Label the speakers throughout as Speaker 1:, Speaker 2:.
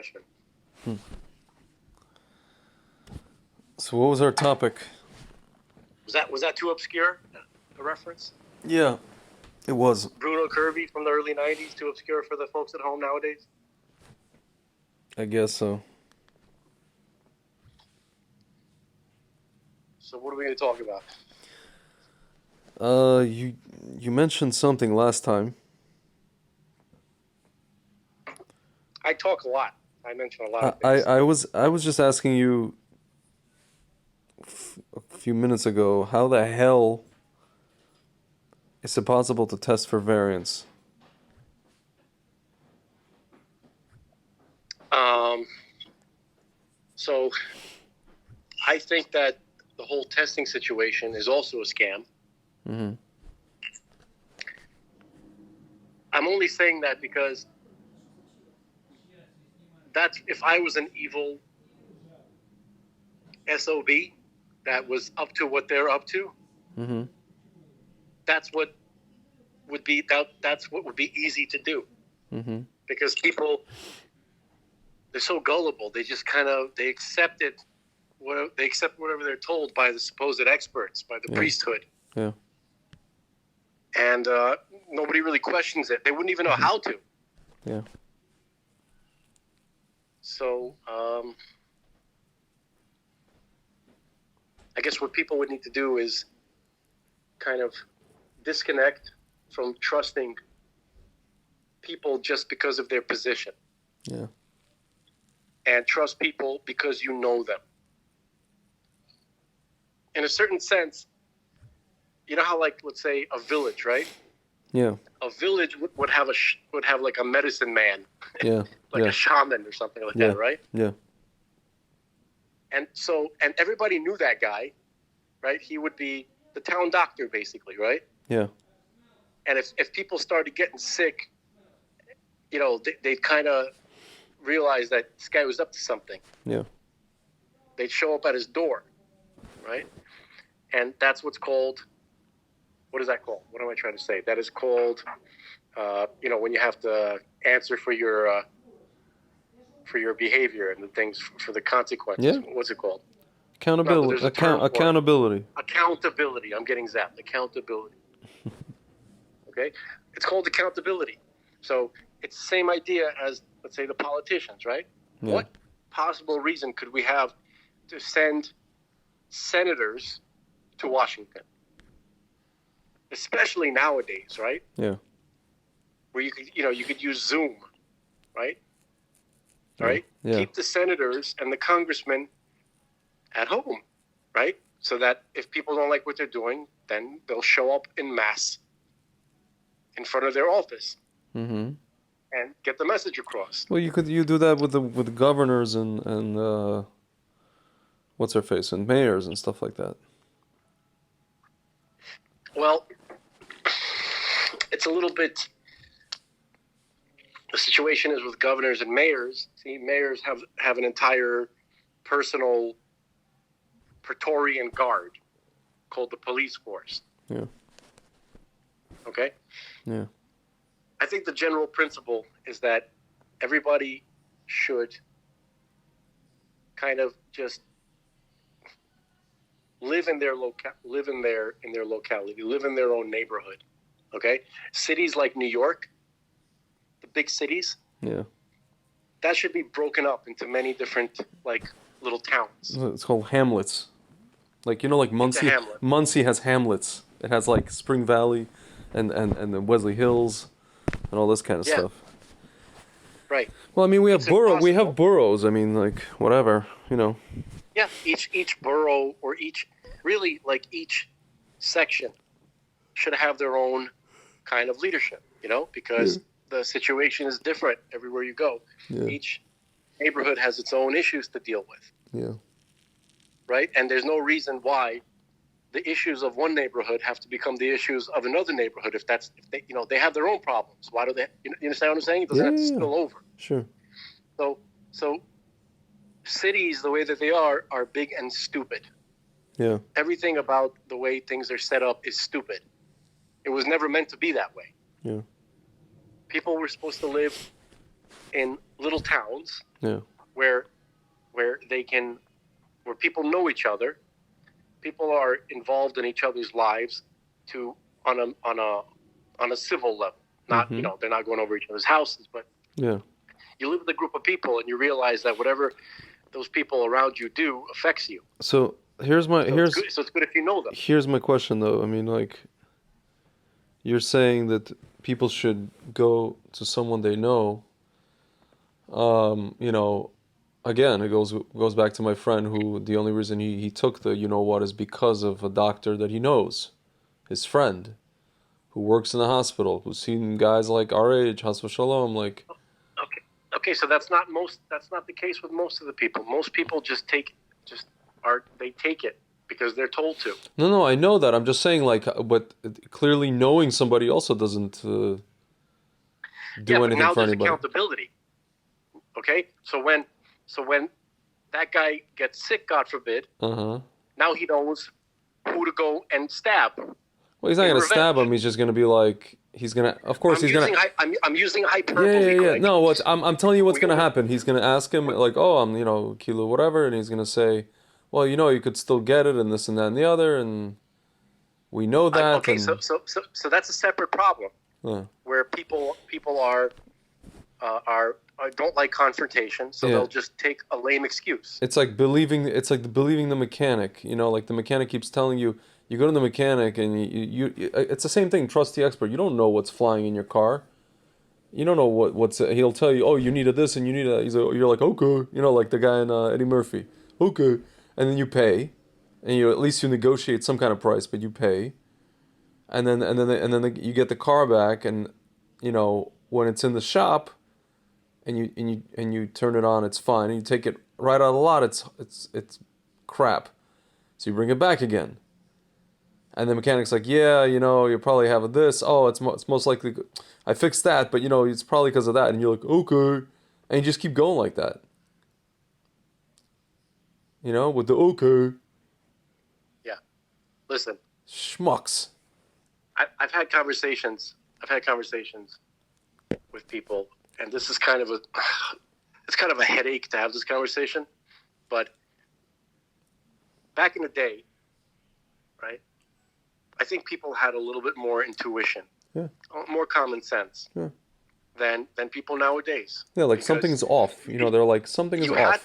Speaker 1: question.
Speaker 2: So what was our topic?
Speaker 1: Was that too obscure a reference?
Speaker 2: Yeah, it was.
Speaker 1: Bruno Kirby from the early '90s, too obscure for the folks at home nowadays.
Speaker 2: I guess so.
Speaker 1: So what are we going to talk about?
Speaker 2: You mentioned something last time.
Speaker 1: I talk a lot. I mention a lot
Speaker 2: I
Speaker 1: of
Speaker 2: I,
Speaker 1: things.
Speaker 2: I was just asking you a few minutes ago how the hell is it possible to test for variants?
Speaker 1: So I think that the whole testing situation is also a scam.
Speaker 2: Mm-hmm.
Speaker 1: I'm only saying that because that's if I was an evil SOB that was up to what they're up to,
Speaker 2: Mm-hmm.
Speaker 1: that's what would be that's what would be easy to do.
Speaker 2: Mm-hmm.
Speaker 1: Because people, they're so gullible. They just kind of they accept whatever they're told by the supposed experts, by the priesthood.
Speaker 2: Yeah.
Speaker 1: And nobody really questions it. They wouldn't even know how to.
Speaker 2: Yeah.
Speaker 1: So I guess what people would need to do is kind of disconnect from trusting people just because of their position.
Speaker 2: Yeah.
Speaker 1: And trust people because you know them. In a certain sense, you know how, like, let's say a village, right?
Speaker 2: Yeah.
Speaker 1: A village would have like a medicine man,
Speaker 2: Yeah.
Speaker 1: like
Speaker 2: Yeah.
Speaker 1: a shaman or something like
Speaker 2: Yeah.
Speaker 1: that, right?
Speaker 2: Yeah.
Speaker 1: And everybody knew that guy, right? He would be the town doctor, basically, right?
Speaker 2: Yeah.
Speaker 1: And if people started getting sick, you know, they'd kind of realize that this guy was up to something.
Speaker 2: Yeah.
Speaker 1: They'd show up at his door, right? And that's what's called, what is that called? What am I trying to say? That is called, you know, when you have to answer for your behavior and the things for the consequences.
Speaker 2: Yeah.
Speaker 1: What's it called?
Speaker 2: Accountability.
Speaker 1: there's a term for it.
Speaker 2: Accountability.
Speaker 1: Accountability. I'm getting zapped. Accountability. Okay? It's called accountability. So it's the same idea as, let's say, the politicians, right?
Speaker 2: Yeah.
Speaker 1: What possible reason could we have to send senators to Washington? Especially nowadays, right?
Speaker 2: Yeah.
Speaker 1: Where you could use Zoom, right?
Speaker 2: Yeah.
Speaker 1: Right?
Speaker 2: Yeah.
Speaker 1: Keep the senators and the congressmen at home, right? So that if people don't like what they're doing, then they'll show up in mass in front of their office
Speaker 2: Mm-hmm.
Speaker 1: and get the message across.
Speaker 2: Well, you do that with the governors and what's her face and mayors and stuff like that.
Speaker 1: Well, it's a little bit. The situation is with governors and mayors. See, mayors have an entire personal Praetorian Guard called the police force.
Speaker 2: Yeah.
Speaker 1: Okay?
Speaker 2: Yeah.
Speaker 1: I think the general principle is that everybody should kind of just live in their locality, live in their own neighborhood. Okay? Cities like New York, the big cities,
Speaker 2: Yeah.
Speaker 1: that should be broken up into many different, like, little towns.
Speaker 2: It's called hamlets. Like, you know, like Muncie.
Speaker 1: hamlet.
Speaker 2: Muncie has hamlets. It has like Spring Valley, and the Wesley Hills, and all this kind of
Speaker 1: Yeah.
Speaker 2: stuff.
Speaker 1: Right.
Speaker 2: Well, I mean, we have
Speaker 1: It's
Speaker 2: We
Speaker 1: impossible.
Speaker 2: have boroughs. I mean, like whatever, you know.
Speaker 1: Yeah, each borough or each section should have their own kind of leadership, you know, because the situation is different everywhere you go.
Speaker 2: Yeah.
Speaker 1: Each neighborhood has its own issues to deal with,
Speaker 2: Yeah.
Speaker 1: right? And there's no reason why the issues of one neighborhood have to become the issues of another neighborhood if they have their own problems. Why do they? You understand what I'm saying? It doesn't have to
Speaker 2: Yeah.
Speaker 1: spill over.
Speaker 2: Sure.
Speaker 1: So cities, the way that they are big and stupid.
Speaker 2: Yeah.
Speaker 1: Everything about the way things are set up is stupid. It was never meant to be that way.
Speaker 2: Yeah.
Speaker 1: People were supposed to live in little towns
Speaker 2: Yeah.
Speaker 1: where they can, where people know each other, people are involved in each other's lives to on a civil level. Not
Speaker 2: Mm-hmm.
Speaker 1: they're not going over each other's houses, but
Speaker 2: Yeah.
Speaker 1: you live with a group of people and you realize that whatever those people around you do affects you.
Speaker 2: So here's my
Speaker 1: So it's good if you know them.
Speaker 2: here's my question though. I mean, like, you're saying that people should go to someone they know. You know, again, it goes back to my friend who the only reason he took the you know what is because of a doctor that he knows, his friend, who works in the hospital, who's seen guys like our age, Hasva Shalom, like,
Speaker 1: Okay, so that's not the case with most of the people. Most people they take it because they're told to.
Speaker 2: no, I know that. I'm just saying, like, but clearly knowing somebody also doesn't do
Speaker 1: Yeah, but
Speaker 2: anything
Speaker 1: now
Speaker 2: for
Speaker 1: there's
Speaker 2: anybody.
Speaker 1: accountability. Okay, so when that guy gets sick, God forbid,
Speaker 2: Uh-huh.
Speaker 1: now he knows who to go and stab.
Speaker 2: Well, he's not
Speaker 1: In
Speaker 2: gonna stab
Speaker 1: revenge.
Speaker 2: him. He's just gonna be like, of course, he's gonna.
Speaker 1: I'm using hyperbole.
Speaker 2: Yeah.
Speaker 1: Greg.
Speaker 2: No, I'm telling you what's
Speaker 1: We-
Speaker 2: gonna happen. He's gonna ask him like, oh, I'm kilo whatever, and he's gonna say, well, you could still get it, and this and that and the other, and we know that.
Speaker 1: Okay,
Speaker 2: and,
Speaker 1: so that's a separate problem where people don't like confrontation, so
Speaker 2: Yeah.
Speaker 1: they'll just take a lame excuse.
Speaker 2: It's like believing the mechanic. Like the mechanic keeps telling you, you go to the mechanic and it's the same thing. Trust the expert. You don't know what's flying in your car. You don't know what's. He'll tell you, oh, you needed this and you need that. You're like, okay, like the guy in Eddie Murphy, okay, and then you pay, and at least you negotiate some kind of price, but you pay, and then you get the car back, and when it's in the shop, and you turn it on, it's fine, and you take it right out of the lot, it's crap, so you bring it back again. And the mechanic's like, yeah, you probably have this. Oh, it's most likely. I fixed that, but it's probably because of that. And you're like, okay, and you just keep going like that. With the okay.
Speaker 1: Yeah, listen,
Speaker 2: Schmucks.
Speaker 1: I've had conversations. With people, and this is kind of a headache to have this conversation. But back in the day, right? I think people had a little bit more intuition, more common sense than people nowadays.
Speaker 2: Yeah, like something's off. They're like something is off.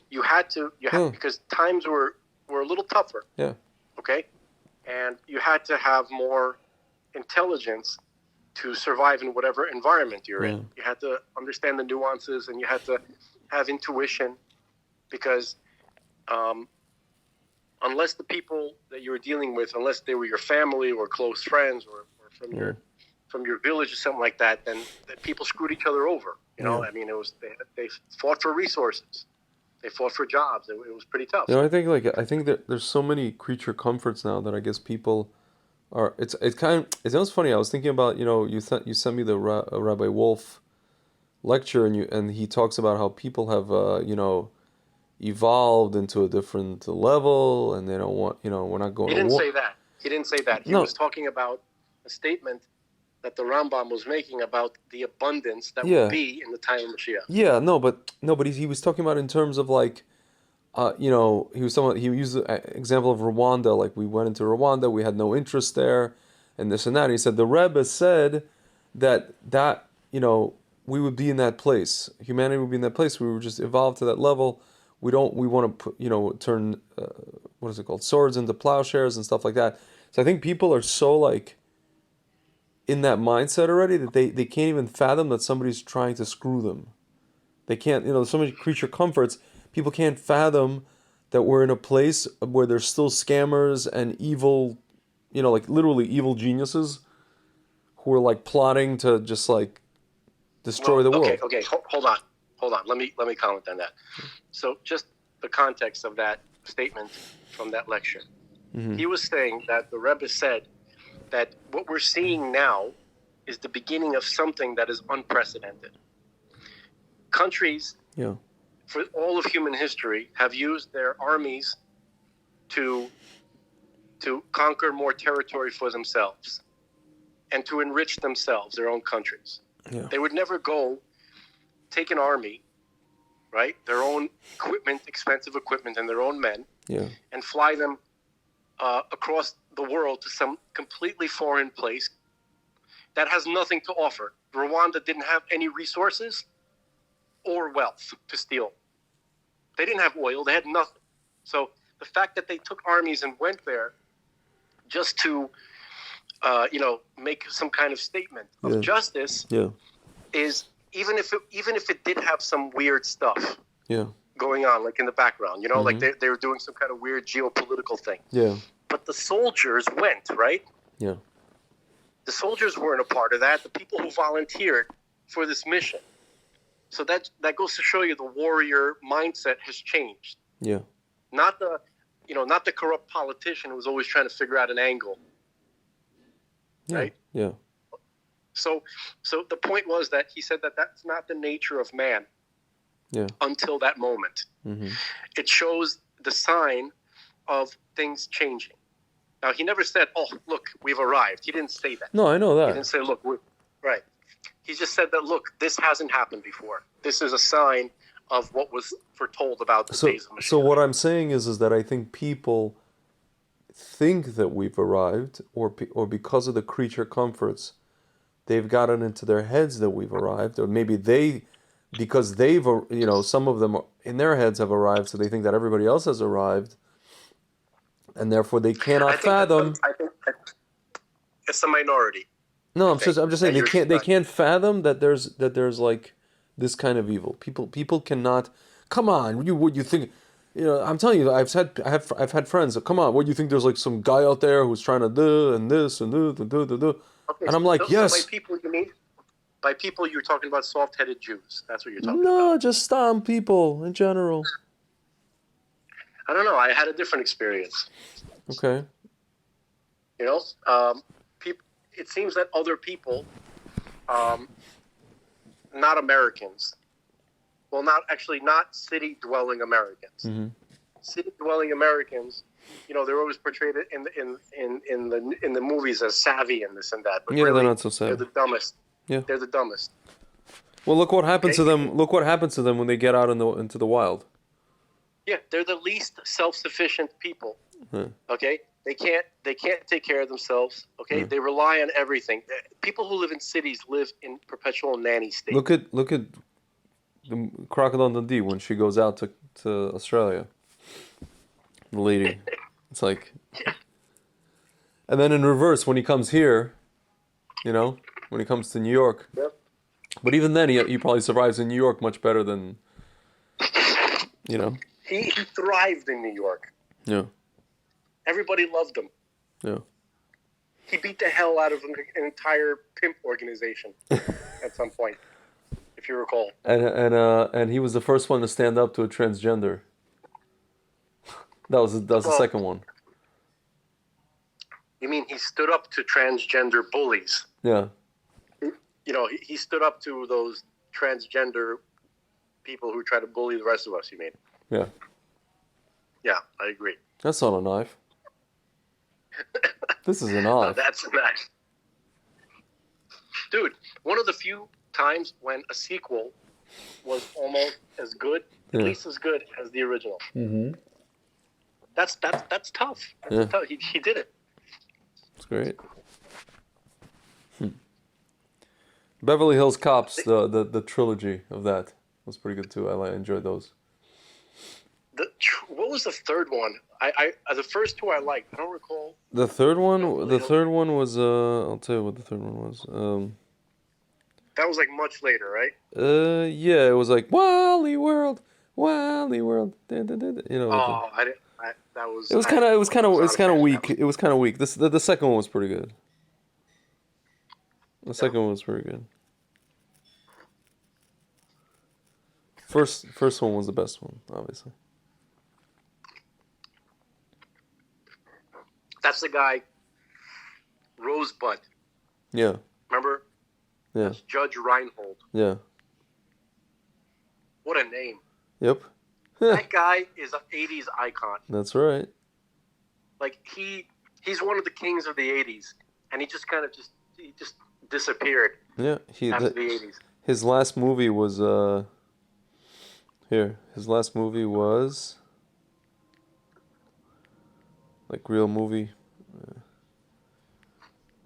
Speaker 1: You had to, because times were a little tougher.
Speaker 2: Yeah.
Speaker 1: Okay, and you had to have more intelligence to survive in whatever environment you're in. You had to understand the nuances, and you had to have intuition, because unless the people that you were dealing with, unless they were your family or close friends or from your village or something like that, then people screwed each other over. I mean, they fought for resources, they fought for jobs. It was pretty tough.
Speaker 2: I think that there's so many creature comforts now that I guess people are. It's funny. I was thinking about you sent me the Rabbi Wolf lecture, and he talks about how people have evolved into a different level, and they don't want we're not going.
Speaker 1: He didn't say that. He was talking about a statement that the Rambam was making about the abundance that will be in the time of Mashiach.
Speaker 2: Yeah, but he was talking about in terms of like, he was talking about, he used the example of Rwanda. Like, we went into Rwanda, we had no interest there, and this and that. And he said the Rebbe said that we would be in that place. Humanity would be in that place. We would just evolve to that level. We want to turn what is it called, swords into plowshares and stuff like that. So I think people are so like in that mindset already that they can't even fathom that somebody's trying to screw them. They can't, so many creature comforts. People can't fathom that we're in a place where there's still scammers and evil, like literally evil geniuses who are like plotting to just like destroy the world.
Speaker 1: Okay, hold on. Let me comment on that. So just the context of that statement from that lecture. Mm-hmm. He was saying that the Rebbe said that what we're seeing now is the beginning of something that is unprecedented. Countries, for all of human history, have used their armies to conquer more territory for themselves and to enrich themselves, their own countries. Yeah. They would never go take an army right? Their own equipment, expensive equipment, and their own men,
Speaker 2: Yeah.
Speaker 1: and fly them across the world to some completely foreign place that has nothing to offer. Rwanda didn't have any resources or wealth to steal. They didn't have oil. They had nothing. So the fact that they took armies and went there just to, make some kind of statement of justice
Speaker 2: Yeah.
Speaker 1: is, even if it did have some weird stuff
Speaker 2: Yeah.
Speaker 1: going on, like in the background, like they were doing some kind of weird geopolitical thing.
Speaker 2: Yeah.
Speaker 1: But the soldiers went, right?
Speaker 2: Yeah.
Speaker 1: The soldiers weren't a part of that. The people who volunteered for this mission. So that goes to show you the warrior mindset has changed.
Speaker 2: Yeah.
Speaker 1: Not the corrupt politician who's always trying to figure out an angle.
Speaker 2: Yeah.
Speaker 1: Right?
Speaker 2: Yeah.
Speaker 1: So the point was that he said that that's not the nature of man.
Speaker 2: Yeah.
Speaker 1: Until that moment.
Speaker 2: Mm-hmm.
Speaker 1: It shows the sign of things changing. Now, he never said, "Oh, look, we've arrived." He didn't say that.
Speaker 2: No, I know
Speaker 1: He
Speaker 2: that.
Speaker 1: didn't say, "Look, right." He just said that, "Look, this hasn't happened before. This is a sign of what was foretold about the days of Mashiach."
Speaker 2: So what I'm saying is that I think people think that we've arrived, or because of the creature comforts, they've gotten into their heads that we've arrived, or maybe because they've, some of them in their heads have arrived, so they think that everybody else has arrived, and therefore they cannot fathom.
Speaker 1: I think it's a minority.
Speaker 2: No, I'm just saying they can't fathom that there's like this kind of evil. People cannot. Come on, what you think? I'm telling you, I've had friends. Come on, what do you think? There's like some guy out there who's trying to do and this and do.
Speaker 1: Okay,
Speaker 2: and I'm like, yes.
Speaker 1: So by people, you mean? By people, you're talking about soft-headed Jews. That's what you're talking about.
Speaker 2: No, just people in general.
Speaker 1: I don't know. I had a different experience.
Speaker 2: Okay.
Speaker 1: It seems that other people, not Americans, well, not city-dwelling Americans.
Speaker 2: Mm-hmm.
Speaker 1: City-dwelling Americans, they're always portrayed in the movies as savvy and this and that. But really,
Speaker 2: they're not so savvy.
Speaker 1: They're the dumbest.
Speaker 2: Yeah.
Speaker 1: They're the dumbest.
Speaker 2: Well, look what happens to them. Look what happens to them when they get out into the wild.
Speaker 1: Yeah, they're the least self-sufficient people. Okay, they can't take care of themselves. Okay, they rely on everything. People who live in cities live in perpetual nanny state.
Speaker 2: Look at the Crocodile Dundee when she goes out to Australia. The lady, it's like, and then in reverse when he comes here, when he comes to New York.
Speaker 1: Yep.
Speaker 2: But even then, he probably survives in New York much better than,
Speaker 1: He thrived in New York.
Speaker 2: Yeah.
Speaker 1: Everybody loved him.
Speaker 2: Yeah.
Speaker 1: He beat the hell out of an entire pimp organization at some point, if you recall.
Speaker 2: And he was the first one to stand up to a transgender. That was the second one.
Speaker 1: You mean he stood up to transgender bullies?
Speaker 2: Yeah.
Speaker 1: He stood up to those transgender people who try to bully the rest of us, you mean?
Speaker 2: Yeah.
Speaker 1: Yeah, I agree.
Speaker 2: That's not a knife. This is a knife.
Speaker 1: That's a knife. Dude, one of the few times when a sequel was almost as good, at least as good as the original.
Speaker 2: Mm-hmm.
Speaker 1: That's tough. That's tough. He did it.
Speaker 2: It's great. Beverly Hills Cops, the trilogy of that was pretty good too. I enjoyed those.
Speaker 1: What was the third one? I the first two I liked. I don't recall.
Speaker 2: The third one was I'll tell you what the third one was.
Speaker 1: That was like much later, right?
Speaker 2: Yeah, it was like Wally World. Oh,
Speaker 1: I didn't. That was.
Speaker 2: It was kind of weak. It was kind of weak. The second one was pretty good. The second one was pretty good. First one was the best one, obviously.
Speaker 1: That's the guy, Rosebud.
Speaker 2: Yeah.
Speaker 1: Remember?
Speaker 2: Yeah.
Speaker 1: That's Judge Reinhold.
Speaker 2: Yeah.
Speaker 1: What a name.
Speaker 2: Yep.
Speaker 1: That guy is an 80s icon.
Speaker 2: That's right.
Speaker 1: Like, he's one of the kings of the 80s, and he just kind of just disappeared
Speaker 2: Yeah.
Speaker 1: after the 80s.
Speaker 2: His last movie was Here, his last movie was like real movie.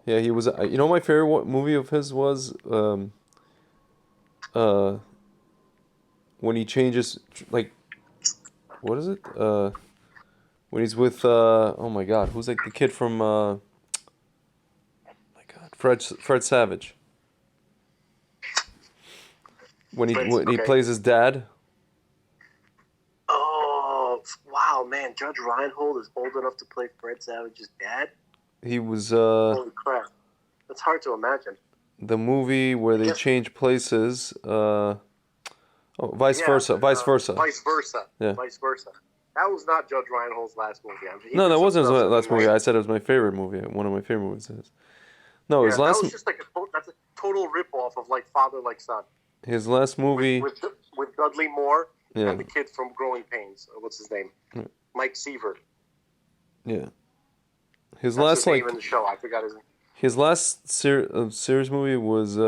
Speaker 2: Yeah, he was. You know, my favorite movie of his was uh when he changes like what is it? When he's with oh my God, who's like the kid from my God, Fred Savage. When he
Speaker 1: Okay.
Speaker 2: plays his dad.
Speaker 1: Oh, wow, man. Judge Reinhold is old enough to play Fred Savage's dad?
Speaker 2: He was
Speaker 1: Holy crap. That's hard to imagine.
Speaker 2: the movie where
Speaker 1: I
Speaker 2: they
Speaker 1: guess,
Speaker 2: change places. Oh, vice
Speaker 1: yeah,
Speaker 2: versa. Vice versa.
Speaker 1: Vice Versa.
Speaker 2: Yeah.
Speaker 1: Vice Versa. That was not Judge Reinhold's last movie. I mean, he
Speaker 2: No,
Speaker 1: did
Speaker 2: that
Speaker 1: some
Speaker 2: wasn't his
Speaker 1: stuff in the
Speaker 2: last movie. I
Speaker 1: 90s.
Speaker 2: said it was my favorite movie. One of my favorite movies. Is. No,
Speaker 1: Yeah, that was just like that's a total ripoff of like Father Like Son
Speaker 2: his last movie.
Speaker 1: with Dudley Moore
Speaker 2: Yeah.
Speaker 1: and the kid from Growing Pains. What's his name?
Speaker 2: Yeah.
Speaker 1: Mike Seaver.
Speaker 2: Yeah. His
Speaker 1: That's
Speaker 2: last
Speaker 1: his name in the show. I forgot his name.
Speaker 2: his last series movie was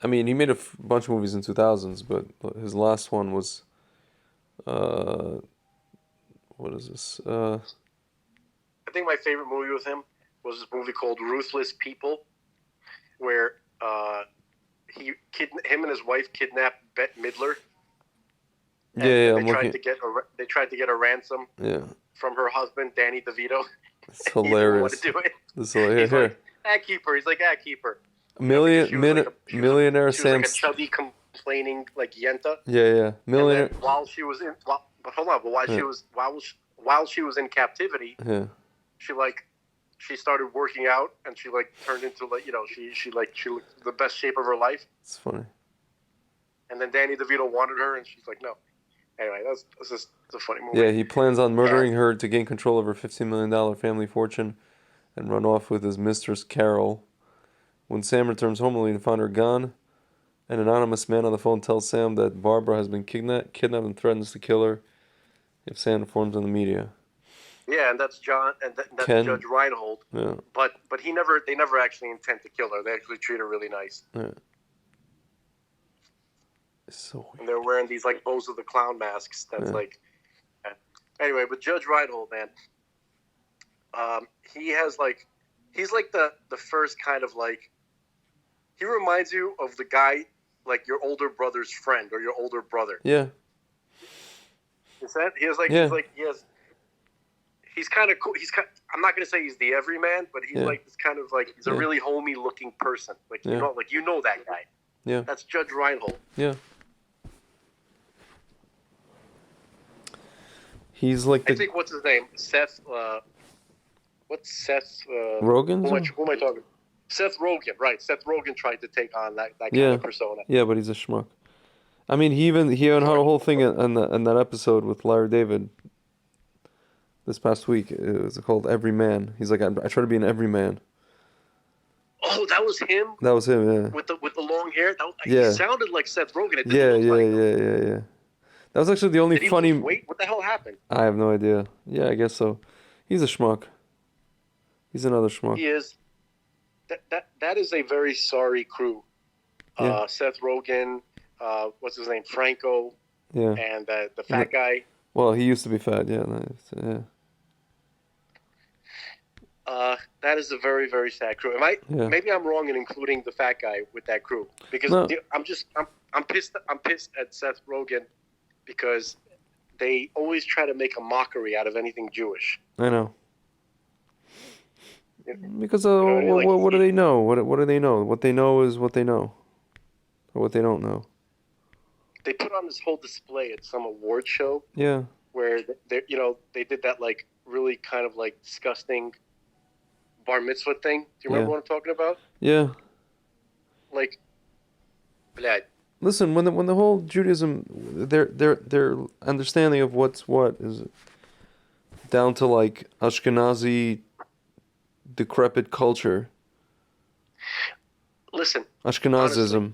Speaker 2: I mean, he made a bunch of movies in 2000s, but his last one was uh what is this?
Speaker 1: I think my favorite movie with him was this movie called Ruthless People, where him and his wife kidnapped Bette Midler. And
Speaker 2: Yeah,
Speaker 1: they
Speaker 2: I'm
Speaker 1: tried
Speaker 2: looking.
Speaker 1: they tried to get a ransom
Speaker 2: Yeah.
Speaker 1: from her husband, Danny DeVito.
Speaker 2: It's
Speaker 1: He didn't want
Speaker 2: hilarious.
Speaker 1: to do it.
Speaker 2: This
Speaker 1: He's
Speaker 2: here.
Speaker 1: like, keep her. He's like, keep her. Because
Speaker 2: Millionaire
Speaker 1: she was
Speaker 2: Sam.
Speaker 1: like a chubby, complaining like yenta.
Speaker 2: Yeah. Millionaire.
Speaker 1: And then while she was in, but hold on, but while she was in captivity,
Speaker 2: Yeah.
Speaker 1: she started working out, and she like turned into like she looked the best shape of her life.
Speaker 2: It's funny.
Speaker 1: And then Danny DeVito wanted her, and she's like, no. Anyway, that's just a funny movie.
Speaker 2: Yeah, he plans on murdering her to gain control of her $15 million family fortune and run off with his mistress Carol. When Sam returns home only to find her gone, an anonymous man on the phone tells Sam that Barbara has been kidnapped and threatens to kill her if Sam informs on the media.
Speaker 1: Yeah, and that's John, and that's
Speaker 2: Ken.
Speaker 1: Judge Reinhold.
Speaker 2: Yeah.
Speaker 1: But they never actually intend to kill her. They actually treat her really nice.
Speaker 2: Yeah. It's so weird.
Speaker 1: And they're wearing these like Bozo the Clown masks. That's like. Anyway, but Judge Reinhold, man, he's like the first kind of like. He reminds you of the guy, like your older brother's friend or your older brother.
Speaker 2: Yeah.
Speaker 1: Is that he's kind of cool. I'm not gonna say he's the everyman, but he's like this kind of like he's a really homey looking person. Like you know that guy.
Speaker 2: Yeah.
Speaker 1: That's Judge Reinhold.
Speaker 2: Yeah. He's like
Speaker 1: I think what's his name? Seth. What's Seth?
Speaker 2: Rogen?
Speaker 1: Who am I talking? Seth Rogen, right? Seth Rogen tried to take on that kind of persona.
Speaker 2: Yeah, but he's a schmuck. I mean, he even had a whole thing in that episode with Larry David this past week. It was called Every Man. He's like, I try to be an everyman.
Speaker 1: Oh, that was him.
Speaker 2: That was him, yeah.
Speaker 1: With the long hair. He sounded like Seth Rogen. It didn't look like him.
Speaker 2: That was actually the only funny.
Speaker 1: Wait, what the hell happened?
Speaker 2: I have no idea. Yeah, I guess so. He's a schmuck. He's another schmuck.
Speaker 1: He is. That is a very sorry crew.
Speaker 2: Yeah.
Speaker 1: Seth Rogen, what's his name, Franco, and the fat guy.
Speaker 2: Well, he used to be fat. Yeah.
Speaker 1: That is a very, very sad crew. Maybe I'm wrong in including the fat guy with that crew because I'm pissed. I'm pissed at Seth Rogen because they always try to make a mockery out of anything Jewish.
Speaker 2: I know. Because what do they know? What do they know? What they know is what they know, or what they don't know.
Speaker 1: They put on this whole display at some award show.
Speaker 2: Yeah.
Speaker 1: Where they did that like really kind of like disgusting bar mitzvah thing. Do you remember what I'm talking about?
Speaker 2: Yeah.
Speaker 1: Like, yeah.
Speaker 2: Listen, when the whole Judaism, their understanding of what's what is down to like Ashkenazi decrepit culture.
Speaker 1: Listen,
Speaker 2: Ashkenazism.
Speaker 1: Honestly,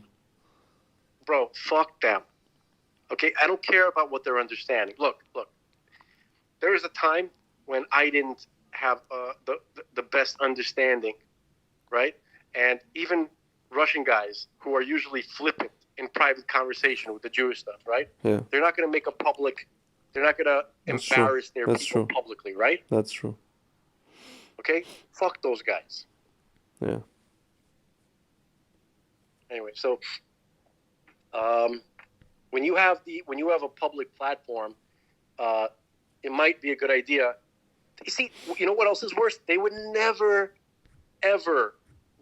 Speaker 1: bro, fuck them. Okay, I don't care about what they're understanding. Look. There was a time when I didn't have the best understanding, right? And even Russian guys who are usually flippant in private conversation with the Jewish stuff, right?
Speaker 2: Yeah.
Speaker 1: They're not going to make a public. They're not going to
Speaker 2: That's true.
Speaker 1: embarrass their
Speaker 2: That's
Speaker 1: people
Speaker 2: true.
Speaker 1: publicly, right?
Speaker 2: That's true.
Speaker 1: Okay, fuck those guys.
Speaker 2: Yeah.
Speaker 1: Anyway, so when you have a public platform, it might be a good idea. You see, you know what else is worse? They would never, ever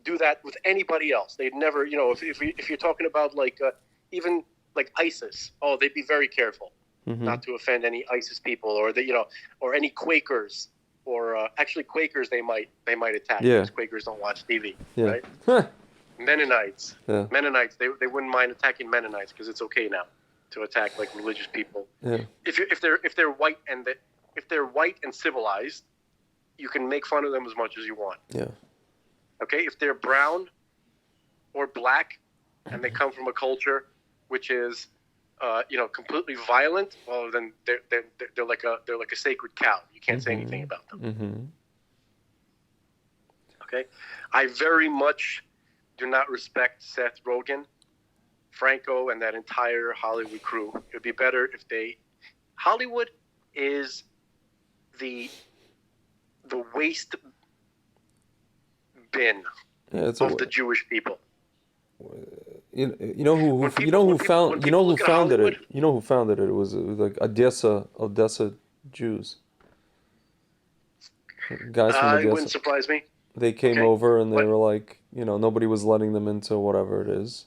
Speaker 1: do that with anybody else. They'd never, you know, if you're talking about like even like ISIS, oh, they'd be very careful not to offend any ISIS people, or the, you know, or any Quakers, or actually Quakers they might attack, because Quakers don't watch TV, right? Mennonites, Mennonites, they wouldn't mind attacking Mennonites because it's okay now to attack like religious people. If they're white and if they're white and civilized, you can make fun of them as much as you want. Okay, if they're brown or black and they come from a culture which is, you know, completely violent, well, then they're like a sacred cow. You can't say anything about them. Okay, I very much do not respect Seth Rogen, Franco, and that entire Hollywood crew. It would be better if Hollywood is the waste bin of the Jewish people.
Speaker 2: You know who founded it? You know who founded it? It was like Odessa Jews. Guys from Odessa.
Speaker 1: It wouldn't surprise me.
Speaker 2: They came over and they were like, you know, nobody was letting them into whatever it is.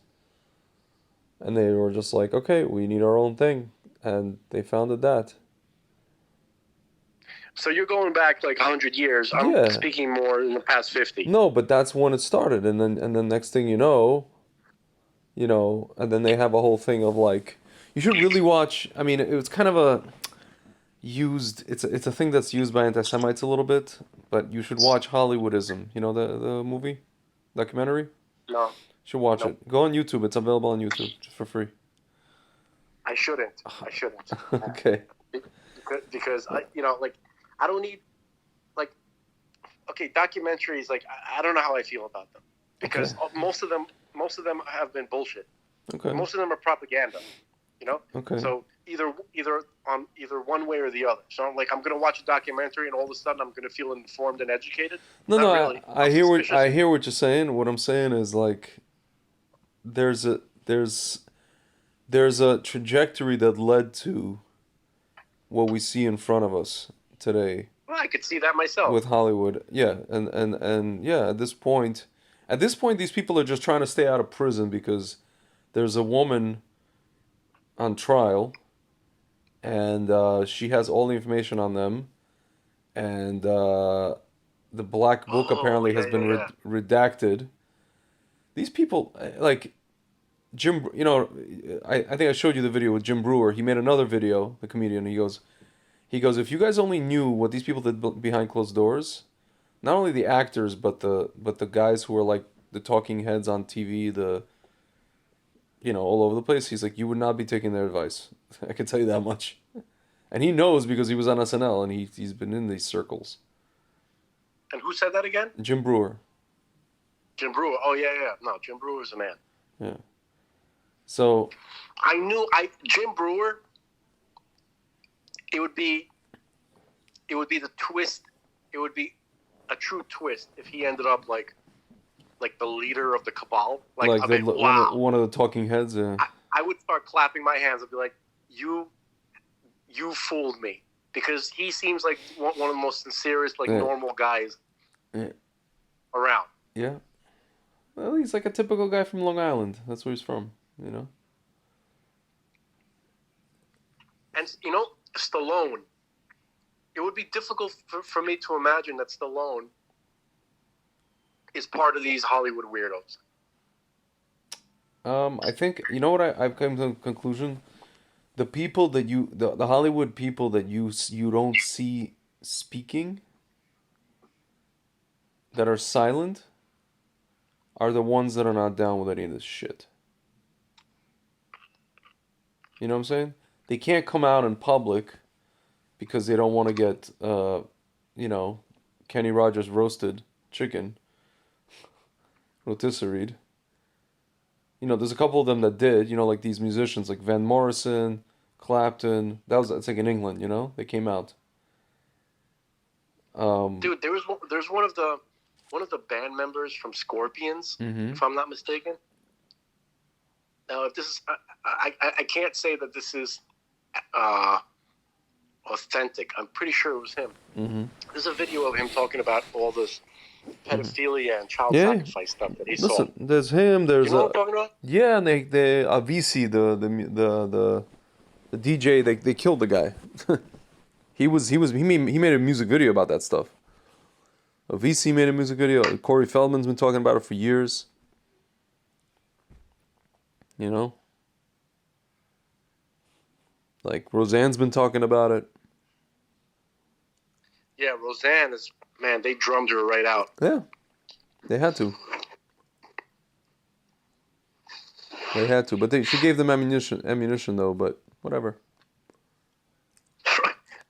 Speaker 2: And they were just like, okay, we need our own thing. And they founded that.
Speaker 1: So you're going back like 100 years. I'm speaking more in the past 50.
Speaker 2: No, but that's when it started. And then next thing you know, and then they have a whole thing of like, you should really watch. I mean, it was kind of a it's a thing that's used by anti-Semites a little bit, but you should watch Hollywoodism. You know the movie, documentary?
Speaker 1: No.
Speaker 2: You should watch it. Go on YouTube. It's available on YouTube just for free.
Speaker 1: I shouldn't.
Speaker 2: Okay.
Speaker 1: Because I don't need documentaries. Like I don't know how I feel about them, because most of them have been bullshit.
Speaker 2: Okay.
Speaker 1: Most of them are propaganda. You know.
Speaker 2: Okay.
Speaker 1: So either one way or the other. So I'm going to watch a documentary and all of a sudden I'm going to feel informed and educated.
Speaker 2: No,
Speaker 1: really.
Speaker 2: I hear what you're saying. What I'm saying is like, there's a trajectory that led to what we see in front of us today.
Speaker 1: Well, I could see that myself
Speaker 2: with Hollywood. Yeah, and yeah, at this point, these people are just trying to stay out of prison because there's a woman on trial, and she has all the information on them, and the black book apparently has been redacted. These people, like Jim, I think I showed you the video with Jim Brewer. He made another video, the comedian. He goes, if you guys only knew what these people did behind closed doors, not only the actors but the guys who are like the talking heads on TV, all over the place. He's like, you would not be taking their advice. I can tell you that much. And he knows because he was on SNL and he's been in these circles.
Speaker 1: And who said that again?
Speaker 2: Jim Brewer.
Speaker 1: Jim Brewer. Oh yeah. No, Jim Brewer is a man.
Speaker 2: Yeah. So
Speaker 1: Jim Brewer. It would be the twist. It would be a true twist if he ended up like the leader of the cabal.
Speaker 2: One of the talking heads.
Speaker 1: I would start clapping my hands and be like, you fooled me, because he seems like one of the most sincerest, normal guys around.
Speaker 2: Yeah. Well, he's like a typical guy from Long Island. That's where he's from,
Speaker 1: And Stallone. It would be difficult for me to imagine that Stallone is part of these Hollywood weirdos.
Speaker 2: I think, you know what I've come to the conclusion? The people that the Hollywood people that you don't see speaking, that are silent, are the ones that are not down with any of this shit. You know what I'm saying? They can't come out in public because they don't want to get, Kenny Rogers roasted chicken, rotisserie. You know, there's a couple of them that did. You know, like these musicians, like Van Morrison, Clapton. That's like in England. You know, they came out. Um,
Speaker 1: Dude, there's one of the band members from Scorpions,
Speaker 2: hmm
Speaker 1: if I'm not mistaken. Now, if this is, I can't say that this is uh, authentic. I'm pretty sure it was him.
Speaker 2: hmm
Speaker 1: There's a video of him talking about all this
Speaker 2: hmm
Speaker 1: pedophilia and child
Speaker 2: Yeah.
Speaker 1: sacrifice stuff that he saw.
Speaker 2: Listen, there's him.
Speaker 1: You
Speaker 2: There's
Speaker 1: know what I'm talking about?
Speaker 2: yeah, and they Avicii, the DJ. They killed the guy. He made a music video about that stuff. Avicii made a music video. Corey Feldman's been talking about it for years. You know, like Roseanne's been talking about it.
Speaker 1: Yeah, Roseanne is, man, they drummed her right out.
Speaker 2: Yeah, they had to. They had to, but she gave them ammunition though. But whatever.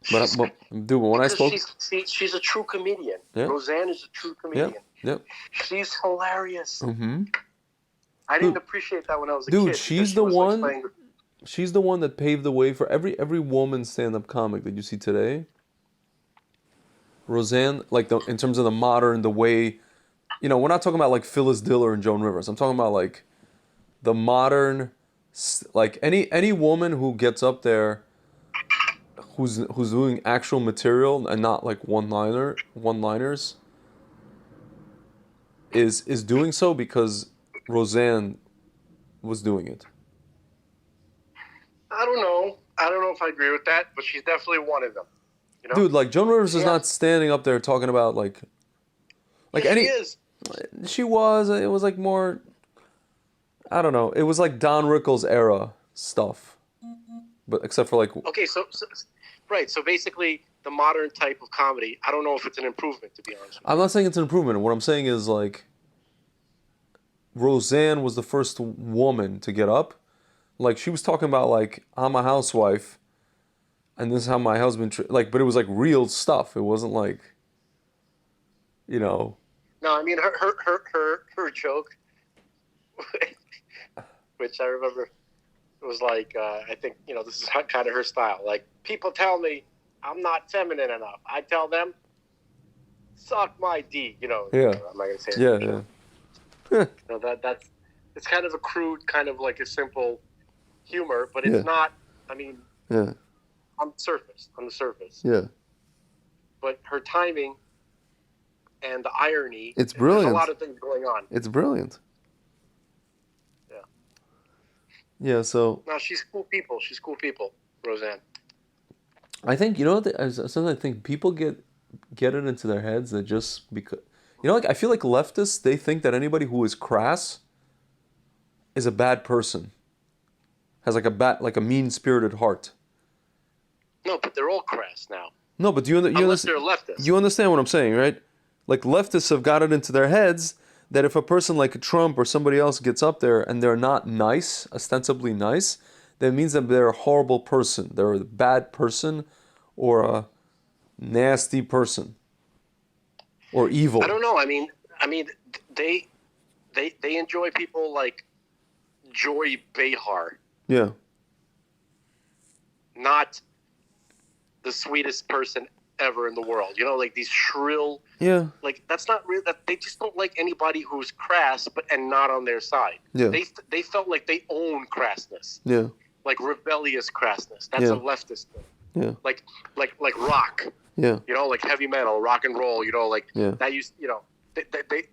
Speaker 1: She's,
Speaker 2: Dude, when I
Speaker 1: because
Speaker 2: spoke,
Speaker 1: she's a true comedian.
Speaker 2: yeah,
Speaker 1: Roseanne is a true
Speaker 2: yeah,
Speaker 1: comedian.
Speaker 2: yeah.
Speaker 1: She's hilarious.
Speaker 2: Mm-hmm.
Speaker 1: I didn't
Speaker 2: Dude,
Speaker 1: appreciate that when I was a
Speaker 2: dude,
Speaker 1: kid. Because
Speaker 2: she's
Speaker 1: she
Speaker 2: the
Speaker 1: was like
Speaker 2: one.
Speaker 1: playing.
Speaker 2: She's the one that paved the way for every woman stand-up comic that you see today. Roseanne, like in terms of the modern, the way, you know, we're not talking about like Phyllis Diller and Joan Rivers. I'm talking about like the modern, like any woman who gets up there, who's doing actual material and not like one-liners, is doing so because Roseanne was doing it.
Speaker 1: I don't know. I don't know if I agree with that, but she's definitely one of them. You know?
Speaker 2: Dude, like Joan Rivers is
Speaker 1: Yeah.
Speaker 2: not standing up there talking about like
Speaker 1: Yes,
Speaker 2: any.
Speaker 1: she is.
Speaker 2: She was. It was like more. I don't know. It was like Don Rickles era stuff, but except for like.
Speaker 1: Okay, right. So basically, the modern type of comedy. I don't know if it's an improvement, to be honest with
Speaker 2: I'm not saying it's an improvement. What I'm saying is like. Roseanne was the first woman to get up. Like she was talking about like I'm a housewife, and this is how my husband like. But it was like real stuff. It wasn't like. You know.
Speaker 1: you. No, I mean her joke, which I remember, was like I think this is kind of her style. Like people tell me I'm not feminine enough. I tell them, suck my D.
Speaker 2: Yeah.
Speaker 1: I'm not gonna say it.
Speaker 2: Yeah. Yeah.
Speaker 1: That's it's kind of a crude, kind of like a simple humor, but it's
Speaker 2: Yeah.
Speaker 1: not. I mean,
Speaker 2: Yeah.
Speaker 1: on the surface.
Speaker 2: Yeah.
Speaker 1: But her timing and the irony.
Speaker 2: It's
Speaker 1: There's
Speaker 2: brilliant.
Speaker 1: a lot of things going on.
Speaker 2: It's brilliant.
Speaker 1: Yeah.
Speaker 2: Yeah. So.
Speaker 1: No, she's cool people. She's cool people, Roseanne.
Speaker 2: I think sometimes I think people get it into their heads that just because like I feel like leftists they think that anybody who is crass is a bad person, has like a mean spirited heart.
Speaker 1: No, but they're all crass now.
Speaker 2: No, but you
Speaker 1: Unless
Speaker 2: understand?
Speaker 1: they're leftists.
Speaker 2: You understand what I'm saying, right? Like leftists have got it into their heads that if a person like Trump or somebody else gets up there and they're not nice, ostensibly nice, that means that they're a horrible person. They're a bad person, or a nasty person, or evil.
Speaker 1: I don't know. I mean, they enjoy people like Joy Behar,
Speaker 2: Yeah.
Speaker 1: not the sweetest person ever in the world. Like these shrill.
Speaker 2: Yeah.
Speaker 1: Like that's not real. That they just don't like anybody who's crass, and not on their side.
Speaker 2: Yeah.
Speaker 1: They felt like they own crassness,
Speaker 2: Yeah.
Speaker 1: like rebellious crassness. That's
Speaker 2: Yeah.
Speaker 1: a leftist thing.
Speaker 2: Yeah.
Speaker 1: Like rock.
Speaker 2: Yeah.
Speaker 1: Like heavy metal, rock and roll. Like
Speaker 2: Yeah.
Speaker 1: that used.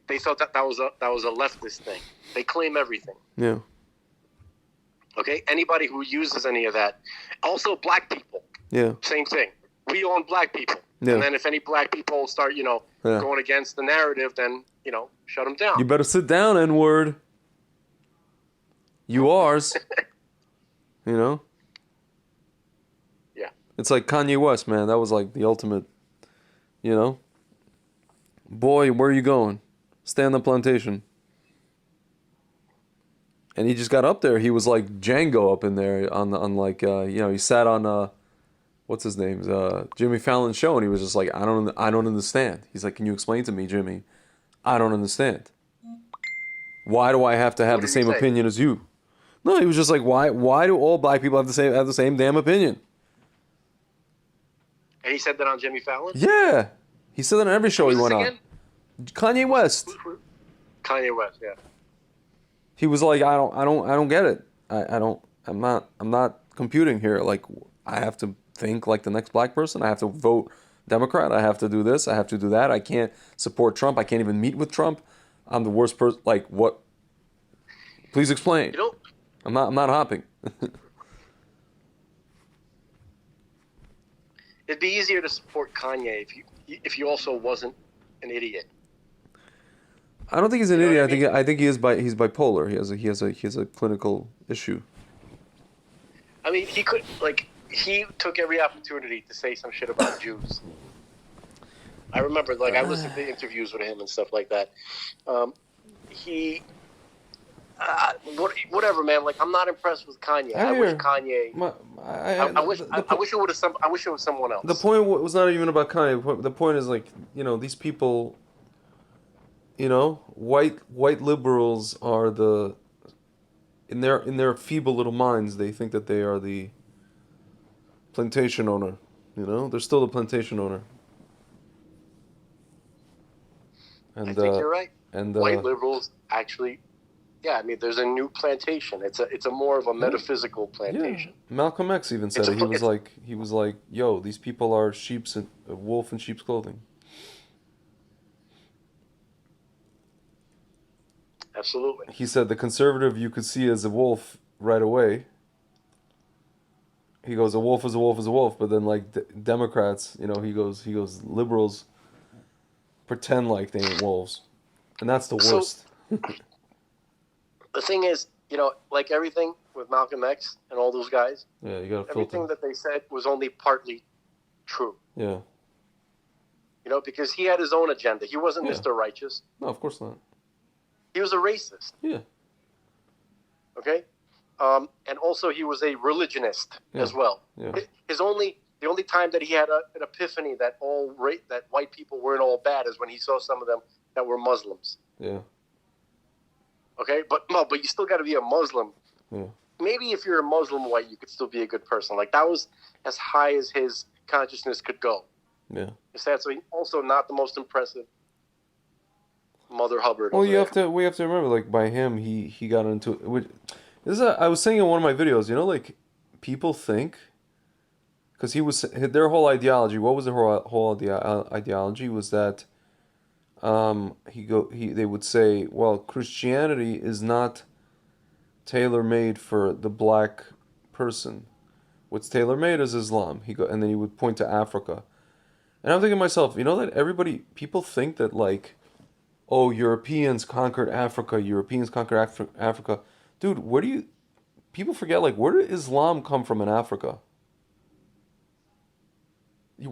Speaker 1: They felt that was a leftist thing. They claim everything.
Speaker 2: Yeah.
Speaker 1: Okay. Anybody who uses any of that, also black people,
Speaker 2: Yeah.
Speaker 1: same thing. We own black people.
Speaker 2: Yeah.
Speaker 1: And then if any black people start,
Speaker 2: Yeah.
Speaker 1: going against the narrative, then, shut them down.
Speaker 2: You better sit down, N-word. You ours.
Speaker 1: Yeah.
Speaker 2: It's like Kanye West, man. That was like the ultimate, Boy, where are you going? Stay on the plantation. And he just got up there. He was like Django up in there on he sat on what's his name? Jimmy Fallon's show, and he was just like, I don't understand. He's like, can you explain to me, Jimmy? I don't understand. Why do I have to have
Speaker 1: What
Speaker 2: the
Speaker 1: did he
Speaker 2: same
Speaker 1: say?
Speaker 2: opinion as you? No, he was just like, why do all black people have the same damn opinion?
Speaker 1: And he said that on Jimmy Fallon.
Speaker 2: Yeah. He said that on every show he
Speaker 1: Who's this
Speaker 2: went on.
Speaker 1: again?
Speaker 2: Kanye West.
Speaker 1: Kanye West. Yeah.
Speaker 2: He was like, I don't get it. I'm not computing here. Like, I have to think like the next black person. I have to vote Democrat. I have to do this. I have to do that. I can't support Trump. I can't even meet with Trump. I'm the worst person. Like, what? Please explain.
Speaker 1: You know,
Speaker 2: I'm not hopping.
Speaker 1: it'd be easier to support Kanye if you also wasn't an idiot.
Speaker 2: I don't think he's an
Speaker 1: You know
Speaker 2: idiot.
Speaker 1: what I mean?
Speaker 2: I think he's bipolar. He has a clinical issue.
Speaker 1: I mean, he took every opportunity to say some shit about Jews. I remember, like, I listened to interviews with him and stuff like that. He, whatever, man. Like, I'm not impressed with Kanye. I wish Kanye. I wish it would have I wish it was someone else.
Speaker 2: The point was not even about Kanye. The point is like, these people, white liberals are in their feeble little minds, they think that they are the plantation owner. They're still the plantation owner. And
Speaker 1: I think you're right.
Speaker 2: And
Speaker 1: White liberals actually, yeah. I mean, there's a new plantation. It's a more of a metaphysical plantation.
Speaker 2: Yeah. Malcolm X even said it. He was like, "Yo, these people are a wolf in sheep's clothing."
Speaker 1: Absolutely.
Speaker 2: He said the conservative you could see as a wolf right away. He goes, a wolf is a wolf is a wolf, but then like Democrats, he goes liberals pretend like they ain't wolves, and that's the worst.
Speaker 1: The thing is, like everything with Malcolm X and all those guys,
Speaker 2: yeah, you got to
Speaker 1: everything that they said was only partly true.
Speaker 2: Yeah.
Speaker 1: Because he had his own agenda. He wasn't Mr. Righteous.
Speaker 2: No, of course not.
Speaker 1: He was a racist.
Speaker 2: Yeah.
Speaker 1: Okay? And also he was a religionist as well.
Speaker 2: Yeah.
Speaker 1: The only time that he had an epiphany that that white people weren't all bad is when he saw some of them that were Muslims.
Speaker 2: Yeah.
Speaker 1: Okay? But you still got to be a Muslim.
Speaker 2: Yeah.
Speaker 1: Maybe if you're a Muslim white, you could still be a good person. Like, that was as high as his consciousness could go.
Speaker 2: Yeah.
Speaker 1: So also not the most impressive Mother Hubbard.
Speaker 2: Well, we have to remember, like, by him, he got into I was saying in one of my videos, like, people think, because their whole ideology. What was their whole ideology? Was that they would say, well, Christianity is not tailor-made for the black person. What's tailor-made is Islam. And then he would point to Africa. And I'm thinking to myself, that people think that, like, oh, Europeans conquered Africa. Africa. Dude, people forget, like, where did Islam come from in Africa? I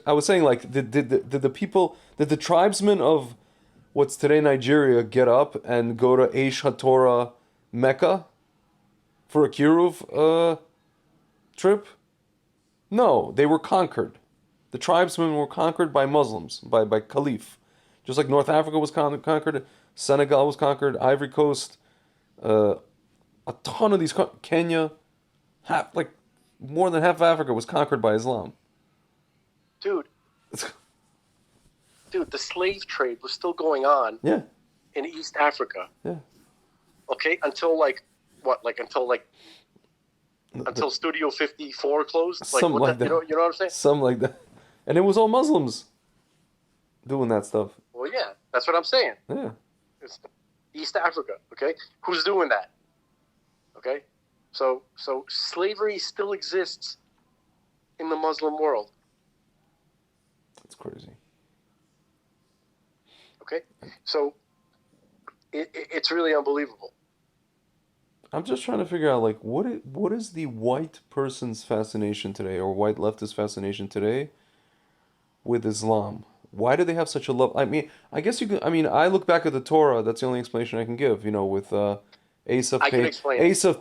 Speaker 2: was saying, like, did the tribesmen of what's today Nigeria get up and go to Aish HaTorah, Mecca, for a Kiruv trip? No, they were conquered. The tribesmen were conquered by Muslims, by Caliph. Just like North Africa was conquered, Senegal was conquered, Ivory Coast, a ton of these, Kenya, more than half of Africa was conquered by Islam.
Speaker 1: Dude, the slave trade was still going on.
Speaker 2: Yeah.
Speaker 1: In East Africa.
Speaker 2: Yeah.
Speaker 1: Okay, until until Studio 54 closed.
Speaker 2: Something like that.
Speaker 1: You know what I'm saying?
Speaker 2: Something like that. And it was all Muslims doing that stuff.
Speaker 1: Well, yeah, that's what I'm saying.
Speaker 2: Yeah.
Speaker 1: It's East Africa, okay? Who's doing that? Okay? So slavery still exists in the Muslim world.
Speaker 2: That's crazy.
Speaker 1: Okay? So it's really unbelievable.
Speaker 2: I'm just trying to figure out, like, what is the white person's fascination today, or white leftist fascination today with Islam? Why do they have such a love? I mean, I guess you can. I mean, I look back at the Torah. That's the only explanation I can give. With Asaph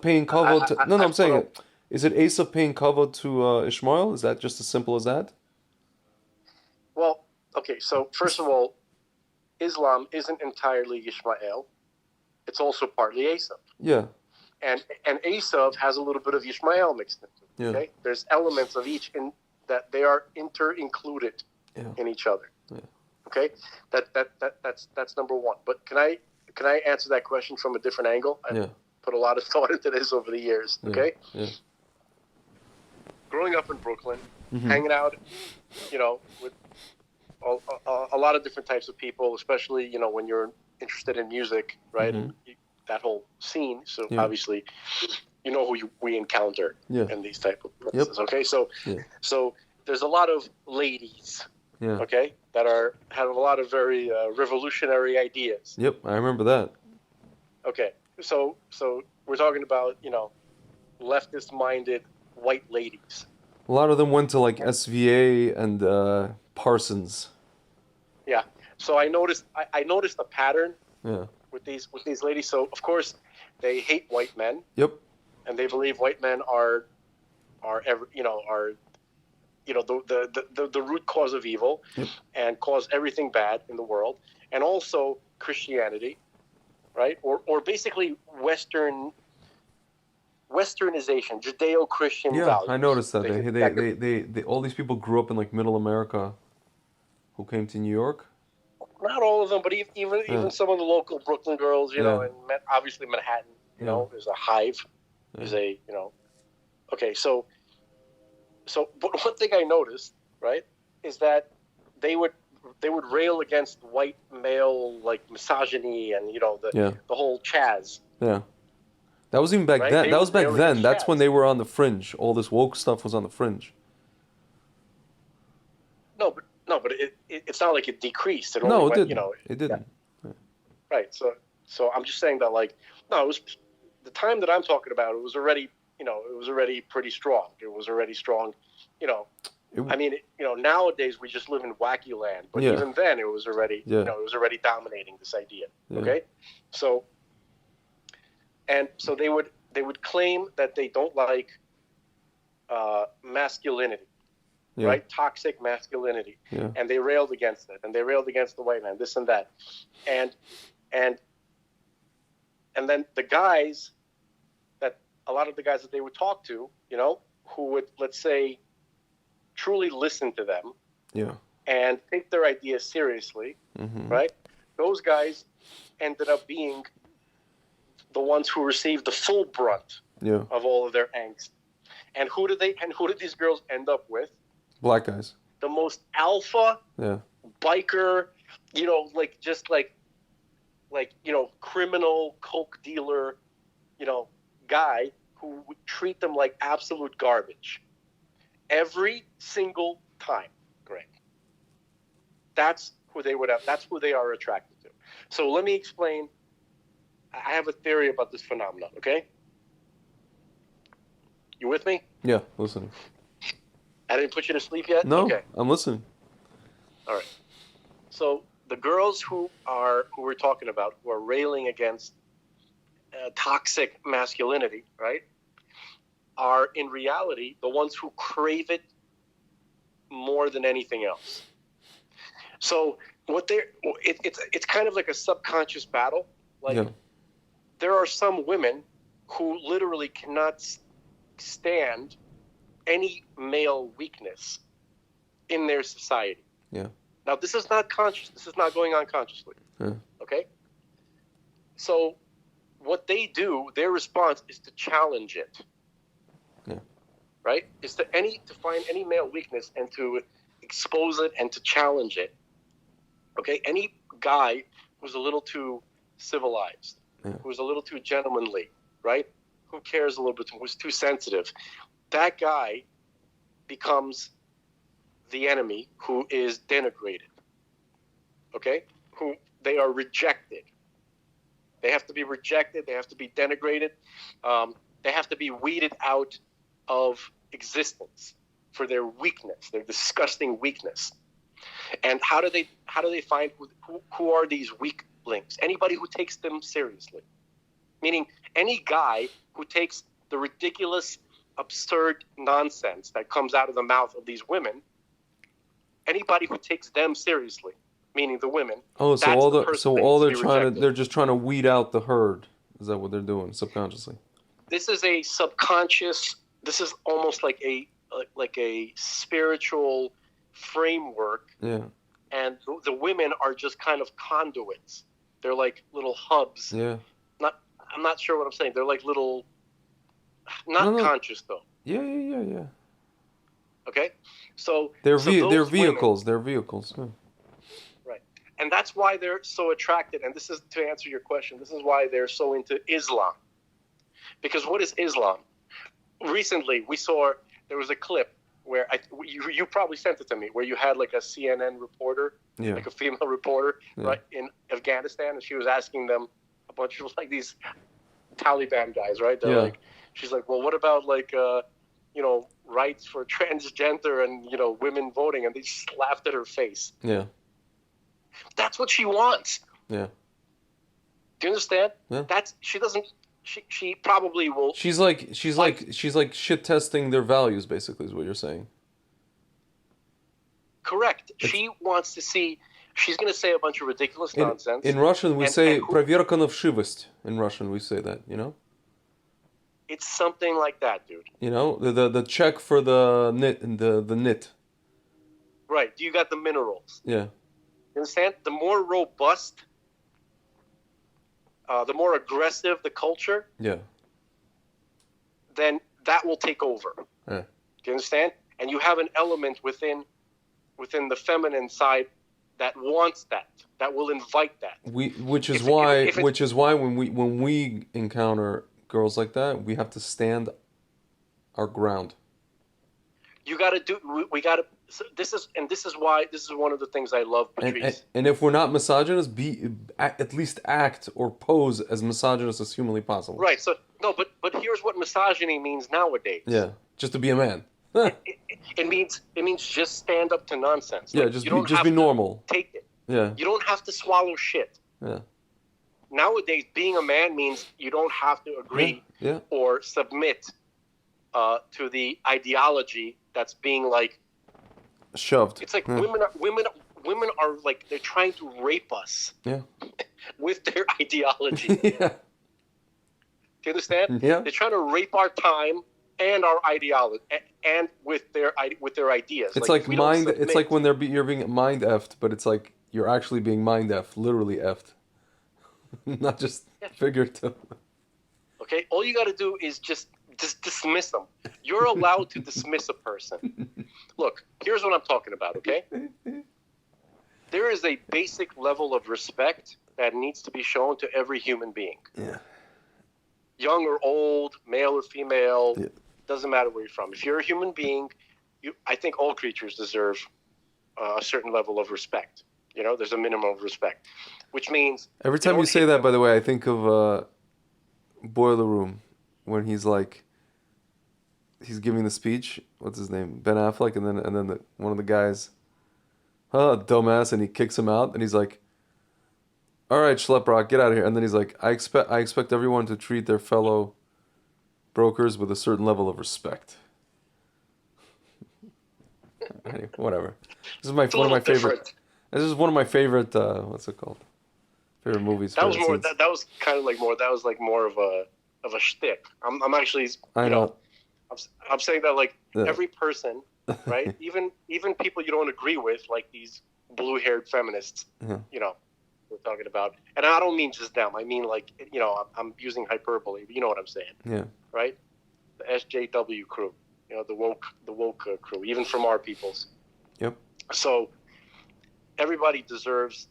Speaker 2: paying kavod to. No, I'm saying it. Is it Asaph paying kavod to Ishmael? Is that just as simple as that?
Speaker 1: Well, okay. So first of all, Islam isn't entirely Ishmael. it's also partly Esav.
Speaker 2: Yeah.
Speaker 1: And Esav has a little bit of Ishmael mixed into it.
Speaker 2: Yeah.
Speaker 1: Okay, there's elements of each in that they are inter-included in each other.
Speaker 2: Yeah.
Speaker 1: Okay, that's number one. But can I answer that question from a different angle? I've put a lot of thought into this over the years. Okay.
Speaker 2: Yeah.
Speaker 1: Growing up in Brooklyn, hanging out, with a lot of different types of people, especially when you're interested in music, right? And that whole scene. So obviously, who we encounter in these type of places. Okay, so there's a lot of ladies.
Speaker 2: Yeah.
Speaker 1: Okay, that have a lot of very revolutionary ideas.
Speaker 2: Yep, I remember that.
Speaker 1: Okay, so we're talking about leftist-minded white ladies.
Speaker 2: A lot of them went to like SVA and Parsons.
Speaker 1: Yeah. So I noticed a pattern.
Speaker 2: Yeah.
Speaker 1: With these ladies. So of course they hate white men.
Speaker 2: Yep.
Speaker 1: And they believe white men are the root cause of evil, and cause everything bad in the world, and also Christianity, right? Or basically Westernization, Judeo-Christian values.
Speaker 2: I noticed that. They all these people grew up in like Middle America, who came to New York.
Speaker 1: Not all of them, but even some of the local Brooklyn girls, and obviously Manhattan, is a hive, is a Okay, so but one thing I noticed, right, is that they would rail against white male like misogyny and the whole Chaz.
Speaker 2: Yeah. That was even back then. That was back then. That's when they were on the fringe. All this woke stuff was on the fringe.
Speaker 1: No, but it's not like it decreased. It
Speaker 2: didn't.
Speaker 1: Yeah. Right. So I'm just saying that it was the time that I'm talking about. It was already pretty strong. It was already strong. Nowadays we just live in wacky land. But even then, it was already it was already dominating this idea.
Speaker 2: Yeah.
Speaker 1: Okay. So they would claim that they don't like masculinity.
Speaker 2: Yeah.
Speaker 1: Right? Toxic masculinity.
Speaker 2: Yeah.
Speaker 1: And they railed against it. And they railed against the white man, this and that. And then the guys a lot of the guys that they would talk to, who would, let's say, truly listen to them.
Speaker 2: Yeah.
Speaker 1: And take their ideas seriously, right? Those guys ended up being the ones who received the full brunt of all of their angst. And who did these girls end up with?
Speaker 2: Black guys.
Speaker 1: The most alpha, biker, criminal coke dealer, guy who would treat them like absolute garbage. Every single time, Greg. That's who they would have. That's who they are attracted to. So let me explain. I have a theory about this phenomenon, okay? You with me?
Speaker 2: Yeah, listening.
Speaker 1: I didn't put you to sleep yet?
Speaker 2: No,
Speaker 1: okay.
Speaker 2: I'm listening.
Speaker 1: All right. So the girls who we're talking about, who are railing against toxic masculinity, right, are in reality the ones who crave it more than anything else. So it's kind of like a subconscious battle. There are some women who literally cannot stand any male weakness in their society.
Speaker 2: Yeah.
Speaker 1: Now, this is not conscious. This is not going on consciously.
Speaker 2: Yeah.
Speaker 1: Okay? So what they do, their response is to challenge it.
Speaker 2: Yeah.
Speaker 1: Right? Is to find any male weakness and to expose it and to challenge it. Okay? Any guy who's a little too civilized, who's a little too gentlemanly, right? Who cares a little bit, who's too sensitive, that guy becomes the enemy who is denigrated. Okay? Who they are rejected. They have to be rejected. They have to be denigrated. They have to be weeded out of existence for their weakness, their disgusting weakness. And how do they find who are these weaklings? Anybody who takes them seriously. Meaning any guy who takes the ridiculous, absurd nonsense that comes out of the mouth of these women, anybody who takes them seriously, meaning the women,
Speaker 2: Oh, so
Speaker 1: that's
Speaker 2: all
Speaker 1: the
Speaker 2: the
Speaker 1: person
Speaker 2: so
Speaker 1: that
Speaker 2: all
Speaker 1: needs to
Speaker 2: they're
Speaker 1: be
Speaker 2: trying to
Speaker 1: rejected.
Speaker 2: they're just trying to weed out the herd. Is that what they're doing subconsciously?
Speaker 1: This is a subconscious. This is almost like a spiritual framework,
Speaker 2: Yeah,
Speaker 1: and the women are just kind of conduits. They're like little hubs.
Speaker 2: yeah.
Speaker 1: Not, I'm not sure what I'm saying. They're like little,
Speaker 2: No,
Speaker 1: not
Speaker 2: no.
Speaker 1: conscious though.
Speaker 2: Yeah, yeah, yeah, yeah.
Speaker 1: Okay, so
Speaker 2: They're
Speaker 1: those women,
Speaker 2: vehicles. They're vehicles. Yeah.
Speaker 1: right, and that's why they're so attracted. And this is to answer your question. This is why they're so into Islam. Because what is Islam? Recently, we saw there was a clip where you probably sent it to me, where you had like a CNN reporter,
Speaker 2: Yeah.
Speaker 1: like a female reporter,
Speaker 2: Yeah.
Speaker 1: right, in Afghanistan, and she was asking them a bunch of like these Taliban guys, right? They're
Speaker 2: Yeah.
Speaker 1: like, she's like, well, what about like, rights for transgender and women voting? And they just laughed at her face.
Speaker 2: Yeah.
Speaker 1: That's what she wants.
Speaker 2: Yeah.
Speaker 1: Do you understand?
Speaker 2: Yeah.
Speaker 1: She doesn't. She probably will.
Speaker 2: She's like shit testing their values, basically, is what you're saying.
Speaker 1: Correct. She wants to see. She's going to say a bunch of ridiculous nonsense.
Speaker 2: In Russian, we say
Speaker 1: and
Speaker 2: "проверка на вшивость." In Russian, we say that. You know.
Speaker 1: it's something like that, dude.
Speaker 2: You know the check for the knit.
Speaker 1: Right. You got the minerals.
Speaker 2: Yeah.
Speaker 1: You understand? The more robust, the more aggressive the culture,
Speaker 2: Yeah.
Speaker 1: then that will take over.
Speaker 2: Yeah.
Speaker 1: Do you understand? And you have an element within the feminine side that wants that will invite that.
Speaker 2: Which is why when we encounter girls like that, we have to stand our ground.
Speaker 1: You got to do. We got to. So this is why this is one of the things I love Patrice.
Speaker 2: And if we're not misogynist, at least act or pose as misogynist as humanly possible.
Speaker 1: Right. So no, but here's what misogyny means nowadays.
Speaker 2: Yeah, just to be a man.
Speaker 1: It means just stand up to nonsense.
Speaker 2: Yeah,
Speaker 1: Like,
Speaker 2: just be normal.
Speaker 1: Take it.
Speaker 2: Yeah.
Speaker 1: You don't have to swallow shit.
Speaker 2: Yeah.
Speaker 1: Nowadays, being a man means you don't have to agree
Speaker 2: Yeah.
Speaker 1: or submit to the ideology that's being like
Speaker 2: Shoved.
Speaker 1: It's like
Speaker 2: Yeah.
Speaker 1: women are like they're trying to rape us
Speaker 2: Yeah.
Speaker 1: with their ideology.
Speaker 2: Yeah.
Speaker 1: Do you understand?
Speaker 2: Yeah.
Speaker 1: They're trying to rape our time and our ideology and with their ideas.
Speaker 2: It's like
Speaker 1: if we don't
Speaker 2: mind. It's
Speaker 1: submit-
Speaker 2: like when you're being mind effed, but it's like you're actually being mind effed, literally effed, not just figurative.
Speaker 1: Okay, all you got to do is just dismiss them. You're allowed to dismiss a person. Look, here's what I'm talking about. Okay, there is a basic level of respect that needs to be shown to every human being.
Speaker 2: Yeah.
Speaker 1: Young or old, male or female,
Speaker 2: Yeah.
Speaker 1: doesn't matter where you're from. If you're a human being, I think all creatures deserve a certain level of respect. You know, there's a minimum of respect, which means
Speaker 2: Every time you
Speaker 1: don't
Speaker 2: say
Speaker 1: hit
Speaker 2: that,
Speaker 1: them.
Speaker 2: by the way, I think of Boiler Room, when he's like, he's giving the speech. What's his name? Ben Affleck, and then one of the guys, dumbass, and he kicks him out, and he's like, "All right, Schleprock, get out of here." And then he's like, "I expect everyone to treat their fellow brokers with a certain level of respect." Anyway, whatever. This is
Speaker 1: It's a
Speaker 2: one of my
Speaker 1: little
Speaker 2: favorite.
Speaker 1: different.
Speaker 2: This is one of my favorite. What's it called? Favorite movies.
Speaker 1: That was
Speaker 2: favorite
Speaker 1: more.
Speaker 2: scenes.
Speaker 1: That was kind of like more. That was like more of a shtick. I'm actually.
Speaker 2: I know.
Speaker 1: I'm saying that like
Speaker 2: Yeah.
Speaker 1: every person, right? even people you don't agree with, like these blue-haired feminists.
Speaker 2: Yeah.
Speaker 1: You know, we're talking about, and I don't mean just them. I mean like I'm using hyperbole. But you know what I'm saying,
Speaker 2: Yeah.
Speaker 1: right? The SJW crew. You know, the woke crew, even from our peoples.
Speaker 2: Yep.
Speaker 1: So everybody deserves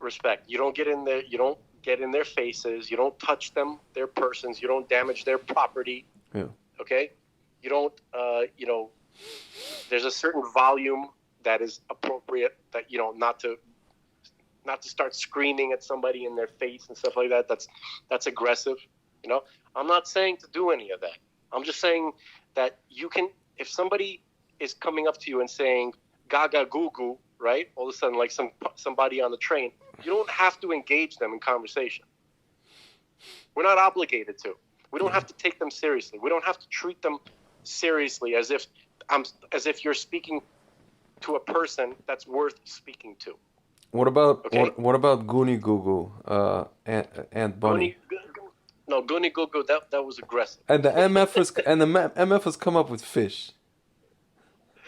Speaker 1: respect. You don't get in there. You don't get in their faces. You don't touch them, their persons. You don't damage their property.
Speaker 2: Yeah.
Speaker 1: Okay. You don't. There's a certain volume that is appropriate. That not to start screaming at somebody in their face and stuff like that. That's aggressive. You know. I'm not saying to do any of that. I'm just saying that you can. If somebody is coming up to you and saying "gaga goo goo," right? All of a sudden, like somebody on the train, you don't have to engage them in conversation. We're not obligated to. We don't have to take them seriously. We don't have to treat them seriously as if you're speaking to a person that's worth speaking to.
Speaker 2: What about
Speaker 1: Okay?
Speaker 2: what about Goonie Goo Goo, Aunt Bunny?
Speaker 1: No, Goonie Goo Goo, that was aggressive.
Speaker 2: And the MF has come up with fish.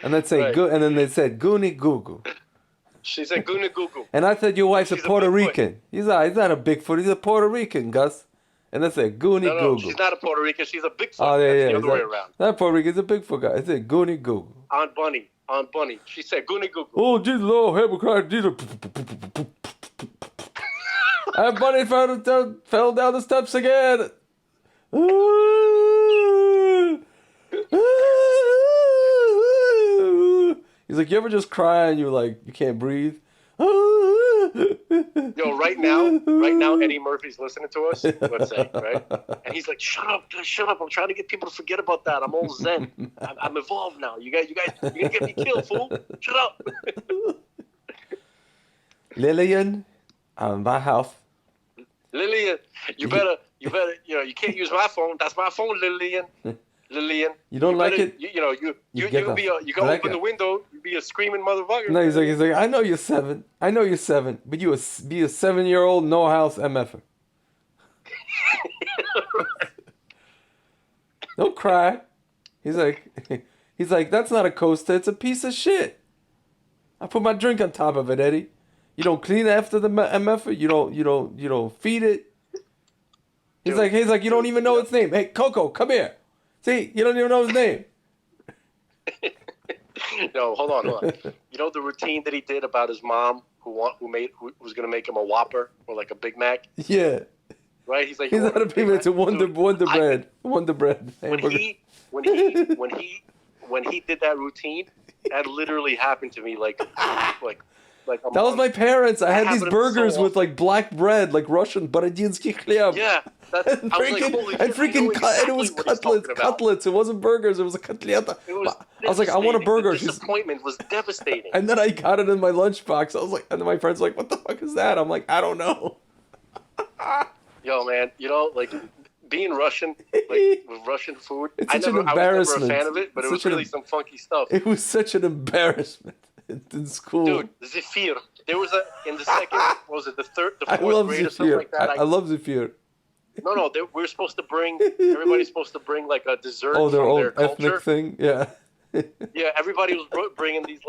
Speaker 2: And they'd say
Speaker 1: Right.
Speaker 2: go, and then they said Goonie Goo Goo.
Speaker 1: She said Goonie Goo Goo.
Speaker 2: And I said your wife's a
Speaker 1: She's a
Speaker 2: Puerto
Speaker 1: Bigfoot.
Speaker 2: Rican. He's not a Bigfoot. He's a Puerto Rican, Gus. And they said Goonie
Speaker 1: No,
Speaker 2: Goo Goo.
Speaker 1: she's not a Puerto Rican. She's a Bigfoot.
Speaker 2: Oh, yeah,
Speaker 1: That's
Speaker 2: yeah.
Speaker 1: the other way around.
Speaker 2: Not Puerto Rican. He's a Bigfoot guy. I said Goonie Goo Goo.
Speaker 1: Aunt Bunny. She said Goonie Goo Goo.
Speaker 2: Oh, Jesus, Lord, Hezekiah, Jesus. Aunt Bunny fell down the steps again. He's like, you ever just cry and you can't breathe?
Speaker 1: Yo, right now, Eddie Murphy's listening to us, let's say, right? And he's like, shut up. I'm trying to get people to forget about that. I'm all zen. I'm evolved now. You guys, you're going to get me killed, fool. Shut up.
Speaker 2: Lillian, my house.
Speaker 1: Lillian, you better, you can't use my phone. That's my phone, Lillian.
Speaker 2: You don't like it?
Speaker 1: You
Speaker 2: get
Speaker 1: can
Speaker 2: the
Speaker 1: be you can
Speaker 2: black
Speaker 1: open
Speaker 2: guy.
Speaker 1: the window. You be a screaming motherfucker.
Speaker 2: No, he's like, I know you're 7. But you be a 7-year-old no house MFer. Don't cry. He's like, that's not a coaster. It's a piece of shit. I put my drink on top of it, Eddie. You don't clean after the MFer. You don't feed it. He's like, you don't even know its name. Hey, Coco, come here. See, you don't even know his name.
Speaker 1: No, hold on. You know the routine that he did about his mom who was going to make him a Whopper or like a Big Mac,
Speaker 2: Yeah.
Speaker 1: right? He's like,
Speaker 2: He's not a people. It's a Wonder Bread. Wonder Bread.
Speaker 1: When he did that routine, that literally happened to me like a
Speaker 2: That was my parents. I had
Speaker 1: happened
Speaker 2: these
Speaker 1: to me
Speaker 2: burgers
Speaker 1: so
Speaker 2: with like black bread, like Russian Borodinsky khlyeb.
Speaker 1: Yeah,
Speaker 2: And
Speaker 1: I was like, holy shit, I know
Speaker 2: and it was
Speaker 1: exactly what he's talking about.
Speaker 2: cutlets. It wasn't burgers. It was a cutleta.
Speaker 1: It was
Speaker 2: I was like, I want a
Speaker 1: devastating.
Speaker 2: burger.
Speaker 1: The
Speaker 2: She's,
Speaker 1: disappointment was devastating.
Speaker 2: and then I got it in my lunchbox. I was like, and then my friends were like, what the fuck is that? I'm like, I don't know.
Speaker 1: Yo, man, like being Russian, like with Russian food,
Speaker 2: It's
Speaker 1: I
Speaker 2: such an
Speaker 1: was never a
Speaker 2: embarrassment.
Speaker 1: fan of it, but
Speaker 2: It's
Speaker 1: it was
Speaker 2: such an
Speaker 1: really some funky stuff.
Speaker 2: It was such an embarrassment in school.
Speaker 1: Dude, Zephyr. There was in the second, what was it, the
Speaker 2: I
Speaker 1: fourth
Speaker 2: love
Speaker 1: grade or something
Speaker 2: Zephyr.
Speaker 1: like that.
Speaker 2: I love Zephyr.
Speaker 1: No, we're supposed to bring, everybody's supposed to bring like a dessert
Speaker 2: Oh, their
Speaker 1: from
Speaker 2: old
Speaker 1: their culture.
Speaker 2: ethnic thing? Yeah.
Speaker 1: Yeah, everybody was bringing these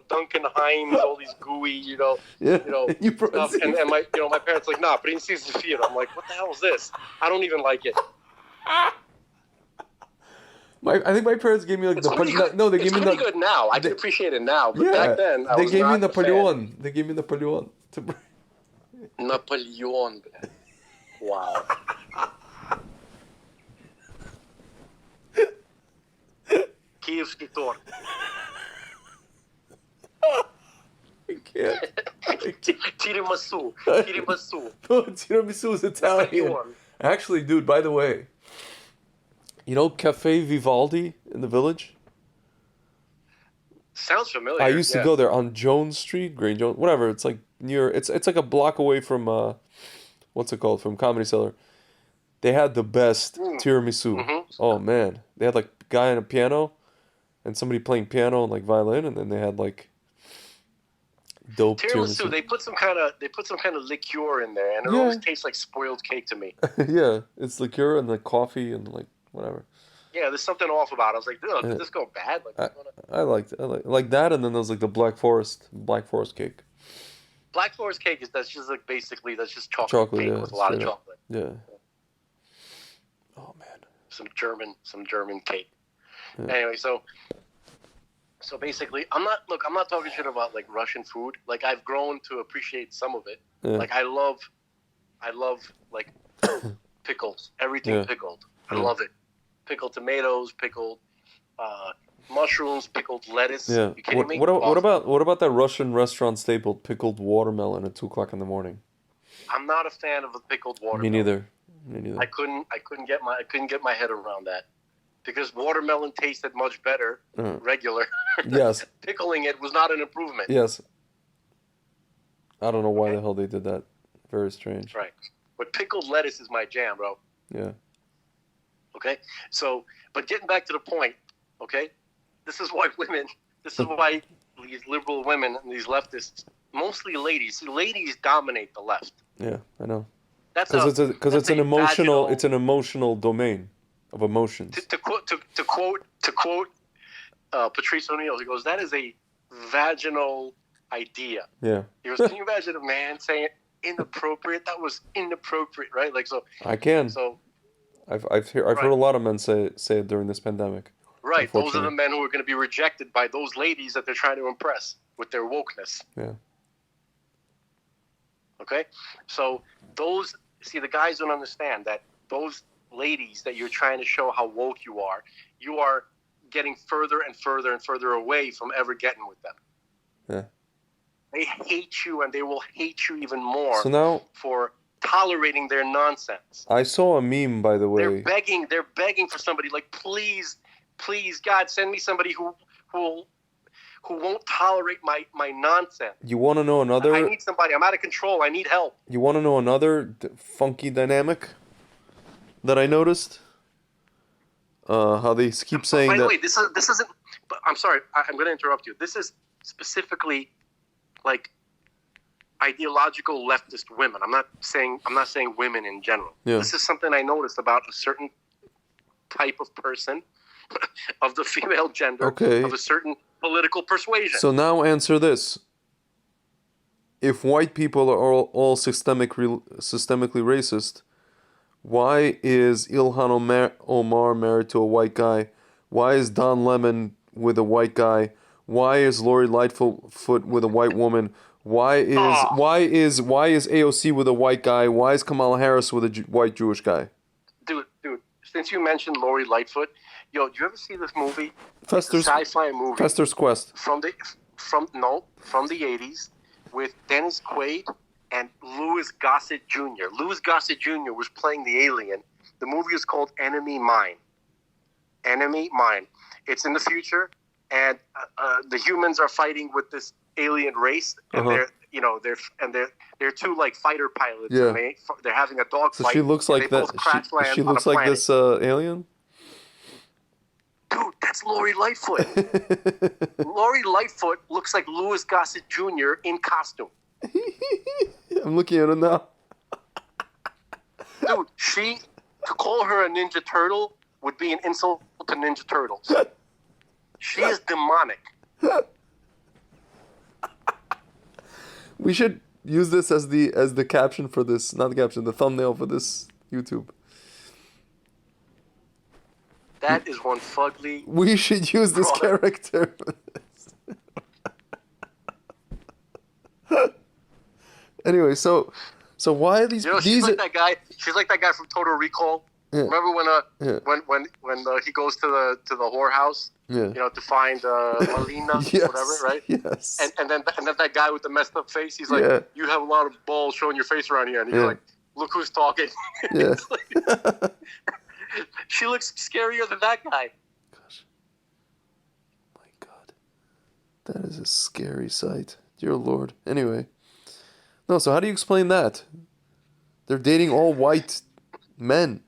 Speaker 1: Duncan Hines, all these gooey,
Speaker 2: Yeah. You
Speaker 1: stuff. And my parents like, nah, Prince Zephyr. I'm like, what the hell is this? I don't even like it.
Speaker 2: I think my parents gave me like
Speaker 1: It's pretty good.
Speaker 2: no, they
Speaker 1: It's
Speaker 2: gave me
Speaker 1: pretty
Speaker 2: the
Speaker 1: good now. I can appreciate it now, but
Speaker 2: yeah.
Speaker 1: back then I
Speaker 2: they
Speaker 1: was
Speaker 2: gave me
Speaker 1: not a fan.
Speaker 2: Napoleon. They gave me Napoleon to bring.
Speaker 1: Napoleon. Wow. Kievski tort.
Speaker 2: I can't.
Speaker 1: Tiramisu.
Speaker 2: No, tiramisu is Italian.
Speaker 1: Napoleon.
Speaker 2: Actually, dude, by the way, you know Cafe Vivaldi in the village?
Speaker 1: Sounds familiar.
Speaker 2: I used to
Speaker 1: yeah.
Speaker 2: go there on Jones Street, Grange Jones, whatever. It's like near. It's like a block away from what's it called? From Comedy Cellar. They had the best tiramisu.
Speaker 1: Mm-hmm.
Speaker 2: Oh man, they had like a guy on a piano, and somebody playing piano and like violin, and then they had like dope
Speaker 1: Tiramisu. They put some kind of liqueur in there, and it
Speaker 2: Yeah.
Speaker 1: always tastes like spoiled cake to me.
Speaker 2: Yeah, it's liqueur and like coffee and like whatever.
Speaker 1: Yeah, there's something off about it. I was like, dude, did this go bad? Like, what's going on?
Speaker 2: I liked it. I like that, and then there's like the Black Forest cake.
Speaker 1: Black Forest cake that's just chocolate,
Speaker 2: Chocolate,
Speaker 1: cake
Speaker 2: yeah,
Speaker 1: with a lot of
Speaker 2: straight up.
Speaker 1: chocolate.
Speaker 2: Yeah. Oh man.
Speaker 1: Some German cake.
Speaker 2: Yeah.
Speaker 1: Anyway, so basically, I'm not talking shit about like Russian food. Like I've grown to appreciate some of it.
Speaker 2: Yeah.
Speaker 1: Like I love like pickles, everything
Speaker 2: Yeah.
Speaker 1: pickled. I
Speaker 2: Yeah.
Speaker 1: love it. Pickled tomatoes, pickled mushrooms, pickled lettuce.
Speaker 2: Yeah.
Speaker 1: You kidding me?
Speaker 2: What
Speaker 1: Awesome.
Speaker 2: about that Russian restaurant staple pickled watermelon at 2:00 in the morning?
Speaker 1: I'm not a fan of the pickled watermelon.
Speaker 2: Me neither.
Speaker 1: I couldn't get my head around that because watermelon tasted much better regular.
Speaker 2: Yes.
Speaker 1: Pickling it was not an improvement.
Speaker 2: Yes. I don't know why
Speaker 1: Okay.
Speaker 2: the hell they did that. Very strange.
Speaker 1: Right. But pickled lettuce is my jam, bro.
Speaker 2: Yeah.
Speaker 1: Okay? So, but getting back to the point, okay? This is why these liberal women and these leftists, mostly ladies. See, ladies dominate the left.
Speaker 2: Yeah, I know.
Speaker 1: That's
Speaker 2: Because it's
Speaker 1: a
Speaker 2: an emotional
Speaker 1: vaginal,
Speaker 2: it's an emotional domain of emotions.
Speaker 1: to quote Patrice O'Neill. He goes, "That is a vaginal idea."
Speaker 2: Yeah.
Speaker 1: He goes, "Can you imagine a man saying inappropriate? That was inappropriate, right?" Like so.
Speaker 2: I can.
Speaker 1: So
Speaker 2: I've heard a lot of men say it during this pandemic.
Speaker 1: right, those are the
Speaker 2: Unfortunately.
Speaker 1: men who are going to be rejected by those ladies that they're trying to impress with their wokeness.
Speaker 2: Yeah.
Speaker 1: Okay, so the guys don't understand that those ladies that you're trying to show how woke you are getting further and further and further away from ever getting with them.
Speaker 2: Yeah.
Speaker 1: They hate you, and they will hate you even more
Speaker 2: So now
Speaker 1: for tolerating their nonsense.
Speaker 2: I saw a meme, by the way.
Speaker 1: They're begging for somebody, like, please, God, send me somebody who won't tolerate my nonsense.
Speaker 2: You want to know another?
Speaker 1: I need somebody. I'm out of control. I need help.
Speaker 2: You want to know another funky dynamic that I noticed? How they keep saying
Speaker 1: By the
Speaker 2: that.
Speaker 1: way, this isn't. But I'm sorry. I'm going to interrupt you. This is specifically like ideological leftist women. I'm not saying women in general.
Speaker 2: Yeah.
Speaker 1: This is something I noticed about a certain type of person of the female gender
Speaker 2: Okay.
Speaker 1: of a certain political persuasion.
Speaker 2: So now answer this. If white people are all systemically racist, why is Ilhan Omar married to a white guy? Why is Don Lemon with a white guy? Why is Lori Lightfoot with a white woman? Why is AOC with a white guy? Why is Kamala Harris with a white Jewish guy?
Speaker 1: Dude, since you mentioned Lori Lightfoot, yo, do you ever see this movie?
Speaker 2: Fester's
Speaker 1: Sci-fi movie
Speaker 2: Fester's Quest.
Speaker 1: from the 80s with Dennis Quaid and Louis Gossett Jr. Louis Gossett Jr. was playing the alien. The movie is called Enemy Mine. Enemy Mine. It's in the future, and the humans are fighting with this alien race, and they're two like fighter pilots.
Speaker 2: Yeah.
Speaker 1: And they're having a dog
Speaker 2: So
Speaker 1: fight.
Speaker 2: she looks
Speaker 1: and
Speaker 2: like
Speaker 1: they
Speaker 2: that.
Speaker 1: both crash land
Speaker 2: She
Speaker 1: on a
Speaker 2: looks like
Speaker 1: planet.
Speaker 2: this alien.
Speaker 1: Dude, that's Lori Lightfoot. Lori Lightfoot looks like Louis Gossett Jr. in costume.
Speaker 2: I'm looking at it now.
Speaker 1: Dude, to call her a Ninja Turtle would be an insult to Ninja Turtles. She is demonic.
Speaker 2: We should use this as the caption for this, not the caption, the thumbnail for this YouTube.
Speaker 1: That is one fugly.
Speaker 2: We should use this character. Anyway, so why are these?
Speaker 1: You know, she's like that guy. She's like that guy from Total Recall.
Speaker 2: Yeah.
Speaker 1: Remember when he goes to the whorehouse,
Speaker 2: Yeah.
Speaker 1: you know, to find Melina,
Speaker 2: Yes.
Speaker 1: whatever, right?
Speaker 2: Yes.
Speaker 1: And then that guy with the messed up face, he's like,
Speaker 2: Yeah.
Speaker 1: "You have a lot of balls showing your face around here," and he's
Speaker 2: Yeah.
Speaker 1: like, "Look who's talking."
Speaker 2: Yeah.
Speaker 1: It's like- she looks scarier than that guy.
Speaker 2: Gosh. My God. That is a scary sight. Dear Lord. Anyway. No, so how do you explain that? They're dating all white men.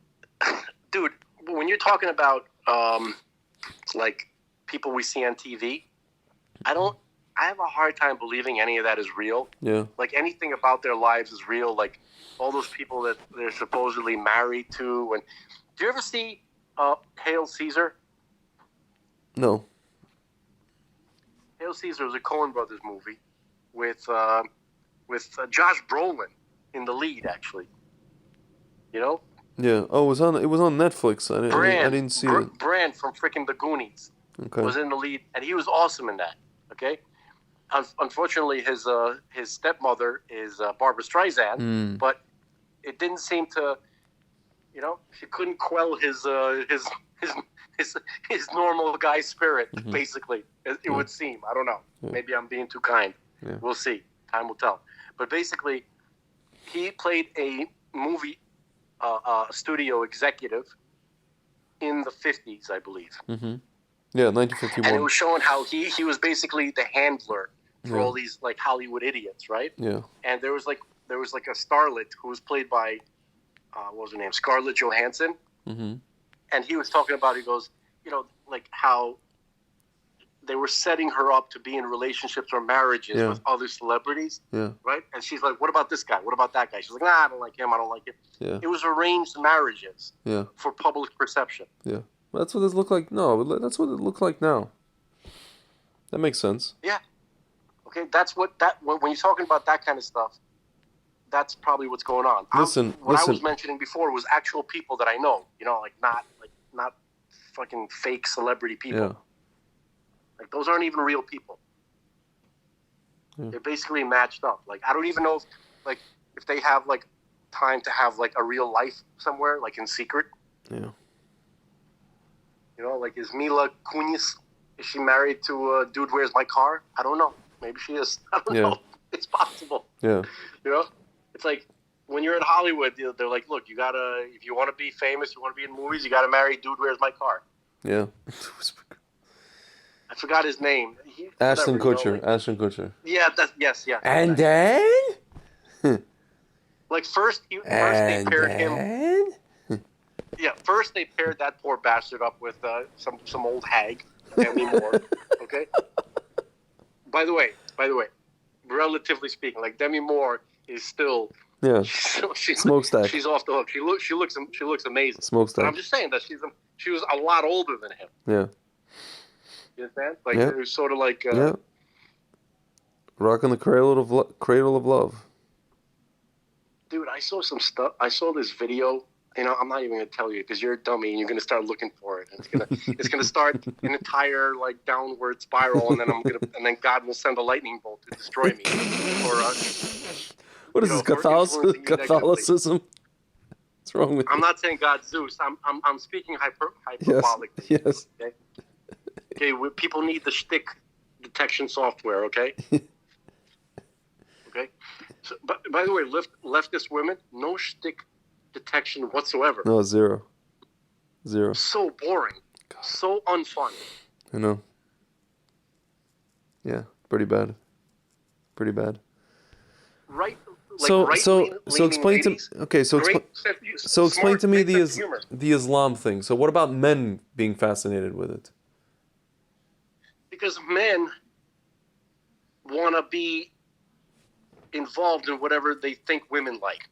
Speaker 1: Dude, when you're talking about like people we see on TV, I have a hard time believing any of that is real.
Speaker 2: Yeah.
Speaker 1: Like anything about their lives is real. Like all those people that they're supposedly married to. And do you ever see Hail Caesar?
Speaker 2: No.
Speaker 1: Hail Caesar was a Coen Brothers movie with Josh Brolin in the lead, actually. You know,
Speaker 2: Yeah. Oh, it was on Netflix. I didn't see it.
Speaker 1: Brand from freaking The Goonies
Speaker 2: Okay.
Speaker 1: was in the lead, and he was awesome in that. Okay, unfortunately, his stepmother is Barbara Streisand,
Speaker 2: Mm.
Speaker 1: but it didn't seem to, you know, she couldn't quell his normal guy spirit.
Speaker 2: Mhm.
Speaker 1: Basically, it
Speaker 2: Yeah.
Speaker 1: would seem. I don't know.
Speaker 2: Yeah.
Speaker 1: Maybe I'm being too kind.
Speaker 2: Yeah.
Speaker 1: We'll see. Time will tell. But basically, he played a movie studio executive in the 50s, I believe.
Speaker 2: Mm-hmm. Yeah,
Speaker 1: And it
Speaker 2: 1951.
Speaker 1: was showing how he was basically the handler for
Speaker 2: Yeah.
Speaker 1: all these like Hollywood idiots, right?
Speaker 2: Yeah.
Speaker 1: And there was like a starlet who was played by what was her name? Scarlett Johansson.
Speaker 2: Mm-hmm.
Speaker 1: And he was talking about, he goes, you know, like how they were setting her up to be in relationships or marriages
Speaker 2: Yeah.
Speaker 1: with other celebrities,
Speaker 2: Yeah.
Speaker 1: right? And she's like, "What about this guy? What about that guy?" She's like, "Nah, I don't like him. I don't like it."
Speaker 2: Yeah.
Speaker 1: It was arranged marriages
Speaker 2: Yeah.
Speaker 1: for public perception.
Speaker 2: Yeah. That's what this looked like. No, that's what it looked like now. That makes sense.
Speaker 1: Yeah. Okay, that's what when you're talking about that kind of stuff, that's probably what's going on.
Speaker 2: Listen.
Speaker 1: What I was mentioning before was actual people that I know. You know, like not fucking fake celebrity people.
Speaker 2: Yeah.
Speaker 1: Like those aren't even real people.
Speaker 2: Yeah.
Speaker 1: They're basically matched up. Like I don't even know if they have like time to have like a real life somewhere, like in secret.
Speaker 2: Yeah.
Speaker 1: You know, like is Mila Kunis? Is she married to Dude Where's My Car? I don't know. Maybe she is. I don't know. It's possible.
Speaker 2: Yeah.
Speaker 1: You know, it's like when you're in Hollywood, they're like, look, you gotta, if you want to be famous, you want to be in movies, you gotta marry Dude Where's My Car.
Speaker 2: Yeah.
Speaker 1: I forgot his name.
Speaker 2: Ashton Kutcher. Ashton Kutcher.
Speaker 1: Yeah. Yes.
Speaker 2: And then.
Speaker 1: Like first they paired him. Yeah, first they paired that poor bastard up with some old hag, Demi Moore. Okay. By the way, relatively speaking, like Demi Moore is still.
Speaker 2: Yeah. Smokestack.
Speaker 1: She's off the hook. She looks amazing.
Speaker 2: Smokestack.
Speaker 1: But I'm just saying that she was a lot older than him.
Speaker 2: Yeah.
Speaker 1: You understand? Like it was sort of like.
Speaker 2: Yeah. Rocking the cradle of love.
Speaker 1: Dude, I saw some stuff. I saw this video. You know, I'm not even gonna tell you because you're a dummy and you're gonna start looking for it. And it's gonna start an entire like downward spiral, and then God will send a lightning bolt to destroy me. Or
Speaker 2: what is this Catholicism? What's wrong with you?
Speaker 1: I'm not saying God's Zeus. I'm speaking hyperbolically.
Speaker 2: Yes.
Speaker 1: Okay. People need the shtick detection software. Okay. Okay. So, but by the way, leftist women, no shtick detection whatsoever.
Speaker 2: No, zero.
Speaker 1: So boring. God. So unfun.
Speaker 2: I know. Yeah, pretty bad.
Speaker 1: Right. Like
Speaker 2: so explain
Speaker 1: ladies,
Speaker 2: so explain to me the Islam thing. So what about men being fascinated with it?
Speaker 1: Because men want to be involved in whatever they think women like.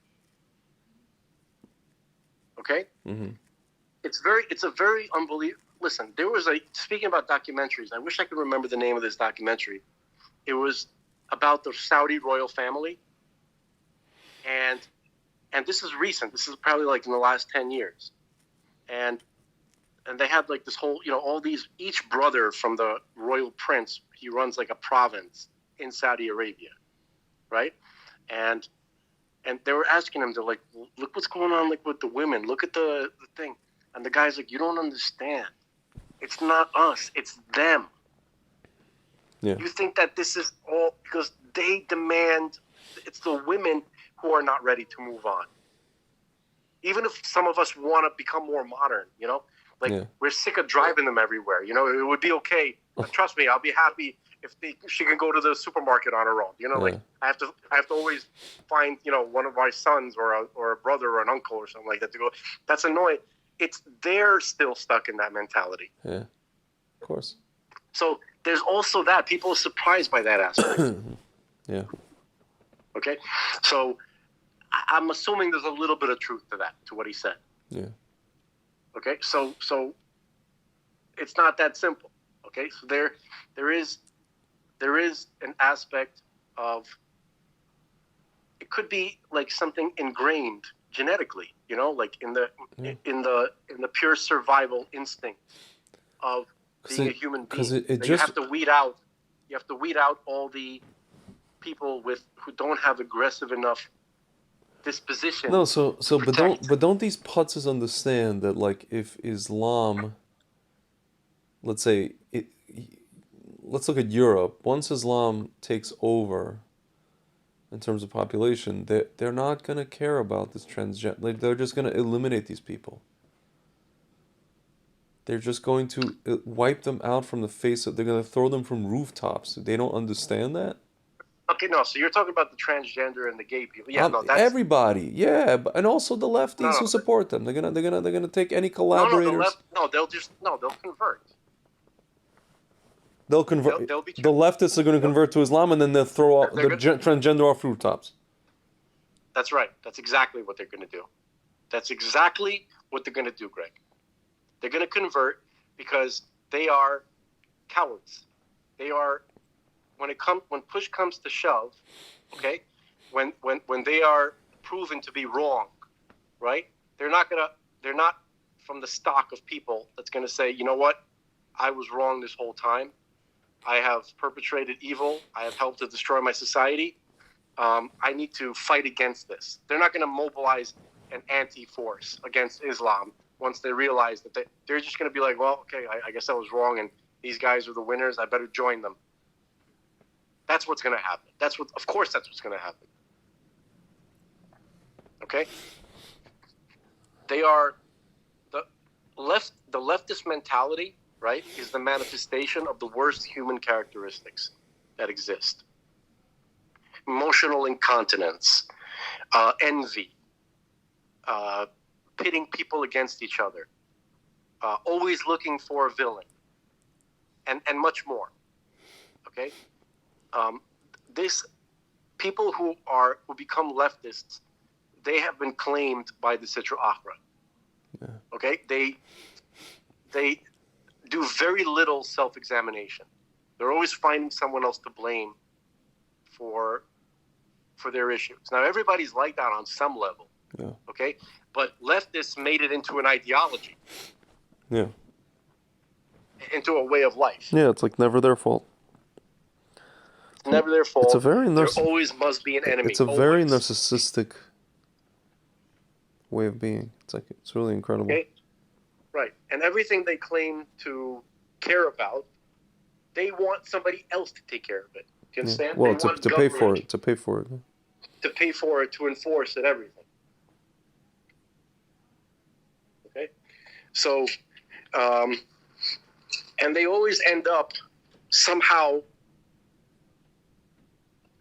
Speaker 1: Okay?
Speaker 2: Mm-hmm.
Speaker 1: It's a very unbelievable. Listen, speaking about documentaries, I wish I could remember the name of this documentary. It was about the Saudi royal family. And this is recent. This is probably like in the last 10 years. And they had like this whole, each brother from the royal prince, he runs like a province in Saudi Arabia, right? And they were asking him, they're like, look what's going on like with the women. Look at the thing. And the guy's like, you don't understand. It's not us. It's them.
Speaker 2: Yeah.
Speaker 1: You think that this is all because they demand. It's the women who are not ready to move on. Even if some of us want to become more modern, we're sick of driving them everywhere. It would be okay. Trust me, I'll be happy if she can go to the supermarket on her own. I have to always find one of my sons or a brother or an uncle or something like that to go. That's annoying. They're still stuck in that mentality.
Speaker 2: Yeah, of course.
Speaker 1: So there's also that. People are surprised by that aspect.
Speaker 2: Yeah.
Speaker 1: Okay, so I'm assuming there's a little bit of truth to that, to what he said.
Speaker 2: Yeah.
Speaker 1: Okay, so it's not that simple. Okay, so there is an aspect of it could be like something ingrained genetically, like in the pure survival instinct of being a human being. You have to weed out all the people who don't have aggressive enough disposition.
Speaker 2: No, but don't these putzes understand that like if Islam, let's say let's look at Europe. Once Islam takes over in terms of population, they're not going to care about this transgender. Like, they're just going to eliminate these people. They're just going to wipe them out from the face of. They're going to throw them from rooftops. They don't understand that.
Speaker 1: Okay, no. So you're talking about the transgender and the gay people. Yeah, no, that's
Speaker 2: everybody. Yeah, and also the lefties who support them. They're gonna take any collaborators.
Speaker 1: They'll convert.
Speaker 2: They'll convert.
Speaker 1: They'll be
Speaker 2: The leftists are going to convert to Islam, and then they'll throw out
Speaker 1: They're
Speaker 2: the
Speaker 1: gonna-
Speaker 2: transgender off rooftops.
Speaker 1: That's right. That's exactly what they're going to do. That's exactly what they're going to do, Greg. They're going to convert because they are cowards. They are when push comes to shove, okay? When they are proven to be wrong, right? They're not from the stock of people that's going to say, you know what? I was wrong this whole time. I have perpetrated evil. I have helped to destroy my society. I need to fight against this. They're not going to mobilize an anti-force against Islam once they realize that they're just going to be like, well, okay, I guess I was wrong, and these guys are the winners. I better join them. That's what's going to happen. Of course, that's what's going to happen. Okay? They are the leftist mentality, right, is the manifestation of the worst human characteristics that exist. Emotional incontinence, envy, pitting people against each other, always looking for a villain, and much more. Okay, this people who become leftists, they have been claimed by the Sitra Achra.
Speaker 2: Yeah.
Speaker 1: Okay, they do very little self-examination. They're always finding someone else to blame for their issues. Now, everybody's like that on some level, okay? But leftists made it into an ideology, into a way of life.
Speaker 2: Yeah, it's like never their fault.
Speaker 1: It's never their fault.
Speaker 2: It's a very
Speaker 1: there always must be an enemy.
Speaker 2: It's a very narcissistic way of being. It's really incredible.
Speaker 1: Okay? Right. And everything they claim to care about, they want somebody else to take care of it. Do you understand?
Speaker 2: Well, to pay for it. To pay for it.
Speaker 1: To pay for it, to enforce it, everything. Okay? So, and they always end up somehow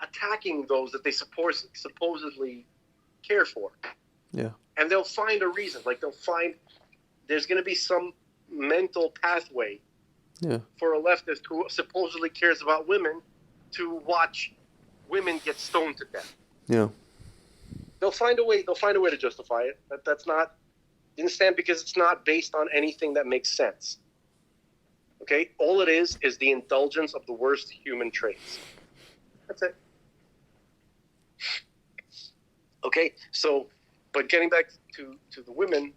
Speaker 1: attacking those that they supposedly care for.
Speaker 2: Yeah.
Speaker 1: And they'll find a reason. Like, there's going to be some mental pathway for a leftist who supposedly cares about women to watch women get stoned to death.
Speaker 2: Yeah.
Speaker 1: They'll find a way to justify it. That's not, you understand, because it's not based on anything that makes sense. Okay? All it is the indulgence of the worst human traits. That's it. Okay? So, but getting back to the women,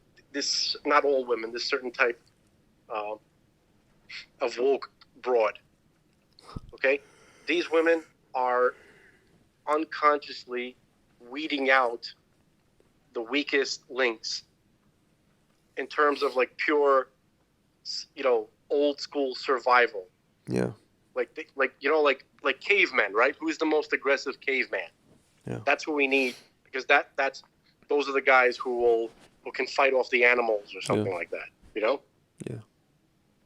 Speaker 1: not all women, this certain type of woke broad. Okay? These women are unconsciously weeding out the weakest links in terms of like pure, old school survival.
Speaker 2: Yeah.
Speaker 1: Like cavemen, right? Who's the most aggressive caveman?
Speaker 2: Yeah.
Speaker 1: That's who we need, because those are the guys who can fight off the animals or something like that.
Speaker 2: Yeah.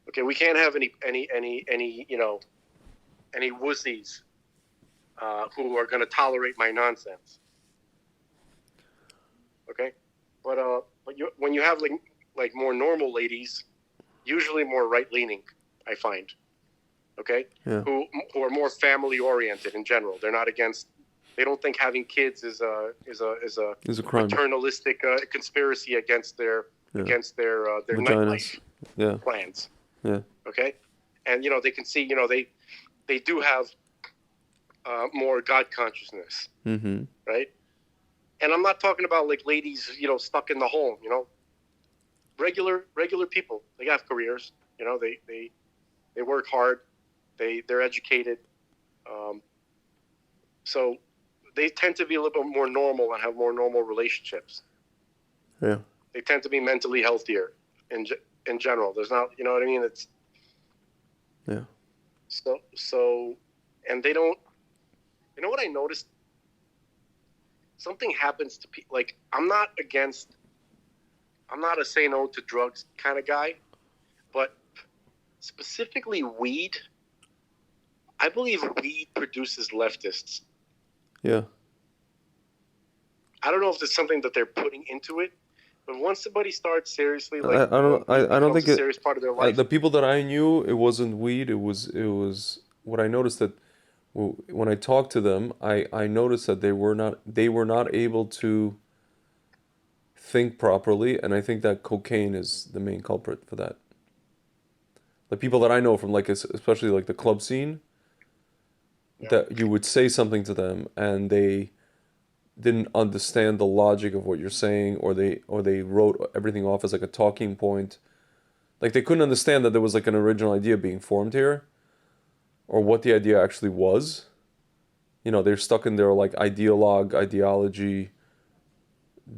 Speaker 1: Okay, we can't have any wussies who are going to tolerate my nonsense. Okay, but when you have like more normal ladies, usually more right leaning, I find. Okay, who are more family oriented in general. They're not against. They don't think having kids is a
Speaker 2: crime.
Speaker 1: paternalistic conspiracy against their nightlife plans.
Speaker 2: Yeah.
Speaker 1: Okay, and they can see they do have more God consciousness.
Speaker 2: Mm-hmm.
Speaker 1: Right. And I'm not talking about like ladies, stuck in the home. Regular people. They have careers. They work hard. They're educated. So they tend to be a little bit more normal and have more normal relationships.
Speaker 2: Yeah.
Speaker 1: They tend to be mentally healthier in general. There's not, you know what I mean? It's.
Speaker 2: Yeah.
Speaker 1: So, and they don't. You know what I noticed? Something happens to people. Like, I'm not a say no to drugs kind of guy, but specifically weed, I believe weed produces leftists.
Speaker 2: Yeah.
Speaker 1: I don't know if it's something that they're putting into it, But once somebody starts seriously,
Speaker 2: I,
Speaker 1: like
Speaker 2: I don't
Speaker 1: weed
Speaker 2: I don't
Speaker 1: becomes
Speaker 2: think
Speaker 1: a serious part of their life.
Speaker 2: the people that I knew, it wasn't weed. It was what I noticed that when I talked to them, I noticed that they were not able to think properly, and I think that cocaine is the main culprit for that. The people that I know from like especially like the club scene,
Speaker 1: Yeah.
Speaker 2: that you would say something to them and they didn't understand the logic of what you're saying, or they wrote everything off as like a talking point. Like they couldn't understand that there was like an original idea being formed here, or what the idea actually was. They're stuck in their like ideology,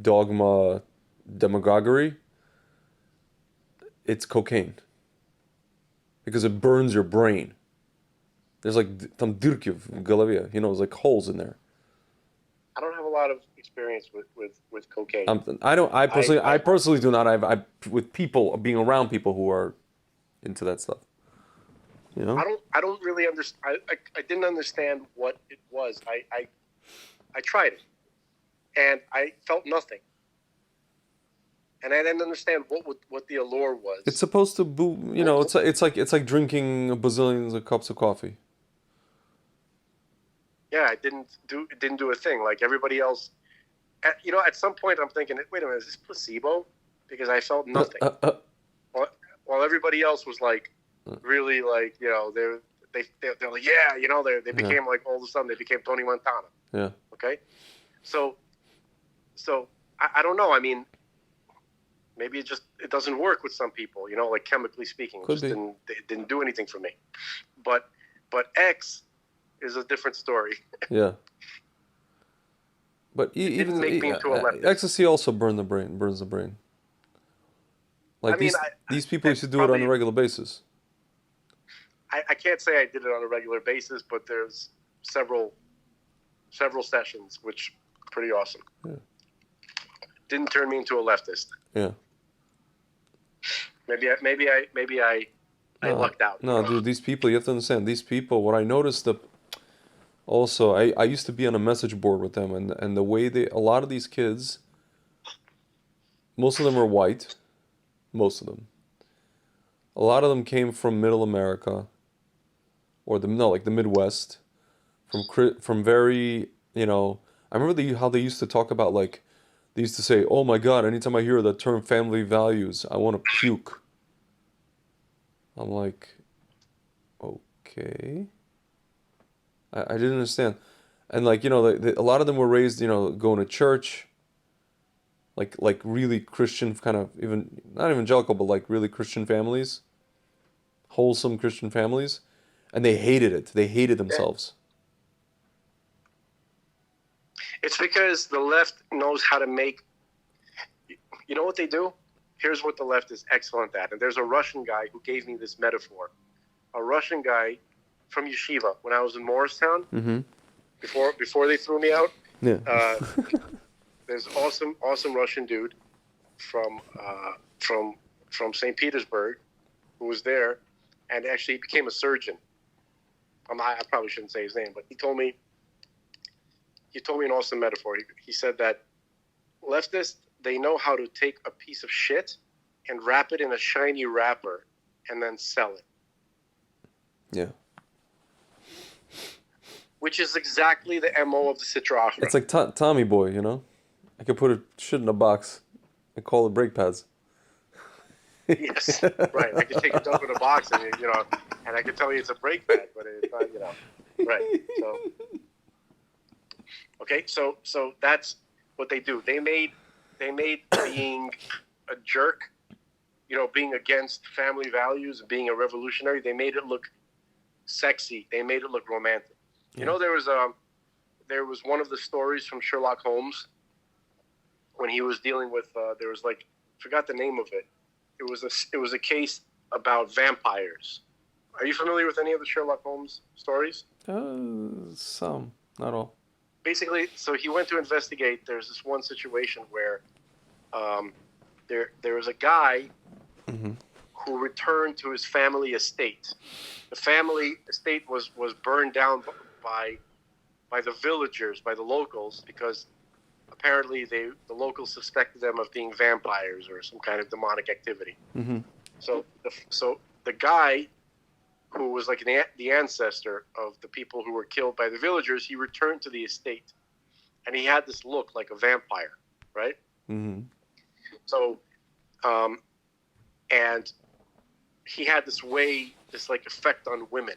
Speaker 2: dogma, demagoguery. It's cocaine because it burns your brain. There's like там дырки в голове, there's like holes in there.
Speaker 1: I don't have a lot of experience with cocaine.
Speaker 2: I don't. I
Speaker 1: I,
Speaker 2: personally, I
Speaker 1: I
Speaker 2: personally do not. I with people being around people who are into that stuff. You know.
Speaker 1: I don't really understand. I didn't understand what it was. I tried it, and I felt nothing, and I didn't understand what the allure was.
Speaker 2: It's supposed to it's like drinking bazillions of cups of coffee.
Speaker 1: Yeah, it didn't do a thing like everybody else. At some point I'm thinking, wait a minute, is this placebo? Because I felt nothing. While everybody else was like, really like, they're like, yeah, they became like, all of a sudden they became Tony Montana.
Speaker 2: Yeah.
Speaker 1: Okay. So I don't know. I mean, maybe it doesn't work with some people, like chemically speaking.
Speaker 2: Could be.
Speaker 1: It didn't do anything for me. But X is a different story.
Speaker 2: Yeah. But
Speaker 1: It didn't make me into a leftist.
Speaker 2: ecstasy also burns the brain. Like
Speaker 1: I mean,
Speaker 2: these people used to do it on a regular basis.
Speaker 1: I can't say I did it on a regular basis, but there's several sessions which are pretty awesome.
Speaker 2: Yeah.
Speaker 1: Didn't turn me into a leftist.
Speaker 2: Yeah.
Speaker 1: Maybe I lucked out.
Speaker 2: No, dude, these people, you have to understand, these people, what I noticed also, I used to be on a message board with them, and the way a lot of these kids, most of them are white, most of them. A lot of them came from middle America, or like the Midwest, from very, I remember how they used to talk about, like, they used to say, oh my God, anytime I hear the term family values, I want to puke. I'm like, okay. I didn't understand. And like, a lot of them were raised, going to church, like really Christian, kind of, even, not evangelical, but like really Christian families, wholesome Christian families. And they hated it. They hated themselves.
Speaker 1: It's because the left knows how to make, you know what they do? Here's what the left is excellent at. And there's a Russian guy who gave me this metaphor. A Russian guy from yeshiva when I was in Morristown, before they threw me out.
Speaker 2: Yeah.
Speaker 1: There's awesome Russian dude from St. Petersburg who was there, and actually became a surgeon. I probably shouldn't say his name, but he told me an awesome metaphor. He said that leftists, they know how to take a piece of shit and wrap it in a shiny wrapper and then sell it.
Speaker 2: Yeah.
Speaker 1: Which is exactly the MO of the Sitra Achra.
Speaker 2: It's like Tommy Boy, I could put a shit in a box and call it brake pads.
Speaker 1: Yes, right. I could take a dump in a box and and I could tell you it's a brake pad, but it's not, right. So, okay, so that's what they do. They made being a jerk, being against family values, being a revolutionary, they made it look sexy. They made it look romantic.
Speaker 2: Yeah.
Speaker 1: There was one of the stories from Sherlock Holmes when he was dealing with there was like, forgot the name of it. It was a case about vampires. Are you familiar with any of the Sherlock Holmes stories?
Speaker 2: Some, not all.
Speaker 1: Basically, so he went to investigate. There's this one situation where there was a guy who returned to his family estate. The family estate was burned down by the villagers, by the locals, because apparently the locals suspected them of being vampires or some kind of demonic activity.
Speaker 2: Mm-hmm.
Speaker 1: So the guy who was like the ancestor of the people who were killed by the villagers, he returned to the estate, and he had this look like a vampire, right?
Speaker 2: Mm-hmm.
Speaker 1: So, and he had this like effect on women.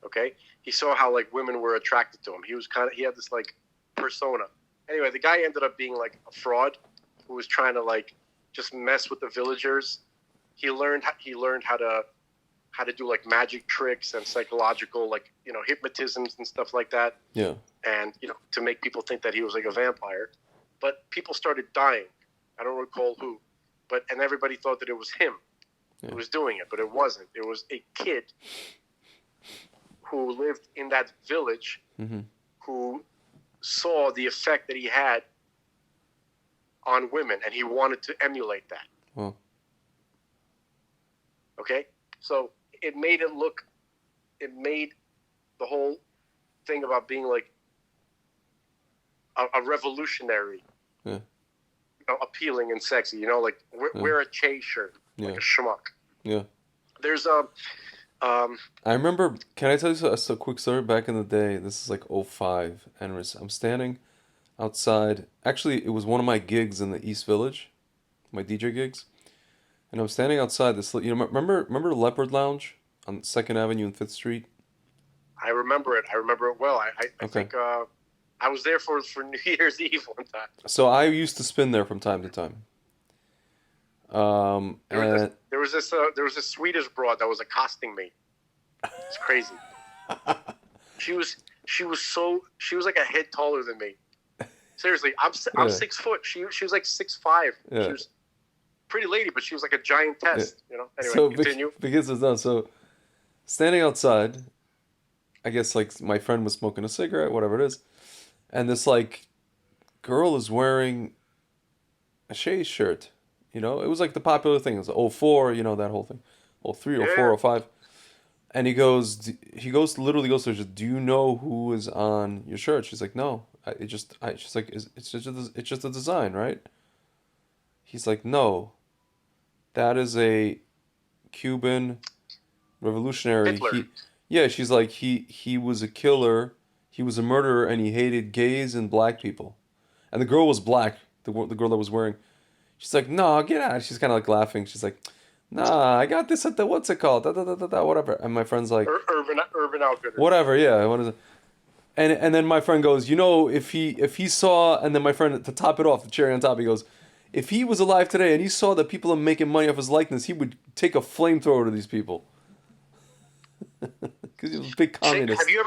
Speaker 1: Okay, he saw how like women were attracted to him. He had this like persona. Anyway, the guy ended up being like a fraud who was trying to like just mess with the villagers. He learned how to do like magic tricks and psychological like hypnotisms and stuff like that.
Speaker 2: Yeah.
Speaker 1: And to make people think that he was like a vampire. But people started dying. I don't recall who, and everybody thought that it was him who was doing it, but it wasn't. It was a kid who lived in that village who saw the effect that he had on women, and he wanted to emulate that.
Speaker 2: Well.
Speaker 1: Okay? So it made the whole thing about being like a revolutionary, appealing and sexy, like wear a Che shirt, like a schmuck.
Speaker 2: Yeah.
Speaker 1: There's
Speaker 2: I remember, can I tell you a quick story? Back in the day, this is like '05, and I'm standing outside. Actually, it was one of my gigs in the East Village, my DJ gigs. And I'm standing outside this, remember Leopard Lounge on 2nd Avenue and 5th Street?
Speaker 1: I remember it. I remember it well. I
Speaker 2: Okay.
Speaker 1: think I was there for New Year's Eve one time.
Speaker 2: So I used to spin there from time to time.
Speaker 1: There was this Swedish broad that was accosting me. It's crazy. She was like a head taller than me. Seriously, I'm 6 foot. She was like 6'5".
Speaker 2: Yeah.
Speaker 1: She was pretty lady, but she was like a giant test. Anyway,
Speaker 2: so
Speaker 1: continue.
Speaker 2: Because it's done. So standing outside, I guess like my friend was smoking a cigarette, whatever it is, and this like girl is wearing a Che shirt. It was like the popular thing. It was 04, that whole thing. 03, 04, 05. And literally goes to her, do you know who is on your shirt? She's like, no. She's like, it's just a design, right? He's like, no. That is a Cuban revolutionary.
Speaker 1: Hitler.
Speaker 2: She's like, he was a killer. He was a murderer, and he hated gays and black people. And the girl was black, the girl that was wearing. She's like, no, get out. She's kind of like laughing. She's like, nah, I got this at the, what's it called? Whatever. And my friend's like,
Speaker 1: Urban Outfitters.
Speaker 2: Whatever, yeah. What is it? And then my friend goes, if he saw, and then my friend, to top it off, the cherry on top, he goes, if he was alive today and he saw that people are making money off his likeness, he would take a flamethrower to these people. Because he was a big communist.
Speaker 1: Have you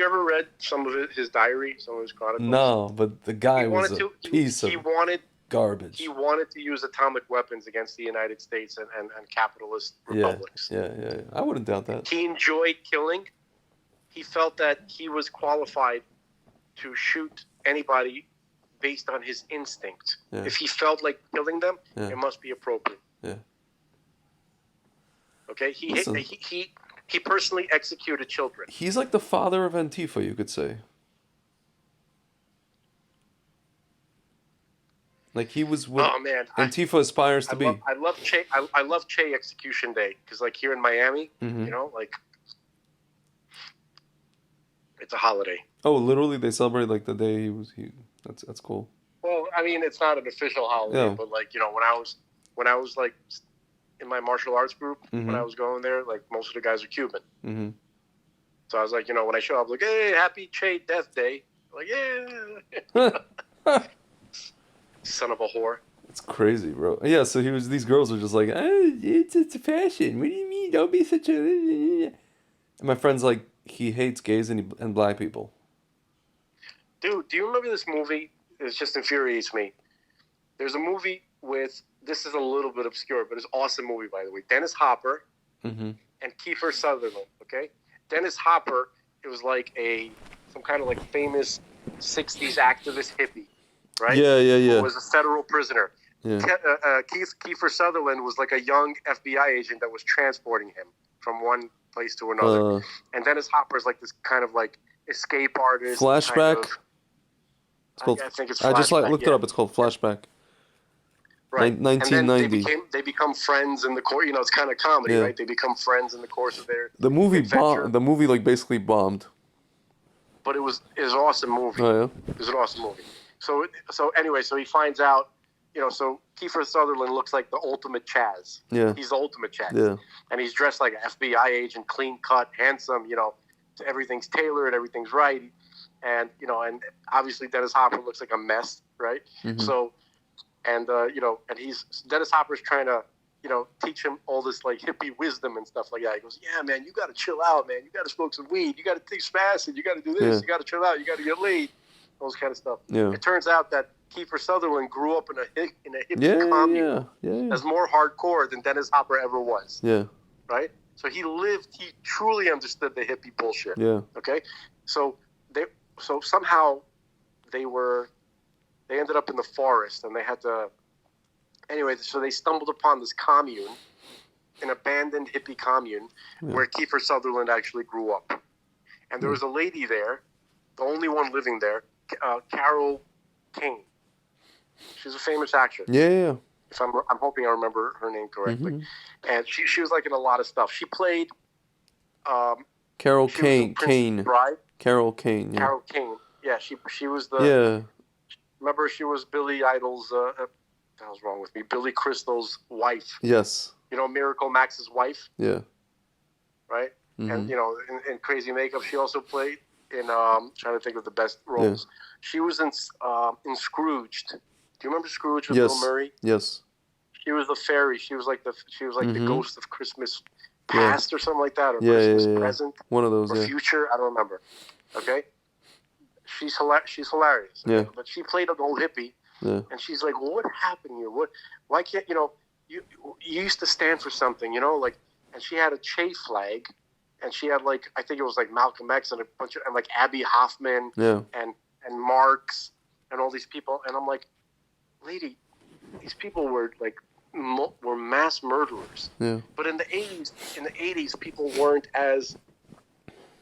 Speaker 1: ever read some of his diary, some of his chronicles?
Speaker 2: No, but the guy was a piece of garbage.
Speaker 1: He wanted to use atomic weapons against the United States and capitalist republics.
Speaker 2: Yeah. I wouldn't doubt that.
Speaker 1: He enjoyed killing. He felt that he was qualified to shoot anybody based on his instinct.
Speaker 2: Yeah.
Speaker 1: If he felt like killing them, it must be appropriate.
Speaker 2: Yeah.
Speaker 1: Okay? He personally executed children.
Speaker 2: He's like the father of Antifa, you could say. Like he was what Antifa aspires to be.
Speaker 1: I love Che. I love Che Execution Day because, like, here in Miami, like it's a holiday.
Speaker 2: Oh, literally, they celebrate like the day he was. That's cool.
Speaker 1: Well, I mean, it's not an official holiday, but like when I was like in my martial arts group, when I was going there, like most of the guys are Cuban.
Speaker 2: Mm-hmm.
Speaker 1: So I was like, when I show up, like, hey, happy Che Death Day. Like, yeah. Son of a whore.
Speaker 2: It's crazy, bro. Yeah, so these girls are just like, it's a fashion. What do you mean? Don't be such a... And my friend's like, he hates gays and black people.
Speaker 1: Dude, do you remember this movie? It just infuriates me. There's a movie with, this is a little bit obscure, but it's an awesome movie, by the way. Dennis Hopper and Kiefer Sutherland, okay? Dennis Hopper, it was like some kind of like famous 60s activist hippie. Right?
Speaker 2: Yeah.
Speaker 1: Who was a federal prisoner.
Speaker 2: Yeah.
Speaker 1: Kiefer Sutherland was like a young FBI agent that was transporting him from one place to another. And Dennis Hopper is like this kind of like escape artist.
Speaker 2: Flashback? It's called.
Speaker 1: I think it's
Speaker 2: I just
Speaker 1: Flashback.
Speaker 2: looked it
Speaker 1: Yeah,
Speaker 2: up. It's called Flashback.
Speaker 1: right. And then
Speaker 2: 1990.
Speaker 1: they become friends in the course. You know, it's kind of comedy,
Speaker 2: Yeah.
Speaker 1: right? They become friends in the course of their
Speaker 2: The movie
Speaker 1: adventure.
Speaker 2: The movie like basically bombed.
Speaker 1: But it was an awesome movie.
Speaker 2: Oh yeah.
Speaker 1: It was an awesome movie. So anyway, so he finds out, you know, so Kiefer Sutherland looks like the ultimate Chaz.
Speaker 2: Yeah.
Speaker 1: He's the ultimate Chaz.
Speaker 2: Yeah.
Speaker 1: And he's dressed like an FBI agent, clean cut, handsome, you know, everything's tailored, everything's right. And, you know, and obviously Dennis Hopper looks like a mess, right?
Speaker 2: Mhm.
Speaker 1: So, and, you know, and Dennis Hopper's trying to, you know, teach him all this like hippie wisdom and stuff like that. He goes, yeah, man, you got to chill out, man. You got to smoke some weed. You got to take some acid. You got to do this.
Speaker 2: Yeah.
Speaker 1: You got to chill out. You got to get laid. All this kind of stuff.
Speaker 2: Yeah.
Speaker 1: It turns out that Kiefer Sutherland grew up in a hippie
Speaker 2: Yeah.
Speaker 1: commune
Speaker 2: Yeah.
Speaker 1: that's more hardcore than Dennis Hopper ever was,
Speaker 2: Yeah.
Speaker 1: right? So he truly understood the hippie bullshit.
Speaker 2: Yeah.
Speaker 1: Okay, so somehow they ended up in the forest, and they had to. Anyway, so they stumbled upon this commune, an abandoned hippie commune, where Kiefer Sutherland actually grew up, and there was a lady there, the only one living there, Carol Kane. She's a famous actress.
Speaker 2: Yeah.
Speaker 1: If I'm hoping I remember her name correctly.
Speaker 2: Mm-hmm.
Speaker 1: And she was like in a lot of stuff. She played.
Speaker 2: Carol
Speaker 1: She was in
Speaker 2: Kane.
Speaker 1: Princess Bride.
Speaker 2: Carol Kane. Yeah.
Speaker 1: Carol Kane. Yeah, she was the.
Speaker 2: Yeah.
Speaker 1: Remember, she was Billy Idol's. What the hell's wrong with me? Billy Crystal's wife.
Speaker 2: Yes.
Speaker 1: You know, Miracle Max's wife,
Speaker 2: Yeah.
Speaker 1: right?
Speaker 2: Mhm.
Speaker 1: And you know, in Crazy Makeup, she also played in. Trying to think of the best roles.
Speaker 2: Yeah.
Speaker 1: She was in Scrooged. Do you remember Scrooge with
Speaker 2: Yes.
Speaker 1: Bill Murray?
Speaker 2: Yes.
Speaker 1: She was the fairy. She was like the
Speaker 2: Mhm.
Speaker 1: ghost of Christmas past or something like that, or
Speaker 2: Yeah,
Speaker 1: Christmas
Speaker 2: yeah.
Speaker 1: present
Speaker 2: One of those.
Speaker 1: or
Speaker 2: Yeah.
Speaker 1: future. I don't remember. Okay, she's hilarious.
Speaker 2: Yeah.
Speaker 1: But she played an old hippie,
Speaker 2: Yeah.
Speaker 1: and she's like, well, "What happened here? Why can't you know? You used to stand for something, you know, like." And she had a Che flag, and she had like I think it was like Malcolm X and a bunch of and like Abby Hoffman
Speaker 2: Yeah.
Speaker 1: and Marx and all these people, and I'm like, lady, these people were like were mass murderers.
Speaker 2: Yeah.
Speaker 1: But in the 80s, people weren't as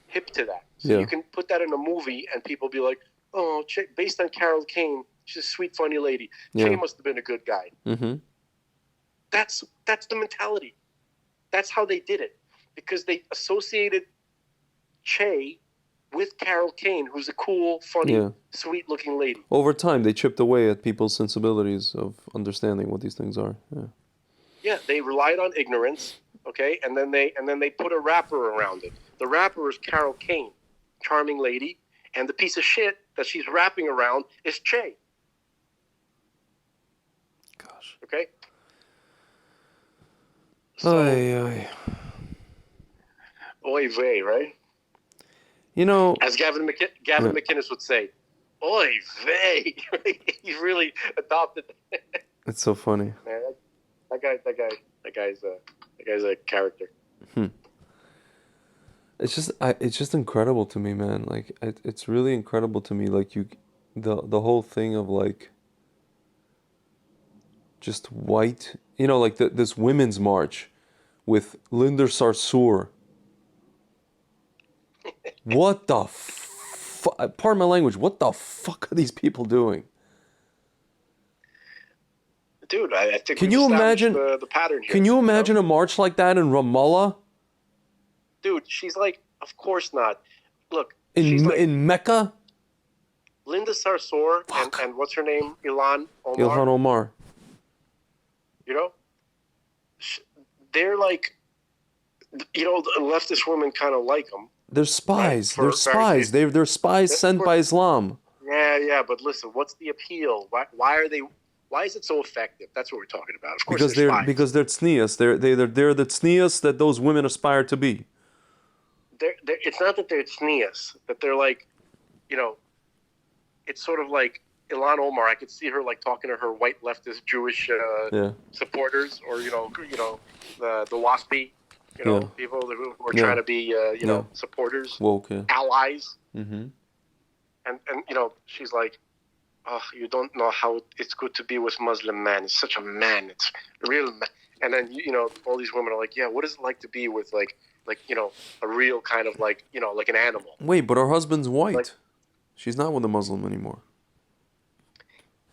Speaker 1: hip to that. So
Speaker 2: Yeah.
Speaker 1: you can put that in a movie, and people be like, "Oh, based on Carol Kane, she's a sweet, funny lady.
Speaker 2: Yeah.
Speaker 1: Che must have been a good guy."
Speaker 2: Mm-hmm.
Speaker 1: That's the mentality. That's how they did it, because they associated Che with Carol Kane, who's a cool, funny,
Speaker 2: Yeah.
Speaker 1: sweet-looking lady.
Speaker 2: Over time, they chipped away at people's sensibilities of understanding what these things are. Yeah.
Speaker 1: Yeah, they relied on ignorance, okay, and then they put a wrapper around it. The wrapper is Carol Kane, charming lady, and the piece of shit that she's wrapping around is Che.
Speaker 2: Gosh.
Speaker 1: Okay. So,
Speaker 2: Ay.
Speaker 1: oy vey, right?
Speaker 2: You know.
Speaker 1: As Gavin McInnes would say, oy vey. He's really adopted.
Speaker 2: It's so funny.
Speaker 1: Man, that guy's a character.
Speaker 2: It's just incredible to me, man. Like it's really incredible to me. Like the whole thing of like just white, you know, like this women's march with Linda Sarsour. What the pardon my language. What the fuck are these people doing?
Speaker 1: Dude, I think
Speaker 2: Can
Speaker 1: we've
Speaker 2: you
Speaker 1: established
Speaker 2: imagine?
Speaker 1: the pattern here.
Speaker 2: Can you
Speaker 1: know?
Speaker 2: imagine a march like that in Ramallah?
Speaker 1: Dude, she's like, of course not. Look,
Speaker 2: In
Speaker 1: she's like
Speaker 2: in Mecca?
Speaker 1: Linda Sarsour and what's her name? Ilhan Omar.
Speaker 2: Ilhan Omar.
Speaker 1: You know? They're like, you know, the leftist women kind of like them.
Speaker 2: They're spies.
Speaker 1: Right,
Speaker 2: They're spies. They're spies
Speaker 1: That's
Speaker 2: sent
Speaker 1: for-
Speaker 2: by Islam.
Speaker 1: Yeah, but listen, what's the appeal? Why are they? Why is it so effective? That's what we're talking about. Of course,
Speaker 2: Because they're tznius. They're the tznius that those women aspire to be.
Speaker 1: It's not that they're tznius, that they're like, you know, it's sort of like Ilhan Omar. I could see her like talking to her white leftist Jewish supporters, or you know the WASPy, you know,
Speaker 2: Yeah.
Speaker 1: people who are
Speaker 2: Yeah.
Speaker 1: trying to be you know supporters,
Speaker 2: Woke. Yeah.
Speaker 1: allies,
Speaker 2: Mm-hmm.
Speaker 1: and you know she's like, oh, you don't know how it's good to be with Muslim man. It's such a man. It's a real man. And then you know all these women are like, yeah, what is it like to be with like you know a real kind of like you know like an animal.
Speaker 2: Wait, but her husband's white.
Speaker 1: Like-
Speaker 2: She's not with a Muslim anymore.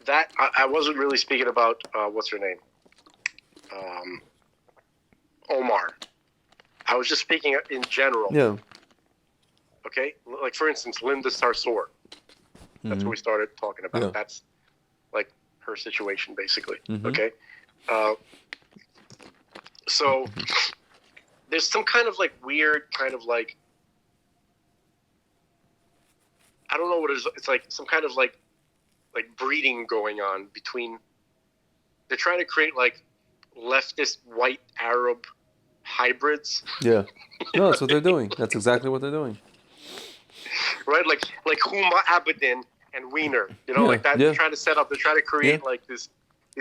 Speaker 1: that I wasn't really speaking about what's her name, Omar. I was just speaking in general.
Speaker 2: Yeah.
Speaker 1: Okay, like for instance, Linda Sarsour. That's what we started talking about.
Speaker 2: Yeah.
Speaker 1: That's like her situation, basically.
Speaker 2: Mhm.
Speaker 1: Okay, so there's some kind of like weird kind of like, I don't know what it is. It's like some kind of like breeding going on between. They're trying to create like leftist white Arab hybrids,
Speaker 2: Yeah. No, that's what they're doing. That's exactly what they're doing.
Speaker 1: right? Like Huma Abedin and Wiener, you know,
Speaker 2: Yeah,
Speaker 1: like that.
Speaker 2: yeah.
Speaker 1: They're trying to set up. They're trying to create
Speaker 2: Yeah.
Speaker 1: like these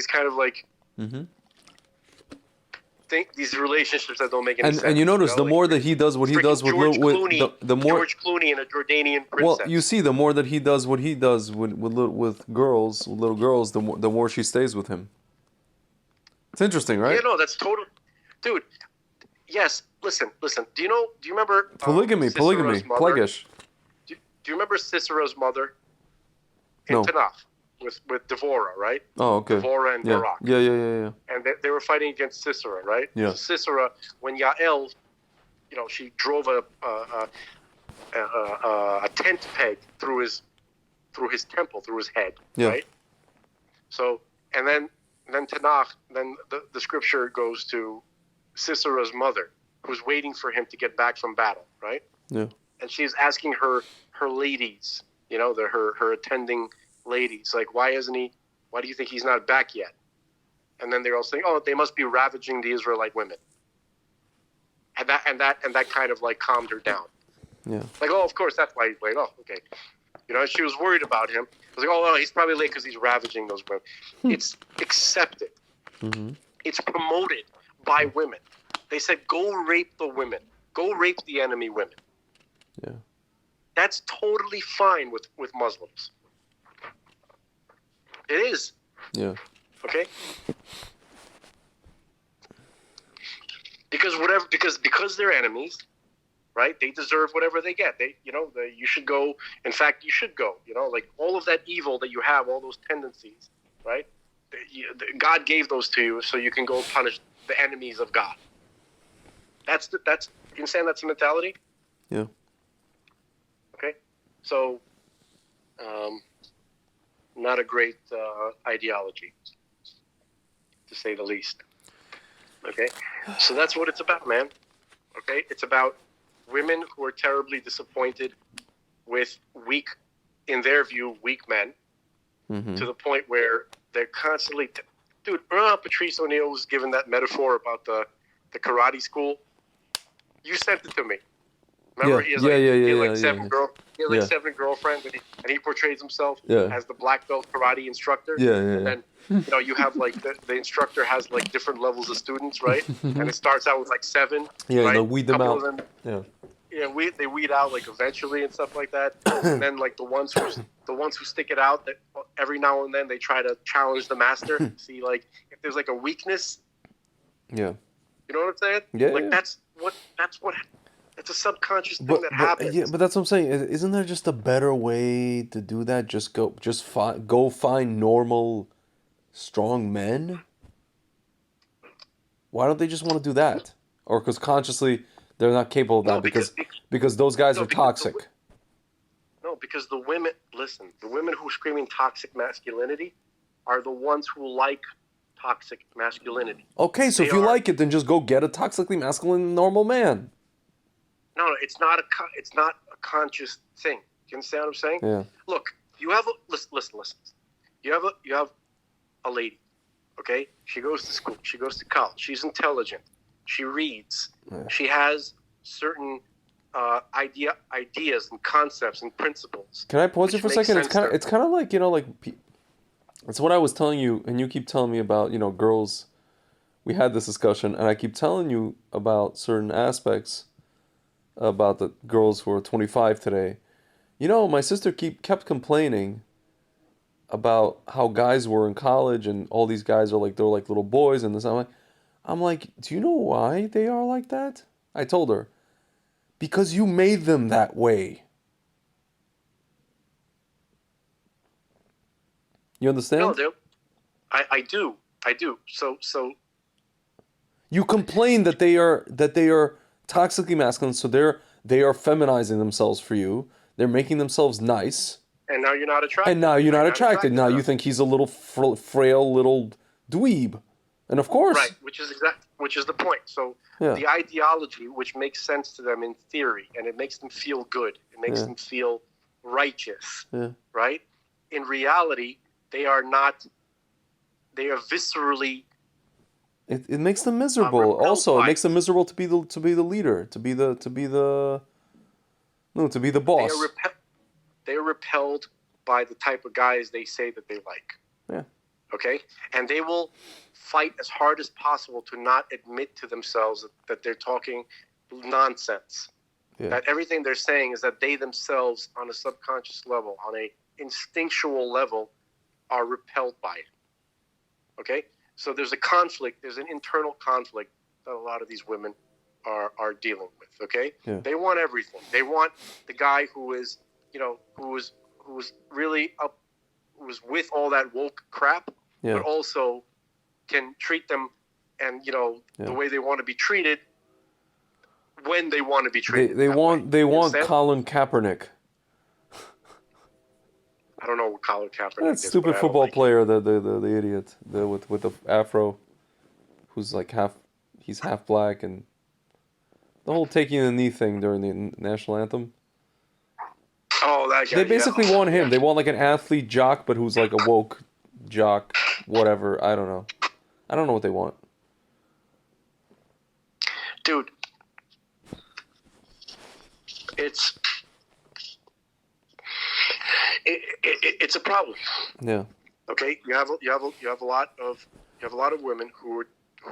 Speaker 1: kind of like
Speaker 2: Mm-hmm.
Speaker 1: these relationships that don't make any sense.
Speaker 2: And you notice the
Speaker 1: like
Speaker 2: more that he does what he
Speaker 1: freaking
Speaker 2: does with
Speaker 1: George
Speaker 2: with
Speaker 1: Clooney,
Speaker 2: the more
Speaker 1: George Clooney and a Jordanian
Speaker 2: well
Speaker 1: princess.
Speaker 2: you see the more that he does what he does with girls with little girls the more she stays with him. It's interesting, right?
Speaker 1: Yeah, no, that's total, dude. Yes, listen. Do you remember
Speaker 2: Polygamy,
Speaker 1: Sisera's mother?
Speaker 2: Plegish.
Speaker 1: Do you remember Sisera's mother in
Speaker 2: No.
Speaker 1: Tanakh with Devorah, right?
Speaker 2: Oh, okay.
Speaker 1: Devorah and
Speaker 2: Yeah.
Speaker 1: Barak.
Speaker 2: Yeah.
Speaker 1: And they were fighting against Sisera, right?
Speaker 2: Yeah.
Speaker 1: So Sisera, when Yael, she drove a tent peg through his temple, through his head,
Speaker 2: Yeah.
Speaker 1: right? So, and then Tanakh, then the scripture goes to Sisera's mother, who's waiting for him to get back from battle, right?
Speaker 2: Yeah.
Speaker 1: And she's asking her ladies, her attending ladies, like, why do you think he's not back yet? And then they're all saying, oh, they must be ravaging the Israelite women. And that kind of like calmed her down.
Speaker 2: Yeah.
Speaker 1: Like, oh, of course, that's why he's late. Oh, okay. She was worried about him. I was like, oh, well, he's probably late because he's ravaging those women. It's accepted.
Speaker 2: Mm-hmm.
Speaker 1: It's promoted by women. They said, go rape the women. Go rape the enemy women.
Speaker 2: Yeah.
Speaker 1: That's totally fine with Muslims. It is.
Speaker 2: Yeah.
Speaker 1: Okay? Because they're enemies, right? They deserve whatever they get. You should go. In fact, you should go. Like all of that evil that you have, all those tendencies, right? God gave those to you so you can go punish the enemies of God. That's you understand that's the mentality?
Speaker 2: Yeah.
Speaker 1: Okay? So, not a great ideology, to say the least. Okay? So that's what it's about, man. Okay? It's about women who are terribly disappointed with in their view, weak men,
Speaker 2: Mm-hmm.
Speaker 1: to the point where they're constantly... Dude, remember how Patrice O'Neal was given that metaphor about the karate school? You sent it to me. Remember, he has seven girlfriends, and he portrays himself as the black belt karate instructor. And then you have like the instructor has like different levels of students, right? And it starts out with like 7.
Speaker 2: Yeah,
Speaker 1: right?
Speaker 2: they weed them out.
Speaker 1: Yeah, they weed out like eventually and stuff like that. And then like the ones who stick it out, that every now and then they try to challenge the master, see like if there's like a weakness.
Speaker 2: Yeah.
Speaker 1: You know what I'm saying?
Speaker 2: Yeah.
Speaker 1: Like that's what. It's a subconscious thing that happens.
Speaker 2: Yeah, but that's what I'm saying. Isn't there just a better way to do that? Just go find normal, strong men. Why don't they just want to do that? Or because consciously they're not capable of that because those guys are toxic.
Speaker 1: Because the women, listen, the women who are screaming toxic masculinity are the ones who like toxic masculinity.
Speaker 2: Okay, so if you like it, then just go get a toxically masculine normal man.
Speaker 1: No, it's not a conscious thing. You understand what I'm saying?
Speaker 2: Yeah.
Speaker 1: Look, you have listen. You have a lady, okay? She goes to school. She goes to college. She's intelligent. She reads. Yeah. She has certain ideas and concepts and principles.
Speaker 2: Can I pause you for a second? It's kind of like it's what I was telling you, and you keep telling me about girls. We had this discussion, and I keep telling you about certain aspects about the girls who are 25 today. My sister kept complaining about how guys were in college and all these guys they're like little boys and this. I'm like, do you know why they are like that? I told her, because you made them that way. You understand?
Speaker 1: No, I do. I do. So
Speaker 2: You complain that they are toxically masculine, so they are feminizing themselves for you. They're making themselves nice,
Speaker 1: and now you're not
Speaker 2: and
Speaker 1: attracted.
Speaker 2: now you're
Speaker 1: Now
Speaker 2: not
Speaker 1: you're not
Speaker 2: attracted.
Speaker 1: attracted
Speaker 2: Now you
Speaker 1: enough.
Speaker 2: think he's a little frail little dweeb, and of course,
Speaker 1: Right, which is the point. So
Speaker 2: yeah,
Speaker 1: the ideology, which makes sense to them in theory, and it makes them feel good, it makes
Speaker 2: yeah,
Speaker 1: them feel righteous,
Speaker 2: yeah.
Speaker 1: right? In reality, they are not. They are viscerally
Speaker 2: It makes them miserable.
Speaker 1: repelled
Speaker 2: Also, it
Speaker 1: by
Speaker 2: makes
Speaker 1: it.
Speaker 2: them miserable to be the leader, to be the
Speaker 1: They are
Speaker 2: boss.
Speaker 1: they are repelled by the type of guys they say that they like.
Speaker 2: Yeah,
Speaker 1: Okay, and they will fight as hard as possible to not admit to themselves that they're talking nonsense.
Speaker 2: yeah,
Speaker 1: That everything they're saying is that they themselves, on a subconscious level, on a instinctual level, are repelled by it. Okay, so there's a conflict. There's an internal conflict that a lot of these women are dealing with. Okay,
Speaker 2: yeah,
Speaker 1: they want everything. They want the guy who is, who was really up, who was with all that woke crap,
Speaker 2: yeah,
Speaker 1: but also can treat them and
Speaker 2: yeah.
Speaker 1: the way they want to be treated when they want to be
Speaker 2: They
Speaker 1: treated
Speaker 2: they
Speaker 1: that way.
Speaker 2: want they
Speaker 1: You
Speaker 2: want
Speaker 1: understand?
Speaker 2: Colin Kaepernick.
Speaker 1: I don't know what Colin Kaepernick
Speaker 2: That
Speaker 1: is, but
Speaker 2: stupid
Speaker 1: I don't
Speaker 2: football
Speaker 1: like it.
Speaker 2: player, the idiot, with the afro, who's like he's half black, and the whole taking the knee thing during the national anthem.
Speaker 1: Oh, that guy.
Speaker 2: They basically
Speaker 1: Yeah,
Speaker 2: want him.
Speaker 1: yeah,
Speaker 2: They want like an athlete jock, but who's like a woke jock, whatever. I don't know. I don't know what they want.
Speaker 1: dude. It's it's a problem.
Speaker 2: Yeah,
Speaker 1: Okay, you have a lot of women who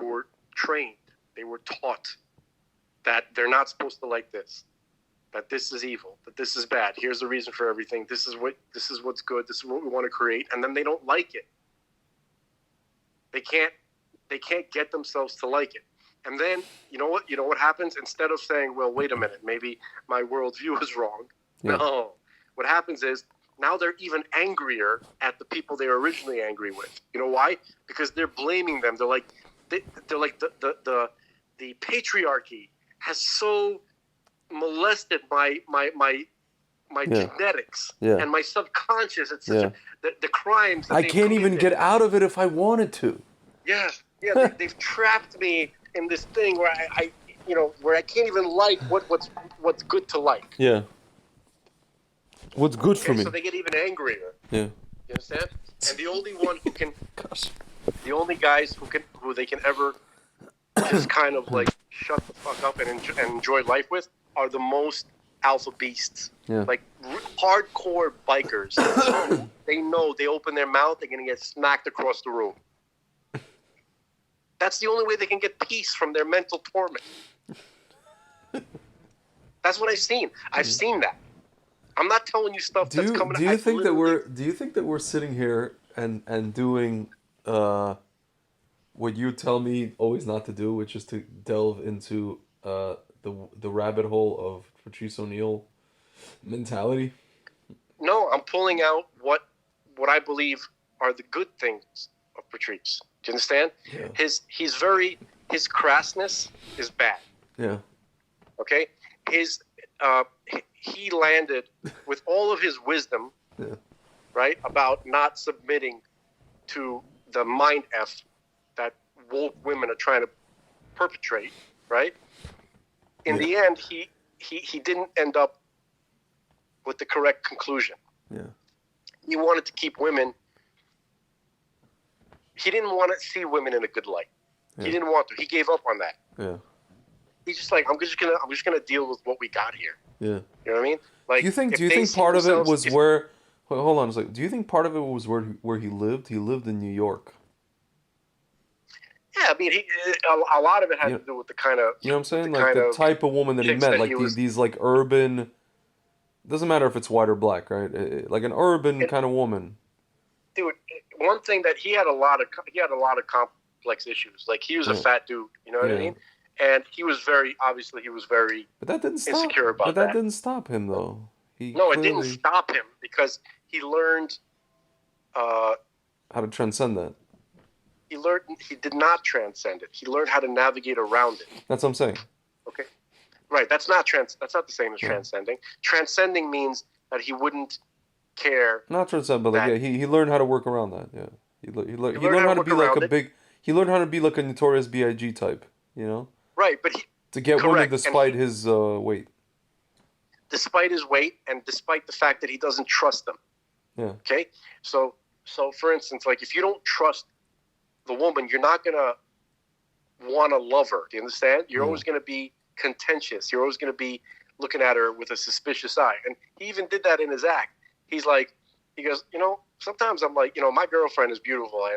Speaker 1: were trained. They were taught that they're not supposed to like this. That this is evil. That this is bad. Here's the reason for everything. This is what's good. This is what we want to create. And then they don't like it. They can't get themselves to like it. And then you know what happens? Instead of saying, well, wait a minute, maybe my worldview is wrong.
Speaker 2: yeah,
Speaker 1: No. What happens is now they're even angrier at the people they were originally angry with. You know why? Because they're blaming them. They're like the patriarchy has so molested my
Speaker 2: Yeah.
Speaker 1: genetics
Speaker 2: Yeah.
Speaker 1: and my subconscious. It's such
Speaker 2: yeah.
Speaker 1: the crimes that
Speaker 2: I
Speaker 1: they've
Speaker 2: can't even
Speaker 1: committed.
Speaker 2: get out of it if I wanted to.
Speaker 1: Yeah, they've trapped me in this thing where I where I can't even like what's good to like.
Speaker 2: Yeah. What's good for
Speaker 1: Okay,
Speaker 2: me?
Speaker 1: so they get even angrier.
Speaker 2: Yeah.
Speaker 1: You understand? And the only one who can,
Speaker 2: Gosh.
Speaker 1: the only guys who they can ever just kind of like shut the fuck up and enjoy life with are the most alpha beasts.
Speaker 2: Yeah.
Speaker 1: Like hardcore bikers. They know they open their mouth, they're gonna get smacked across the room. That's the only way they can get peace from their mental torment. That's what I've seen. I've seen that. I'm not telling you stuff that's coming.
Speaker 2: Do you think that we're sitting here and doing what you tell me always not to do, which is to delve into the rabbit hole of Patrice O'Neill mentality?
Speaker 1: No, I'm pulling out what I believe are the good things of Patrice. Do you understand?
Speaker 2: Yeah.
Speaker 1: His crassness is bad.
Speaker 2: Yeah.
Speaker 1: Okay, he landed with all of his wisdom,
Speaker 2: Yeah.
Speaker 1: right, about not submitting to the mind f that woke women are trying to perpetrate, right? In the end, he didn't end up with the correct conclusion.
Speaker 2: Yeah.
Speaker 1: He wanted to keep women. He didn't want to see women in a good light.
Speaker 2: Yeah.
Speaker 1: He didn't want to. He gave up on that.
Speaker 2: Yeah.
Speaker 1: He's just like, I'm just gonna deal with what we got here.
Speaker 2: Yeah.
Speaker 1: You know what I mean? Like,
Speaker 2: Do you think
Speaker 1: if they see
Speaker 2: part of it
Speaker 1: themselves-
Speaker 2: was
Speaker 1: if-
Speaker 2: where? Wait, hold on a second. Do you think part of it was where he lived? He lived in New York.
Speaker 1: Yeah, I mean, a lot of it had
Speaker 2: Yeah.
Speaker 1: to do with the kind of.
Speaker 2: You know what I'm saying?
Speaker 1: The
Speaker 2: Like
Speaker 1: kind
Speaker 2: the
Speaker 1: of
Speaker 2: type of woman that he
Speaker 1: chicks
Speaker 2: met,
Speaker 1: that
Speaker 2: like
Speaker 1: he was-
Speaker 2: these like urban. Doesn't matter if it's white or black, right? Like an urban kind of woman.
Speaker 1: Dude, one thing that he had a lot of complex issues. Like he was a
Speaker 2: Yeah.
Speaker 1: fat dude, you know what I
Speaker 2: Yeah.
Speaker 1: mean? And he was very
Speaker 2: But that didn't stop.
Speaker 1: insecure about
Speaker 2: But that
Speaker 1: that.
Speaker 2: didn't stop him though. He
Speaker 1: no, it
Speaker 2: clearly,
Speaker 1: didn't stop him because he learned
Speaker 2: how to transcend that.
Speaker 1: He did not transcend it. He learned how to navigate around it.
Speaker 2: That's what I'm saying.
Speaker 1: Okay. Right. That's not the same as
Speaker 2: Yeah.
Speaker 1: transcending. Transcending means that he wouldn't care.
Speaker 2: Not transcend, but like
Speaker 1: That-
Speaker 2: he learned how to work around that. Yeah, he learned
Speaker 1: learned
Speaker 2: how
Speaker 1: how
Speaker 2: to
Speaker 1: to
Speaker 2: be
Speaker 1: work
Speaker 2: like
Speaker 1: around
Speaker 2: a
Speaker 1: it.
Speaker 2: big. He learned how to be like a Notorious B.I.G. type. You know,
Speaker 1: Right, but
Speaker 2: to get women
Speaker 1: correct. And
Speaker 2: despite his weight.
Speaker 1: despite his weight and despite the fact that he doesn't trust them.
Speaker 2: Yeah.
Speaker 1: Okay? So for instance, like if you don't trust the woman, you're not gonna want to love her. Do you understand? You're
Speaker 2: Yeah.
Speaker 1: always gonna be contentious. You're always gonna be looking at her with a suspicious eye. And he even did that in his act. He goes, sometimes I'm like, my girlfriend is beautiful,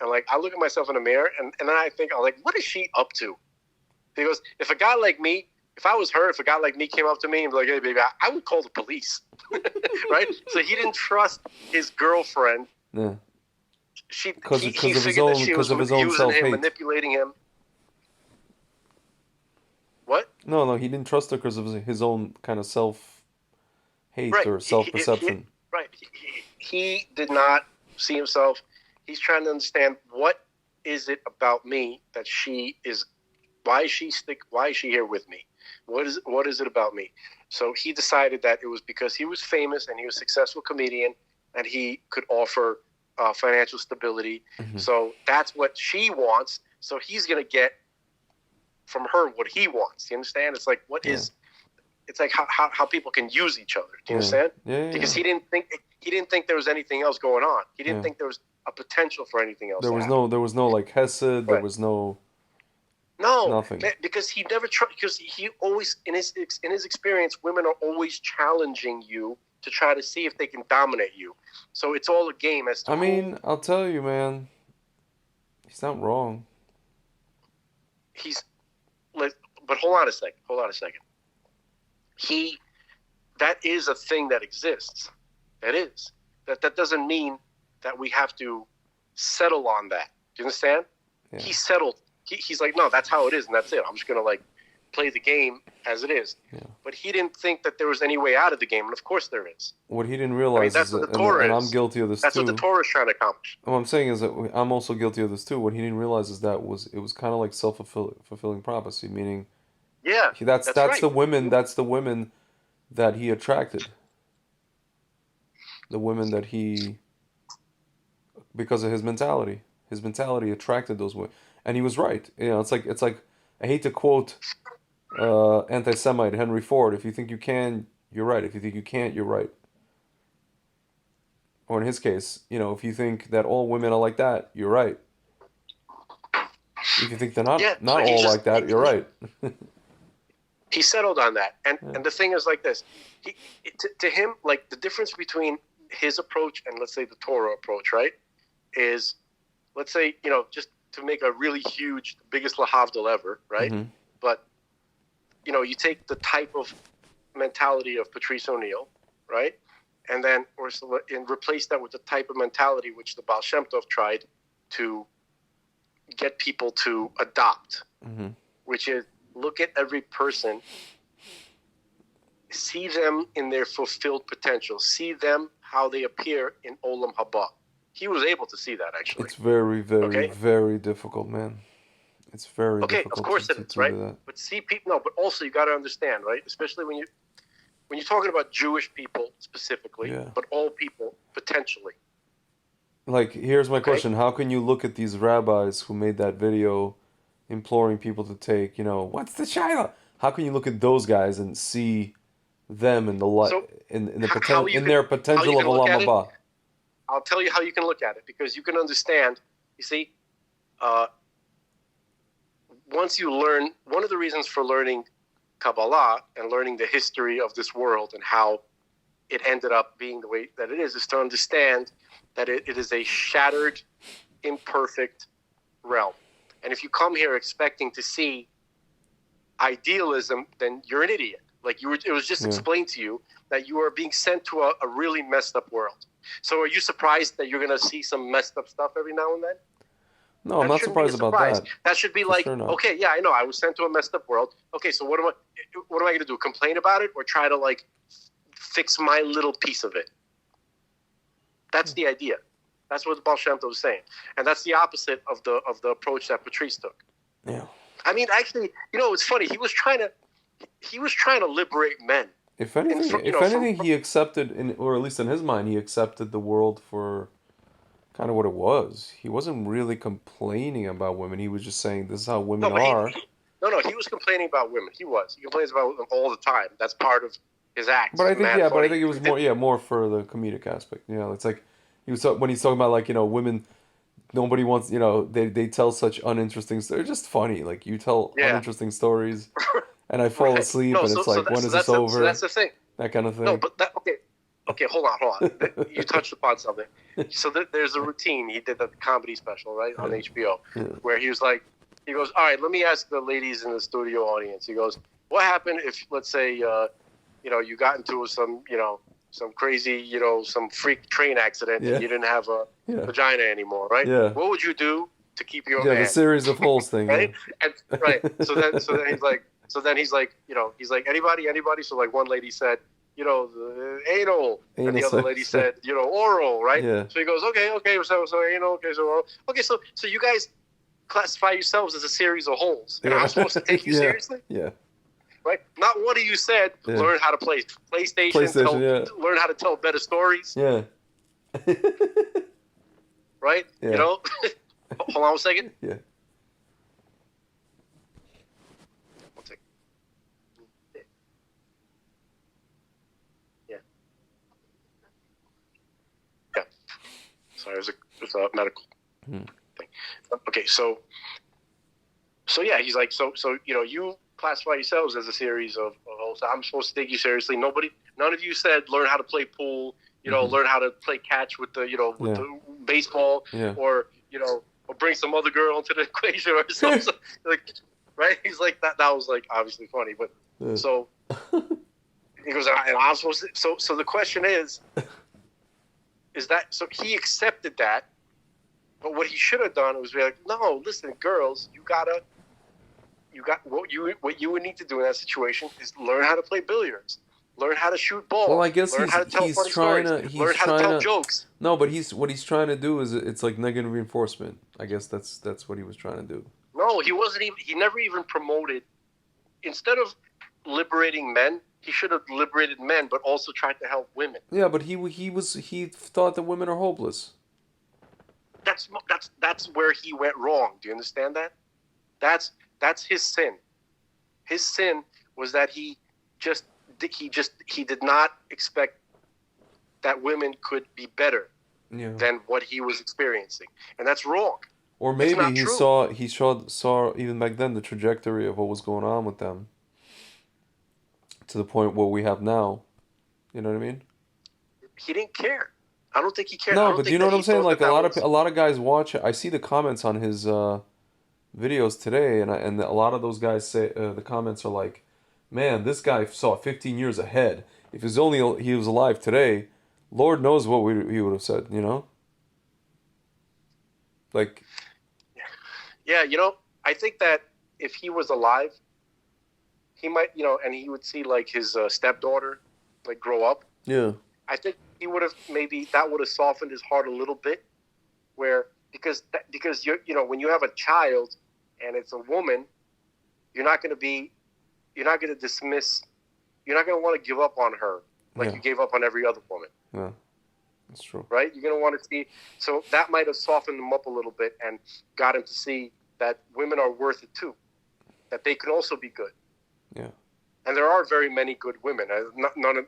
Speaker 1: and like I look at myself in the mirror and then I think, I'm like, what is she up to? He goes, if a guy like me came up to me and be like, hey baby, I would call the police. Right? So he didn't trust his girlfriend.
Speaker 2: Yeah.
Speaker 1: He
Speaker 2: Because of his
Speaker 1: figured
Speaker 2: own
Speaker 1: that she was
Speaker 2: using him, self-hate.
Speaker 1: manipulating him. What?
Speaker 2: No, he didn't trust her because of his own kind of self-hate
Speaker 1: Right.
Speaker 2: or self-perception.
Speaker 1: Right. He did not see himself. He's trying to understand what is it about me that why is she here with me? What is it about me? So he decided that it was because he was famous and he was a successful comedian and he could offer financial stability.
Speaker 2: Mm-hmm.
Speaker 1: So that's what she wants. So he's going to get from her what he wants. You understand? It's like it's like how people can use each other. Do you understand?
Speaker 2: Yeah.
Speaker 1: Because he didn't think there was anything else going on. He didn't think there was a potential for anything else.
Speaker 2: There was no like Hesed. Right. There was no.
Speaker 1: No,
Speaker 2: nothing.
Speaker 1: Because he never tried. Because he always in his experience, women are always challenging you to try to see if they can dominate you. So it's all a game as to.
Speaker 2: I mean, I'll tell you, man. He's not wrong.
Speaker 1: But hold on a second. That is a thing that exists. That is. That doesn't mean that we have to settle on that. Do you understand?
Speaker 2: Yeah.
Speaker 1: He settled. He's like, no, that's how it is, and that's it. I'm just gonna like play the game as it is.
Speaker 2: Yeah.
Speaker 1: But he didn't think that there was any way out of the game, and of course there is.
Speaker 2: What he didn't realize
Speaker 1: that's
Speaker 2: is
Speaker 1: what
Speaker 2: that,
Speaker 1: the Torah
Speaker 2: and
Speaker 1: is.
Speaker 2: I'm guilty of this
Speaker 1: That's
Speaker 2: too.
Speaker 1: what the Torah is trying to accomplish.
Speaker 2: What I'm saying is that I'm also guilty of this too. What he didn't realize is that it was kind of like self-fulfilling prophecy, meaning that's
Speaker 1: right.
Speaker 2: the women that he attracted. The women that he, because of his mentality attracted those women, and he was right. It's like I hate to quote anti-Semite Henry Ford. If you think you can, you're right. If you think you can't, you're right. Or in his case, if you think that all women are like that, you're right. If you think they're not all like that, you're right.
Speaker 1: He settled on that, and the thing is like this: to him, like the difference between his approach and let's say the Torah approach, right? Is let's say just to make a really huge, biggest lahavdil ever, right?
Speaker 2: Mm-hmm.
Speaker 1: But you take the type of mentality of Patrice O'Neill, right? And then replace that with the type of mentality which the Baal Shem Tov tried to get people to adopt, which is look at every person, see them in their fulfilled potential, see them how they appear in Olam Haba. He was able to see that, actually.
Speaker 2: It's very, very, very difficult, man. It's very difficult.
Speaker 1: Of course it is, right? But see people, but also you got to understand, right? Especially when you're talking about Jewish people specifically, but all people potentially.
Speaker 2: Like, here's my question: how can you look at these rabbis who made that video, imploring people to take, what's the Shiloh? How can you look at those guys and see them in the in their potential of Olam Haba?
Speaker 1: I'll tell you how you can look at it, because you can understand. You see, once you learn, one of the reasons for learning Kabbalah and learning the history of this world and how it ended up being the way that it is to understand that it is a shattered, imperfect realm. And if you come here expecting to see idealism, then you're an idiot. Like it was just explained to you that you are being sent to a really messed up world. So are you surprised that you're going to see some messed up stuff every now and then?
Speaker 2: No, I'm not surprised about that.
Speaker 1: That should be like, okay, yeah, I know, I was sent to a messed up world. Okay, so what am I going to do? Complain about it or try to like fix my little piece of it? That's the idea. That's what the Baal Shem Tov was saying, and that's the opposite of the approach that Patrice took.
Speaker 2: Yeah.
Speaker 1: I mean, actually, it's funny. He was trying to liberate men.
Speaker 2: If anything, he accepted, or at least in his mind, he accepted the world for kind of what it was. He wasn't really complaining about women. He was just saying this is how women are.
Speaker 1: He was complaining about women. He complains about them all the time. That's part of his act.
Speaker 2: But I think it was more for the comedic aspect. It's like when he's talking about like women. Nobody wants, they tell such uninteresting. They're just funny. Like you tell uninteresting stories, and I fall asleep, and it's like, when is this over?
Speaker 1: So that's the thing.
Speaker 2: That kind of thing.
Speaker 1: No, but okay, hold on. You touched upon something. So there's a routine he did at the comedy special, right, on HBO, where he goes, all right, let me ask the ladies in the studio audience. He goes, what happened if, let's say, you got into some crazy, some freak train accident and you didn't have a vagina anymore, right?
Speaker 2: Yeah.
Speaker 1: What would you do to keep your man?
Speaker 2: The series of holes thing,
Speaker 1: right? Yeah. Right. So then he's like, anybody. So like one lady said, the anal, and the other lady said, oral, right?
Speaker 2: Yeah.
Speaker 1: So he goes, okay, so anal, okay, so oral, okay, so you guys classify yourselves as a series of holes, and I'm supposed to take you seriously?
Speaker 2: Yeah.
Speaker 1: Right? Not one of you said learn how to play PlayStation, learn how to tell better stories.
Speaker 2: Yeah.
Speaker 1: Right?
Speaker 2: Yeah.
Speaker 1: Hold on a second.
Speaker 2: Yeah.
Speaker 1: One second. Yeah. Yeah. Sorry, it was a medical thing. Okay, so yeah, he's like, so you classify yourselves as a series of holes. I'm supposed to take you seriously. None of you said learn how to play pool, learn how to play catch with the, with the baseball, or bring some other girl into the equation or something. Like, right? He's like, that was like obviously funny, but so he goes, and I'm supposed to, so the question is that, so he accepted that, but what he should have done was be like, no, listen, girls, what you would need to do in that situation is learn how to play billiards, learn how to shoot balls.
Speaker 2: Well, I guess
Speaker 1: learn how to tell funny stories, learn how to tell jokes.
Speaker 2: No, but what he's trying to do is it's like negative reinforcement. I guess that's what he was trying to do.
Speaker 1: No, he wasn't even. He never even promoted. Instead of liberating men, he should have liberated men, but also tried to help women.
Speaker 2: Yeah, but he thought that women are hopeless.
Speaker 1: That's where he went wrong. Do you understand that? That's his sin. His sin was that he did not expect that women could be better than what he was experiencing, and that's wrong.
Speaker 2: Or maybe he saw even back then the trajectory of what was going on with them to the point where we have now. You know what I mean?
Speaker 1: He didn't care. I don't think he cared.
Speaker 2: No, but do you know what I'm saying? Like a lot of guys watch it. I see the comments on his videos today, and a lot of those guys say the comments are like, "Man, this guy saw 15 years ahead. If he was alive today, Lord knows what he would have said." Like.
Speaker 1: Yeah, I think that if he was alive, he might, and he would see like his stepdaughter, like grow up.
Speaker 2: Yeah.
Speaker 1: I think he would have that would have softened his heart a little bit, because when you have a child and it's a woman, you're not going to dismiss, you're not going to want to give up on her like you gave up on every other woman.
Speaker 2: Yeah, that's true.
Speaker 1: Right? You're going to want to see, so that might have softened him up a little bit and got him to see that women are worth it too, that they can also be good.
Speaker 2: Yeah.
Speaker 1: And there are very many good women. None of,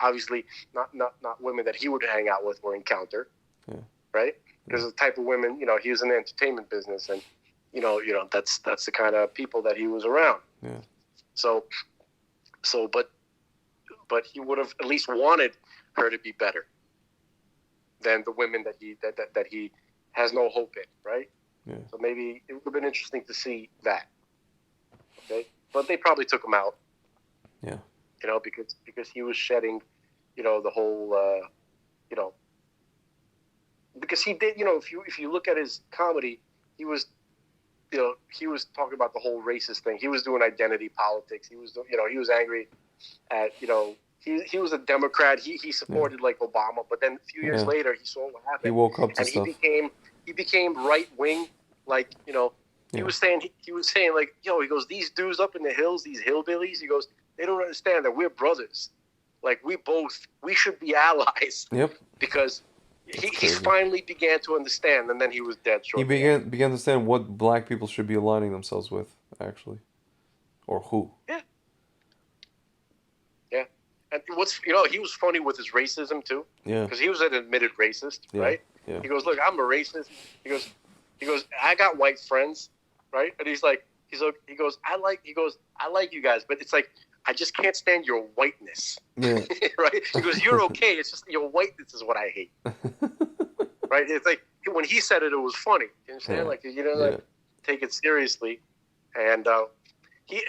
Speaker 1: obviously not women that he would hang out with or encounter.
Speaker 2: Yeah.
Speaker 1: Right? Because the type of women, he was in the entertainment business, and that's the kind of people that he was around.
Speaker 2: Yeah.
Speaker 1: So but he would have at least wanted her to be better than the women that he has no hope in, right?
Speaker 2: Yeah.
Speaker 1: So maybe it would have been interesting to see that. Okay? But they probably took him out.
Speaker 2: Yeah.
Speaker 1: Because he was shedding, the whole, because he did, if you look at his comedy, he was talking about the whole racist thing. He was doing identity politics. He was, he was angry at, he was a Democrat. He
Speaker 2: Yeah.
Speaker 1: supported like Obama, but then a few years
Speaker 2: Yeah.
Speaker 1: later he saw what
Speaker 2: He
Speaker 1: happened,
Speaker 2: woke up to
Speaker 1: and
Speaker 2: stuff.
Speaker 1: he became right wing. Like he
Speaker 2: Yeah.
Speaker 1: was saying like, yo, he goes, these dudes up in the hills, these hillbillies. He goes, they don't understand that we're brothers. Like we should be allies
Speaker 2: Yep.
Speaker 1: because he
Speaker 2: crazy.
Speaker 1: finally began to understand, and then he was dead
Speaker 2: He
Speaker 1: shortly.
Speaker 2: began to understand what black people should be aligning themselves with, actually, or who.
Speaker 1: Yeah. And he was funny with his racism too,
Speaker 2: Yeah.
Speaker 1: because he was an admitted racist,
Speaker 2: Yeah.
Speaker 1: right?
Speaker 2: Yeah.
Speaker 1: He goes, look, I'm a racist. He goes, I got white friends, right? And he goes, I like you guys, but it's like I just can't stand your whiteness,
Speaker 2: Yeah.
Speaker 1: right? He goes, you're okay. It's just your whiteness is what I hate, right? It's like when he said it, it was funny. You understand?
Speaker 2: Yeah.
Speaker 1: Like like, take it seriously, and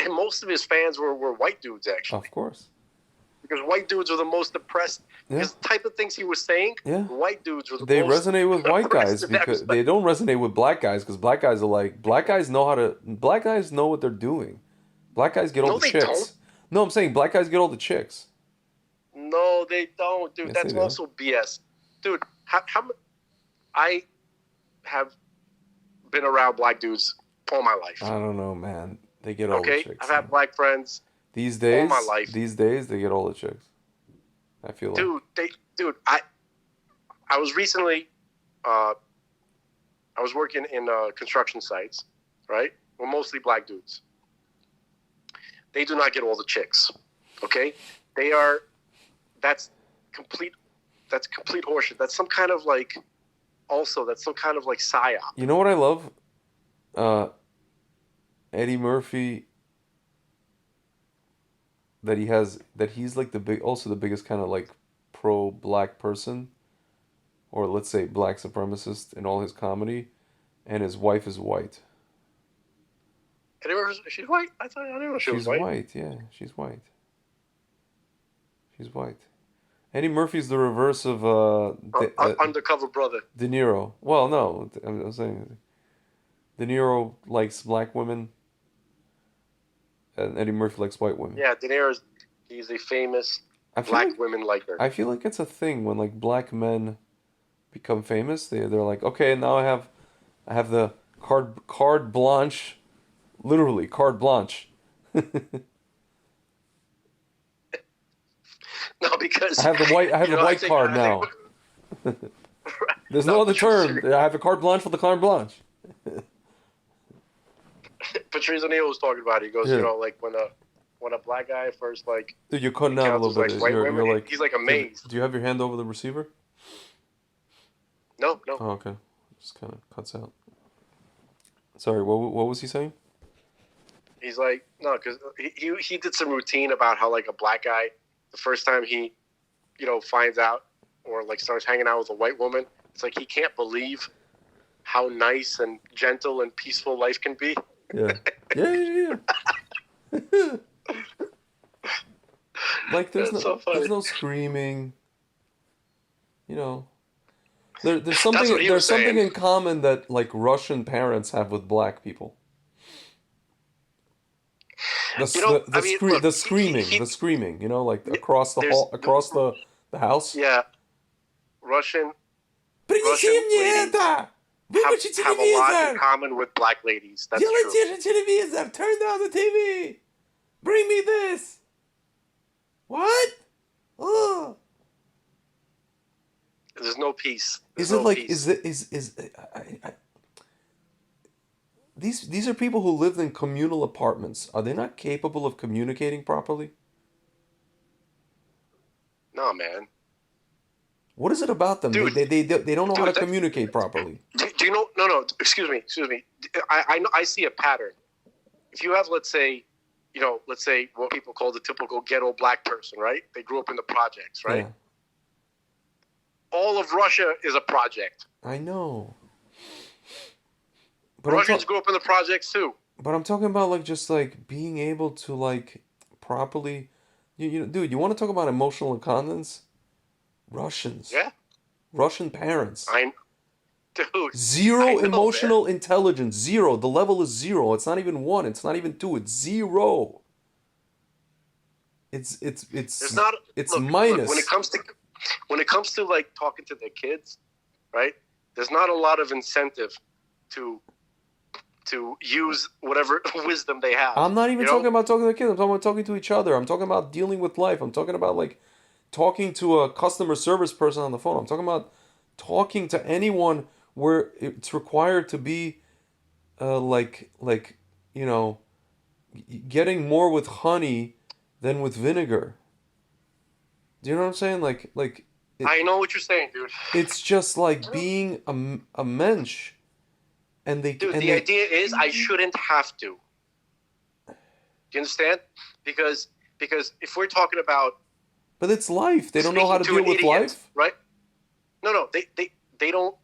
Speaker 1: most of his fans were white dudes actually.
Speaker 2: Of course.
Speaker 1: Because white dudes are the most depressed.
Speaker 2: Yeah.
Speaker 1: Because the type of things he was saying,
Speaker 2: Yeah.
Speaker 1: white dudes were the
Speaker 2: They
Speaker 1: most
Speaker 2: resonate with white guys
Speaker 1: depressed in that
Speaker 2: because
Speaker 1: respect.
Speaker 2: they don't resonate with black guys because black guys are like black guys know what they're doing. Black guys get all
Speaker 1: No,
Speaker 2: the
Speaker 1: they
Speaker 2: chicks.
Speaker 1: don't.
Speaker 2: No, I'm saying black guys get all the chicks.
Speaker 1: No, they don't, dude.
Speaker 2: Yes,
Speaker 1: That's
Speaker 2: they do.
Speaker 1: also BS. Dude, I have been around black dudes all my life.
Speaker 2: I don't know, man. They get all the
Speaker 1: Okay?
Speaker 2: chicks.
Speaker 1: I've had black friends.
Speaker 2: These days,
Speaker 1: my life.
Speaker 2: These days, they get all the chicks. I feel like.
Speaker 1: I was recently, I was working in construction sites, right? Well, mostly black dudes. They do not get all the chicks, okay? That's complete horseshit. That's some kind of like psyop.
Speaker 2: You know what I love? Eddie Murphy. That he's like also the biggest kind of like pro-black person, or let's say black supremacist in all his comedy, and his wife is white.
Speaker 1: She's white? I didn't know she was
Speaker 2: She's
Speaker 1: white.
Speaker 2: white, yeah, she's white. She's white. Eddie Murphy's the reverse of
Speaker 1: Undercover brother.
Speaker 2: De Niro. Well, no, I'm saying De Niro likes black women, and Eddie Murphy likes white women.
Speaker 1: Yeah, De Niro's he's a famous black women liker.
Speaker 2: I feel like it's a thing when like black men become famous. They're like, okay, now I have the carte blanche, literally carte blanche.
Speaker 1: No, because
Speaker 2: I have the white card now. There's no other term. I have a carte blanche for the carte blanche.
Speaker 1: Patrice O'Neal was talking about it. He goes,
Speaker 2: Yeah.
Speaker 1: like when a black guy first like
Speaker 2: Dude, you're cutting out a little
Speaker 1: encounters
Speaker 2: bit.
Speaker 1: like white
Speaker 2: You're
Speaker 1: women,
Speaker 2: like
Speaker 1: he's like amazed.
Speaker 2: Do you have your hand over the receiver?
Speaker 1: No.
Speaker 2: Oh, okay. Just kind of cuts out. Sorry, what was he saying?
Speaker 1: He's like, no, because he did some routine about how like a black guy, the first time he, finds out or like starts hanging out with a white woman, it's like he can't believe how nice and gentle and peaceful life can be.
Speaker 2: Yeah. Yeah. Like there's
Speaker 1: That's so funny.
Speaker 2: there's no screaming. There's
Speaker 1: That's
Speaker 2: something
Speaker 1: what he was
Speaker 2: something
Speaker 1: saying.
Speaker 2: in common that like Russian parents have with black people.
Speaker 1: Look,
Speaker 2: The screaming, like across the hall, across the house.
Speaker 1: Yeah, Russian
Speaker 2: Принеси мне
Speaker 1: ladies
Speaker 2: это! Выключи
Speaker 1: have a lot in
Speaker 2: телевизор!
Speaker 1: common with black ladies. That's
Speaker 2: Делай
Speaker 1: true.
Speaker 2: тише телевизор! Turn down the TV! Bring me this! What? Oh.
Speaker 1: There's no peace.
Speaker 2: Is
Speaker 1: There's
Speaker 2: it
Speaker 1: no
Speaker 2: like
Speaker 1: peace.
Speaker 2: these are people who lived in communal apartments. Are they not capable of communicating properly?
Speaker 1: No, man.
Speaker 2: What is it about them?
Speaker 1: Dude.
Speaker 2: They don't know how to
Speaker 1: Dude,
Speaker 2: communicate properly.
Speaker 1: Do you know? No. Excuse me. I know. I see a pattern. If you have, let's say what people call the typical ghetto black person, right? They grew up in the projects, right?
Speaker 2: Yeah,
Speaker 1: All of Russia is a project.
Speaker 2: I know. But
Speaker 1: Russians grew up in the projects too.
Speaker 2: But I'm talking about like just like being able to like properly, dude. You want to talk about emotional incontinence? Russians.
Speaker 1: Yeah.
Speaker 2: Russian parents.
Speaker 1: Dude.
Speaker 2: Zero
Speaker 1: I know,
Speaker 2: emotional intelligence. Zero. The level is zero. It's not even one. It's not even two. It's zero.
Speaker 1: There's not
Speaker 2: it's
Speaker 1: look
Speaker 2: minus.
Speaker 1: when it comes to like talking to their kids, right? There's not a lot of incentive to use whatever wisdom they have.
Speaker 2: I'm not even
Speaker 1: You know,
Speaker 2: talking about talking to the kids. I'm talking about talking to each other. I'm talking about dealing with life. I'm talking about like talking to a customer service person on the phone. I'm talking about talking to anyone where it's required to be like you know getting more with honey than with vinegar. Do you know what I'm saying? Like it
Speaker 1: I know what you're saying, dude.
Speaker 2: it's just like being a mensch and they
Speaker 1: Dude,
Speaker 2: and
Speaker 1: the
Speaker 2: they
Speaker 1: idea is I shouldn't have to. Do you understand? Because if we're talking about
Speaker 2: but it's life. They don't know how
Speaker 1: speaking
Speaker 2: to
Speaker 1: to
Speaker 2: deal
Speaker 1: an
Speaker 2: with
Speaker 1: idiot,
Speaker 2: life.
Speaker 1: right? No, they don't.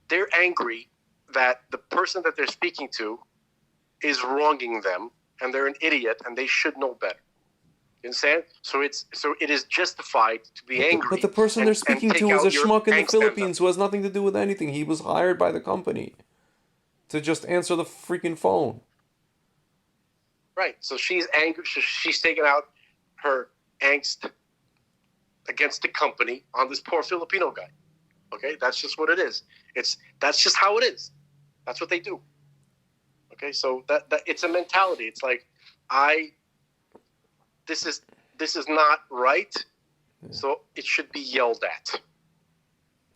Speaker 1: They're angry that the person that they're speaking to is wronging them, and they're an idiot, and they should know better. You understand? So it is justified to be
Speaker 2: But
Speaker 1: angry
Speaker 2: the person they're
Speaker 1: and
Speaker 2: speaking
Speaker 1: take
Speaker 2: to is a
Speaker 1: out your
Speaker 2: schmuck in the
Speaker 1: angst at them.
Speaker 2: Philippines who has nothing to do with anything. He was hired by the company to just answer the freaking phone.
Speaker 1: Right. So she's angry. She's taking out her angst against the company on this poor Filipino guy. Okay, that's just what it is. That's just how it is. That's what they do. Okay, so that it's a mentality. It's like this is not right. So it should be yelled at.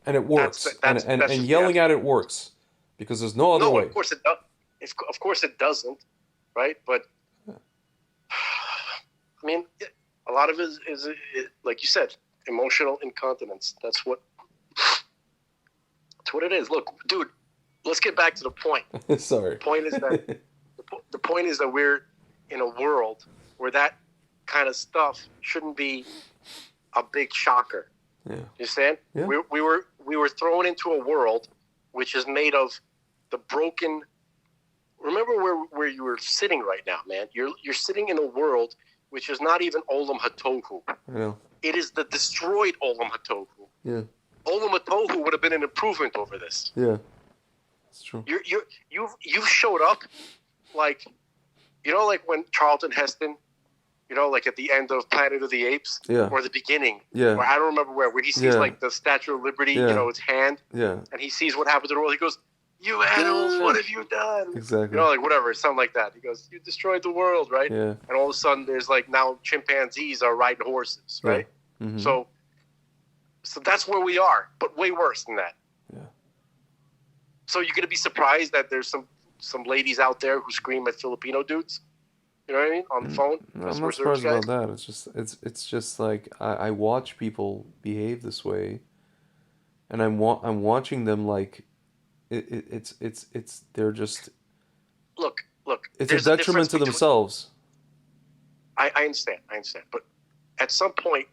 Speaker 2: And it works.
Speaker 1: That's
Speaker 2: And
Speaker 1: just
Speaker 2: yelling
Speaker 1: the
Speaker 2: at it works. Because there's no other
Speaker 1: No,
Speaker 2: way.
Speaker 1: of course it does. Of course it doesn't, right? But I mean, a lot of it is like you said, emotional incontinence. That's what it is. Look, dude, let's get back to the point.
Speaker 2: Sorry.
Speaker 1: The point is that we're in a world where that kind of stuff shouldn't be a big shocker.
Speaker 2: Yeah.
Speaker 1: You understand?
Speaker 2: Yeah.
Speaker 1: We were thrown into a world which is made of the broken. Remember where you were sitting right now, man. You're sitting in a world which is not even Olam HaTohu.
Speaker 2: Yeah.
Speaker 1: It is the destroyed Olam HaTohu.
Speaker 2: Yeah.
Speaker 1: Olam HaTohu would have been an improvement over this.
Speaker 2: Yeah. It's true.
Speaker 1: You've showed up like, like when Charlton Heston, like at the end of Planet of the Apes,
Speaker 2: Yeah.
Speaker 1: or the beginning,
Speaker 2: Yeah.
Speaker 1: or I don't remember where he sees
Speaker 2: Yeah.
Speaker 1: like the Statue of Liberty,
Speaker 2: Yeah.
Speaker 1: its hand,
Speaker 2: Yeah.
Speaker 1: and he sees what happened to the world. He goes, "You animals, what have you done?"
Speaker 2: Exactly.
Speaker 1: Like whatever, something like that. He goes, "You destroyed the world, right?"
Speaker 2: Yeah.
Speaker 1: And all of a sudden, there's like now chimpanzees are riding horses, right?
Speaker 2: Yeah. Mm-hmm.
Speaker 1: So that's where we are, but way worse than that.
Speaker 2: Yeah.
Speaker 1: So you're gonna be surprised that there's some ladies out there who scream at Filipino dudes. You know what I mean? On the phone.
Speaker 2: No, I'm not surprised about that. It's just like I watch people behave this way, and I'm watching them like it's they're just
Speaker 1: Look.
Speaker 2: it's a
Speaker 1: there's
Speaker 2: detriment to
Speaker 1: difference
Speaker 2: themselves.
Speaker 1: I understand, but at some point,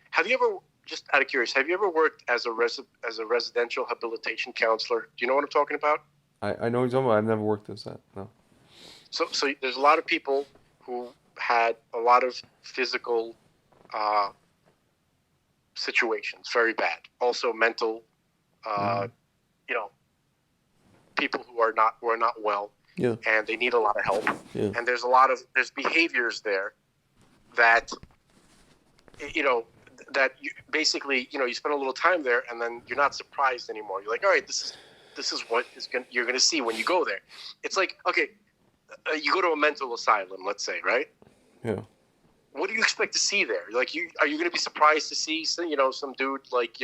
Speaker 1: have you ever, just out of curiosity, have you ever worked as a residential rehabilitation counselor? Do you know what I'm talking about?
Speaker 2: I know what you're talking about. I've never worked as that. No.
Speaker 1: So there's a lot of people who had a lot of physical situations, very bad. Also mental, people who are not well,
Speaker 2: Yeah.
Speaker 1: and they need a lot of help.
Speaker 2: Yeah.
Speaker 1: And there's behaviors there that that you basically you spend a little time there, and then you're not surprised anymore. You're like, all right, this is what you're going to see when you go there. It's like, okay, you go to a mental asylum, let's say, right?
Speaker 2: Yeah.
Speaker 1: What do you expect to see there? Like, are you going to be surprised to see some dude like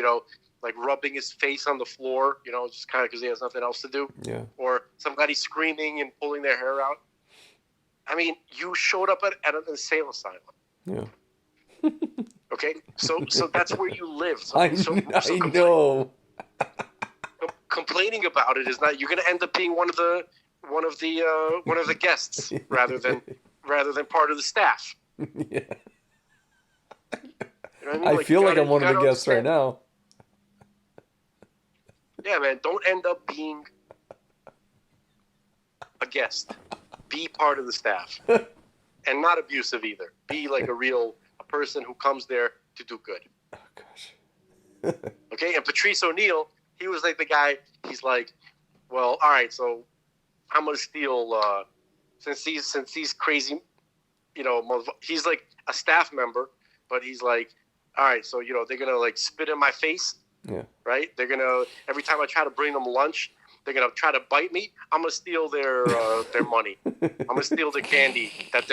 Speaker 1: rubbing his face on the floor, just kind of because he has nothing else to do?
Speaker 2: Yeah.
Speaker 1: Or somebody screaming and pulling their hair out? I mean, you showed up at an insane asylum.
Speaker 2: Yeah.
Speaker 1: Okay, so that's where you live.
Speaker 2: I know.
Speaker 1: Complaining about it is not. You're going to end up being one of the guests rather than part of the staff.
Speaker 2: Yeah.
Speaker 1: You know what I mean?
Speaker 2: I feel like I'm one of the guests right now.
Speaker 1: Yeah, man. Don't end up being a guest. Be part of the staff, and not abusive either. Be like a person who comes there to do good.
Speaker 2: Oh gosh.
Speaker 1: Okay, and Patrice O'Neill, he was like the guy. He's like, well, all right, so I'm gonna steal since these crazy he's like a staff member, but he's like, all right, so they're gonna like spit in my face,
Speaker 2: Yeah.
Speaker 1: right? They're gonna every time I try to bring them lunch, they're gonna try to bite me. I'm gonna steal their money. I'm gonna steal their candy that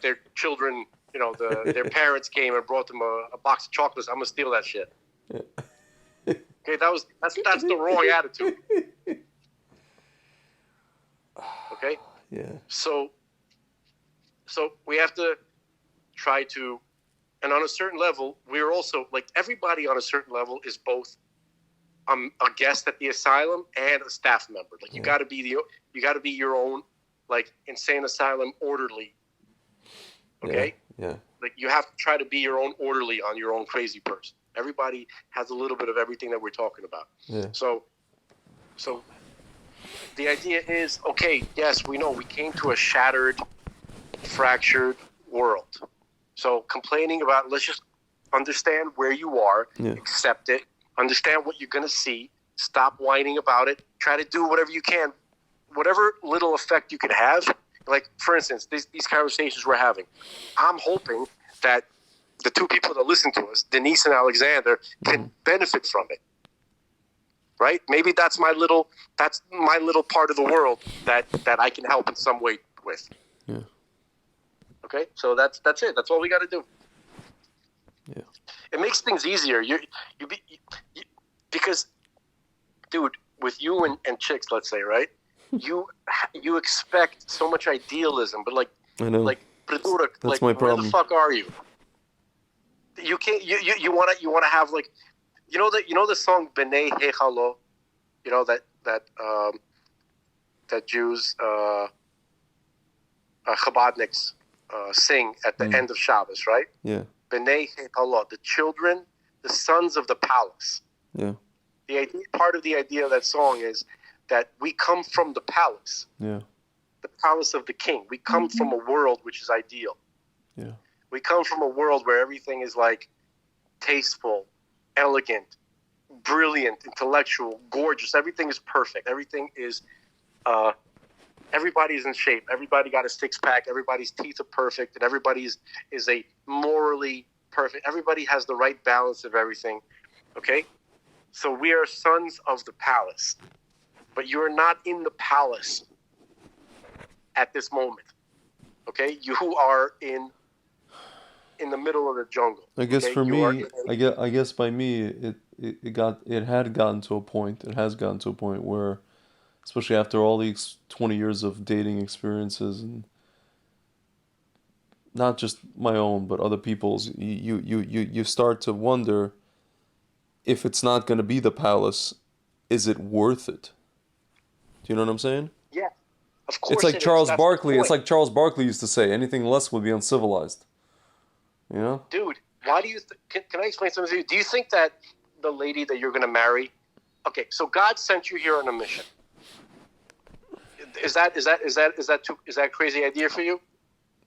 Speaker 1: their children, their parents came and brought them a box of chocolates. I'm gonna steal that shit. Okay, that's the wrong attitude. Okay.
Speaker 2: Yeah.
Speaker 1: So we have to try to, and on a certain level, we're also like everybody on a certain level is both a guest at the asylum and a staff member. Like you got to be your own like insane asylum orderly. Okay.
Speaker 2: Yeah.
Speaker 1: Like you have to try to be your own orderly on your own crazy person. Everybody has a little bit of everything that we're talking about.
Speaker 2: Yeah.
Speaker 1: So the idea is, okay, yes, we know we came to a shattered, fractured world. So complaining about, let's just understand where you are, accept it, understand what you're going to see, stop whining about it, try to do whatever you can, whatever little effect you could have. Like, for instance, these conversations we're having, I'm hoping that the two people that listen to us, Denise and Alexander, can benefit from it. Right? Maybe that's my little part of the world that I can help in some way with.
Speaker 2: Yeah.
Speaker 1: Okay? So that's it. That's all we got to do.
Speaker 2: Yeah.
Speaker 1: It makes things easier. Because, dude, with you and chicks, let's say, right? You expect so much idealism, but like,
Speaker 2: I know.
Speaker 1: like,
Speaker 2: that's my problem.
Speaker 1: Where the fuck are you? You can't. You want to have like, you know the song B'nai Hechalo, that Jews Chabadniks sing at the end of Shabbos, right?
Speaker 2: Yeah.
Speaker 1: B'nai Hechalo, the children, the sons of the palace.
Speaker 2: Yeah.
Speaker 1: Part of the idea of that song is that we come from the palace.
Speaker 2: Yeah.
Speaker 1: The palace of the king. We come from a world which is ideal.
Speaker 2: Yeah.
Speaker 1: We come from a world where everything is like tasteful, elegant, brilliant, intellectual, gorgeous. Everything is perfect. Everything is, everybody's in shape. Everybody got a six-pack. Everybody's teeth are perfect. And everybody is a morally perfect. Everybody has the right balance of everything. Okay? So we are sons of the palace. But you're not in the palace at this moment. Okay? You are in the middle of the jungle.
Speaker 2: I guess
Speaker 1: okay?
Speaker 2: for me, I guess by me, it has gotten to a point where, especially after all these 20 years of dating experiences and not just my own but other people's, you start to wonder if it's not going to be the palace, is it worth it? Do you know what I'm saying?
Speaker 1: Yeah, of course.
Speaker 2: It's like Charles Barkley. It's like Charles Barkley used to say, anything less would be uncivilized. You know?
Speaker 1: Dude, why do you... Can I explain something to you? Do you think that the lady that you're going to marry... Okay, so God sent you here on a mission. Is that a crazy idea for you?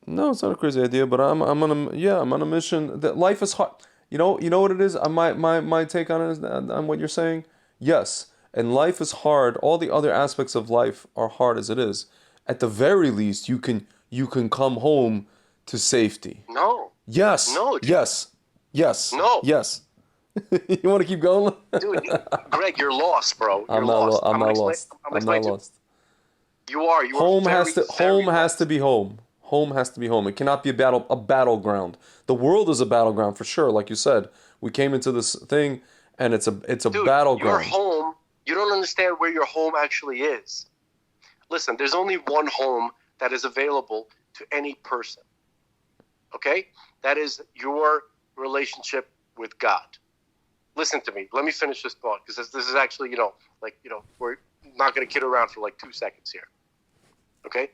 Speaker 2: No, it's not a crazy idea, but I'm on a mission. That life is hard. You know what it is? My take on it is on what you're saying. Yes, and life is hard. All the other aspects of life are hard as it is. At the very least, you can come home to safety.
Speaker 1: No.
Speaker 2: Yes.
Speaker 1: No. Dude.
Speaker 2: Yes.
Speaker 1: No.
Speaker 2: Yes. You want to keep going?
Speaker 1: Dude, Greg, you're lost, bro.
Speaker 2: I'm not lost. I'm not lost.
Speaker 1: You are.
Speaker 2: Home has to be home. Home has to be home. It cannot be a battleground. The world is a battleground for sure. Like you said, we came into this thing, and it's a battleground.
Speaker 1: Your home. You don't understand where your home actually is. Listen, there's only one home that is available to any person. Okay? That is your relationship with God. Listen to me. Let me finish this thought, because this is actually, we're not going to kid around for like 2 seconds here. Okay?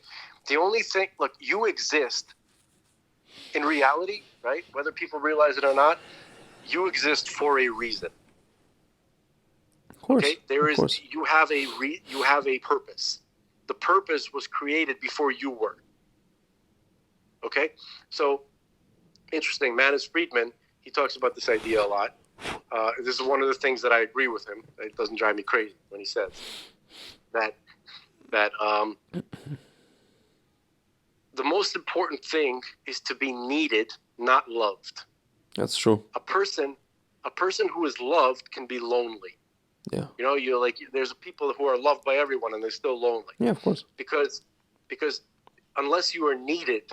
Speaker 1: The only thing, look, you exist in reality, right? Whether people realize it or not, you exist for a reason.
Speaker 2: Of course.
Speaker 1: Okay? You have a purpose. The purpose was created before you were. Okay? So, interesting. Manus Friedman, he talks about this idea a lot. This is one of the things that I agree with him. It doesn't drive me crazy when he says that the most important thing is to be needed, not loved.
Speaker 2: That's true.
Speaker 1: A person who is loved can be lonely.
Speaker 2: Yeah.
Speaker 1: You know, you're like, there's people who are loved by everyone and they're still lonely.
Speaker 2: Yeah, of course.
Speaker 1: Because unless you are needed,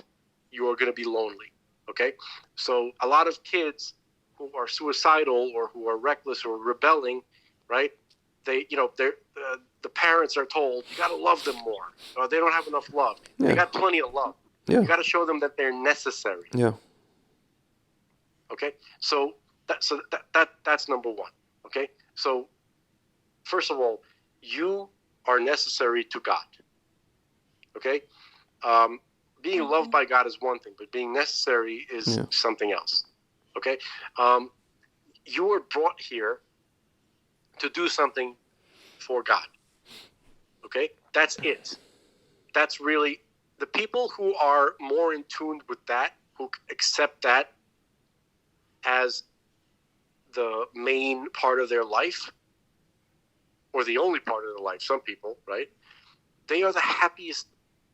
Speaker 1: you are going to be lonely. Okay? So a lot of kids who are suicidal or who are reckless or rebelling, right? They, you know, the parents are told, you got to love them more. Or they don't have enough love.
Speaker 2: Yeah.
Speaker 1: They got plenty of love.
Speaker 2: Yeah.
Speaker 1: You got to show them that they're necessary.
Speaker 2: Yeah.
Speaker 1: Okay? So that's number one. Okay? So first of all, you are necessary to God. Okay? Being loved by God is one thing, but being necessary is something else. Okay? You were brought here to do something for God. Okay? That's it. That's really the people who are more in tune with that, who accept that as the main part of their life, or the only part of their life, some people, right? They are the happiest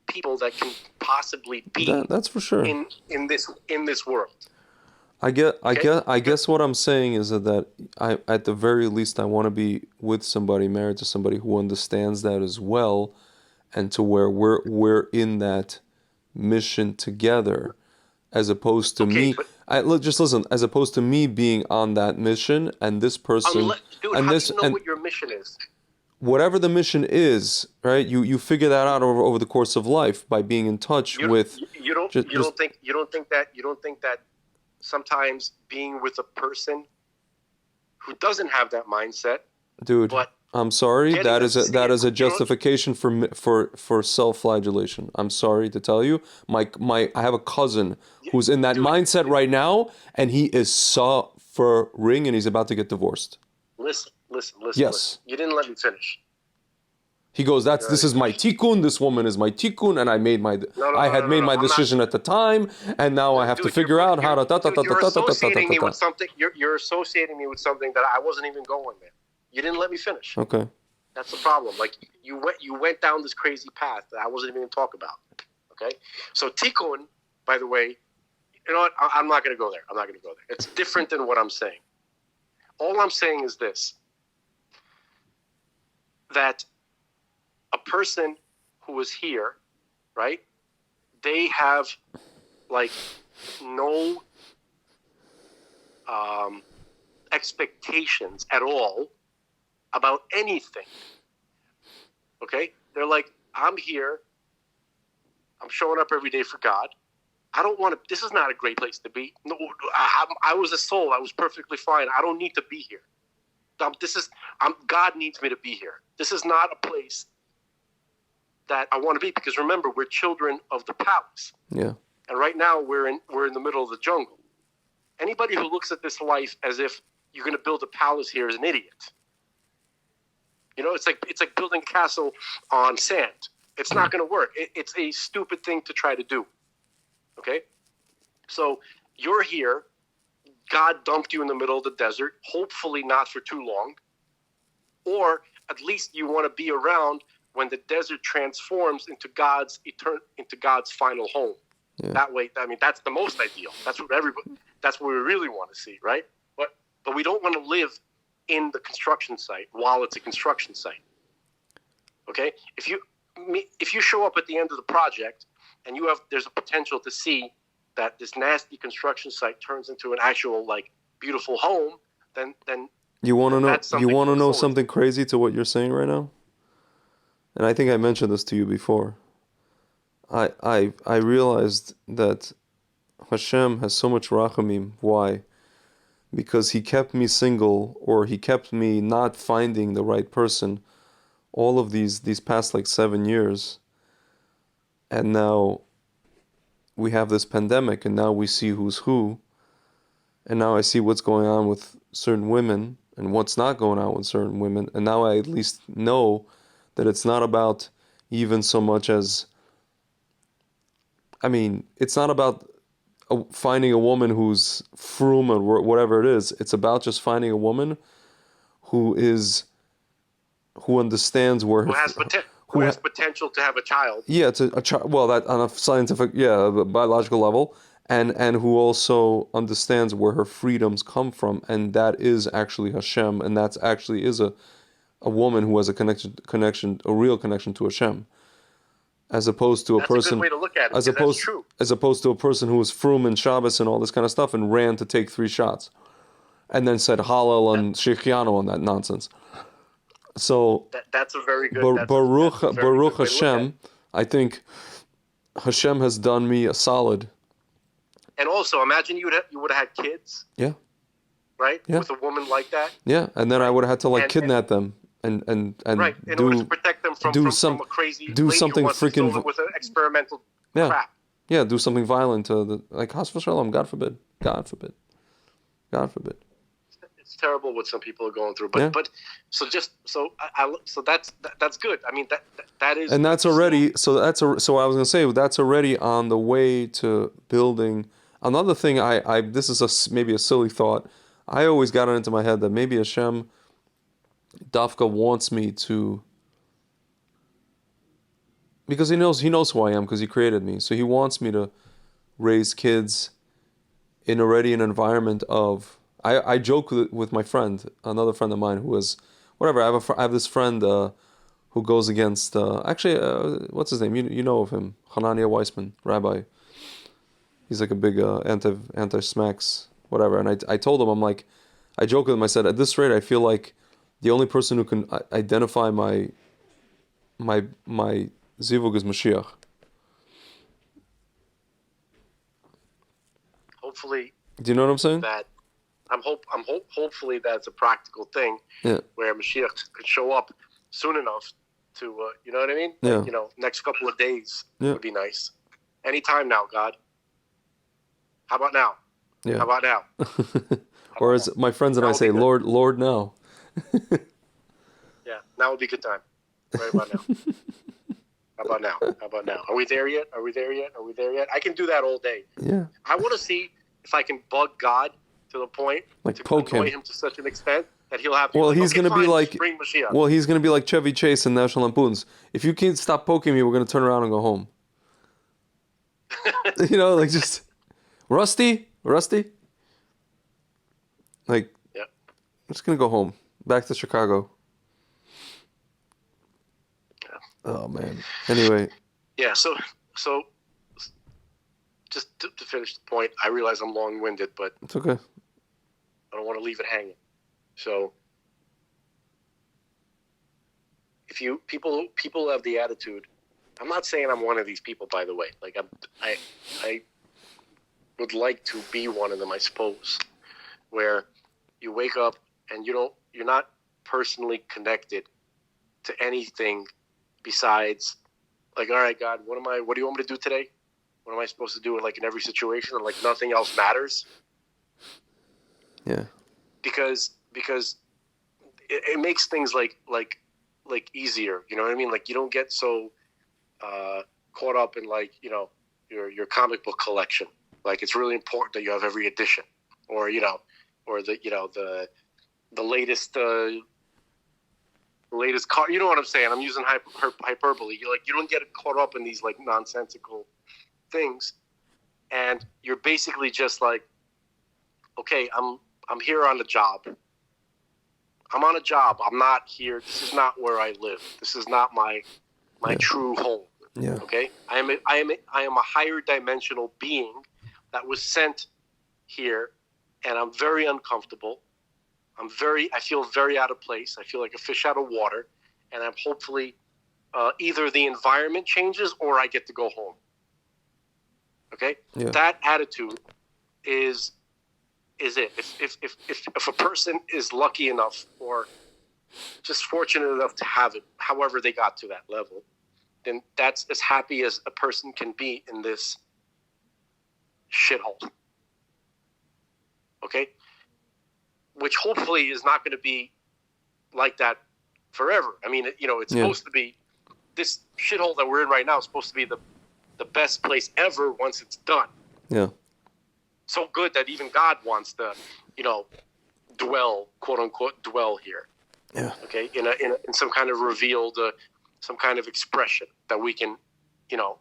Speaker 1: people that can possibly be.
Speaker 2: That's for sure.
Speaker 1: In this world.
Speaker 2: I guess what I'm saying is that I, at the very least, I want to be with somebody, married to somebody who understands that as well, and to where we're in that mission together, as opposed to me. Just listen. As opposed to me being on that mission and this person,
Speaker 1: dude,
Speaker 2: and
Speaker 1: how
Speaker 2: this
Speaker 1: do you know
Speaker 2: and
Speaker 1: what your mission is?
Speaker 2: whatever the mission is, right? You figure that out over the course of life by being in touch with.
Speaker 1: You don't think that sometimes being with a person who doesn't have that mindset,
Speaker 2: dude. I'm sorry. That is a justification for self-flagellation. I'm sorry to tell you. I have a cousin who's in that mindset right now, and he is suffering, and he's about to get divorced.
Speaker 1: Listen.
Speaker 2: Yes.
Speaker 1: Listen. You didn't let me finish.
Speaker 2: He goes, this is my tikkun, this woman is my tikkun, and I made my my decision at the time, and now I have to figure out how to
Speaker 1: You're associating me with something. You're associating me with something that I wasn't even going there. You didn't let me finish.
Speaker 2: Okay.
Speaker 1: That's the problem. Like you went down this crazy path that I wasn't even going to talk about. Okay. So tikkun, by the way, you know what? I'm not going to go there. It's different than what I'm saying. All I'm saying is this: that a person who is here, right? They have like no expectations at all about anything. Okay? They're like, I'm here. I'm showing up every day for God. I don't want to. This is not a great place to be. No, I was a soul. I was perfectly fine. I don't need to be here. God needs me to be here. This is not a place that I want to be, because remember, we're children of the palace.
Speaker 2: Yeah.
Speaker 1: And right now we're in the middle of the jungle. Anybody who looks at this life as if you're going to build a palace here is an idiot. You know, it's like building a castle on sand. It's not going to work. It's a stupid thing to try to do. Okay? So you're here. God dumped you in the middle of the desert, hopefully not for too long. Or at least you want to be around when the desert transforms into God's final home. Yeah. That way, I mean, that's the most ideal. That's what we really want to see, right? But we don't want to live in the construction site while it's a construction site. Okay? If you show up at the end of the project and there's a potential to see that this nasty construction site turns into an actual like beautiful home, then
Speaker 2: you want to know something crazy to what you're saying right now? And I think I mentioned this to you before. I realized that Hashem has so much rachamim. Why? Because he kept me single, or he kept me not finding the right person all of these past like 7 years. And now we have this pandemic, and now we see who's who. And now I see what's going on with certain women and what's not going on with certain women. And now I at least know that it's not about even so much as, I mean, it's not about finding a woman who's frum or whatever it is. It's about just finding a woman who understands where
Speaker 1: who has potential to have a child.
Speaker 2: Yeah, it's a child. Well, that on a scientific, a biological level, and who also understands where her freedoms come from, and that is actually Hashem, and that's actually is a woman who has a a real connection to Hashem, as opposed to a
Speaker 1: That's
Speaker 2: person.
Speaker 1: a good way to look at it.
Speaker 2: As
Speaker 1: That's
Speaker 2: opposed,
Speaker 1: true.
Speaker 2: as opposed to a person who was frum and Shabbos and all this kind of stuff and ran to take 3 shots, and then said Hallel and Shechianu on that nonsense. So
Speaker 1: That's a very good.
Speaker 2: Baruch
Speaker 1: that's a very
Speaker 2: Baruch
Speaker 1: good way to look at it.
Speaker 2: Hashem, I think Hashem has done me a solid.
Speaker 1: And also, imagine you would have had kids.
Speaker 2: Yeah.
Speaker 1: Right.
Speaker 2: Yeah.
Speaker 1: With a woman like that.
Speaker 2: Yeah, and then I would have had to like
Speaker 1: And-
Speaker 2: kidnap them and
Speaker 1: Right. In order to protect them from a crazy
Speaker 2: do
Speaker 1: lady
Speaker 2: something
Speaker 1: who wants to
Speaker 2: freaking
Speaker 1: fill them with an experimental
Speaker 2: Yeah.
Speaker 1: crap.
Speaker 2: Yeah, do something violent to the like Chas v'shalom, God forbid. God forbid. God forbid.
Speaker 1: It's terrible what some people are going through, but
Speaker 2: Yeah.
Speaker 1: so that's good. I mean that is,
Speaker 2: And that's already so I was gonna say that's already on the way to building. Another thing I this is maybe a silly thought. I always got it into my head that maybe Hashem Dafka wants me to, because he knows who I am because he created me. So he wants me to raise kids in already an environment of. I joke with my friend, another friend of mine who is whatever. I have this friend who goes against what's his name? You know of him, Hanania Weissman, rabbi. He's like a big anti-smacks whatever. And I told him, I'm like, I joke with him. I said, at this rate, I feel like the only person who can identify my zivug is Mashiach.
Speaker 1: hopefully
Speaker 2: Do you know what I'm saying?
Speaker 1: that hopefully that's a practical thing.
Speaker 2: Yeah.
Speaker 1: Where Mashiach could show up soon enough to you know what I mean?
Speaker 2: Yeah.
Speaker 1: Like, next couple of days
Speaker 2: Yeah.
Speaker 1: would be nice. Anytime now, God. How about now?
Speaker 2: Yeah.
Speaker 1: How about now?
Speaker 2: Or as my friends and I
Speaker 1: That would
Speaker 2: say,
Speaker 1: be good.
Speaker 2: Lord now.
Speaker 1: Yeah, now would be a good time. Right about now. How about now? How about now? Are we there yet? Are we there yet? Are we there yet? I can do that all day.
Speaker 2: Yeah.
Speaker 1: I want to see if I can bug God to the point
Speaker 2: Like
Speaker 1: to
Speaker 2: poke
Speaker 1: annoy
Speaker 2: him.
Speaker 1: him to such an extent that he'll have to.
Speaker 2: Well,
Speaker 1: like,
Speaker 2: he's
Speaker 1: okay,
Speaker 2: gonna be
Speaker 1: fine,
Speaker 2: like-
Speaker 1: bring Mashiach.
Speaker 2: Well, he's gonna be like Chevy Chase in National Lampoons. If you can't stop poking me, we're gonna turn around and go home. Like just Rusty. Like,
Speaker 1: Yeah.
Speaker 2: I'm just gonna go home, back to Chicago.
Speaker 1: Yeah.
Speaker 2: Oh man. Anyway,
Speaker 1: Yeah. So just to finish the point, I realize I'm long-winded, but
Speaker 2: it's okay.
Speaker 1: I don't want to leave it hanging. So if people have the attitude, I'm not saying I'm one of these people, by the way. Like I would like to be one of them, I suppose, where you wake up and you're not personally connected to anything besides, like, all right, God, what do you want me to do today? What am I supposed to do in every situation? And nothing else matters.
Speaker 2: Yeah.
Speaker 1: Because it makes things like easier. You know what I mean? Like, you don't get so caught up in your comic book collection. Like, it's really important that you have every edition, or the latest car. You know what I'm saying? I'm using hyperbole. You don't get caught up in these nonsensical things, and you're basically just like, okay, I'm here on the job. I'm on a job. I'm not here. This is not where I live. This is not my true home.
Speaker 2: Yeah.
Speaker 1: Okay? I am a higher dimensional being that was sent here, and I'm very uncomfortable. I feel very out of place. I feel like a fish out of water, and I'm hopefully either the environment changes or I get to go home. Okay?
Speaker 2: Yeah.
Speaker 1: That attitude is it. If a person is lucky enough or just fortunate enough to have it, however they got to that level, then that's as happy as a person can be in this shithole. Okay? Which hopefully is not going to be like that forever. I mean, it's supposed to be, this shithole that we're in right now is supposed to be the best place ever once it's done.
Speaker 2: Yeah.
Speaker 1: So good that even God wants to, dwell, quote unquote, dwell here.
Speaker 2: Yeah.
Speaker 1: Okay, in some kind of revealed some kind of expression that we can,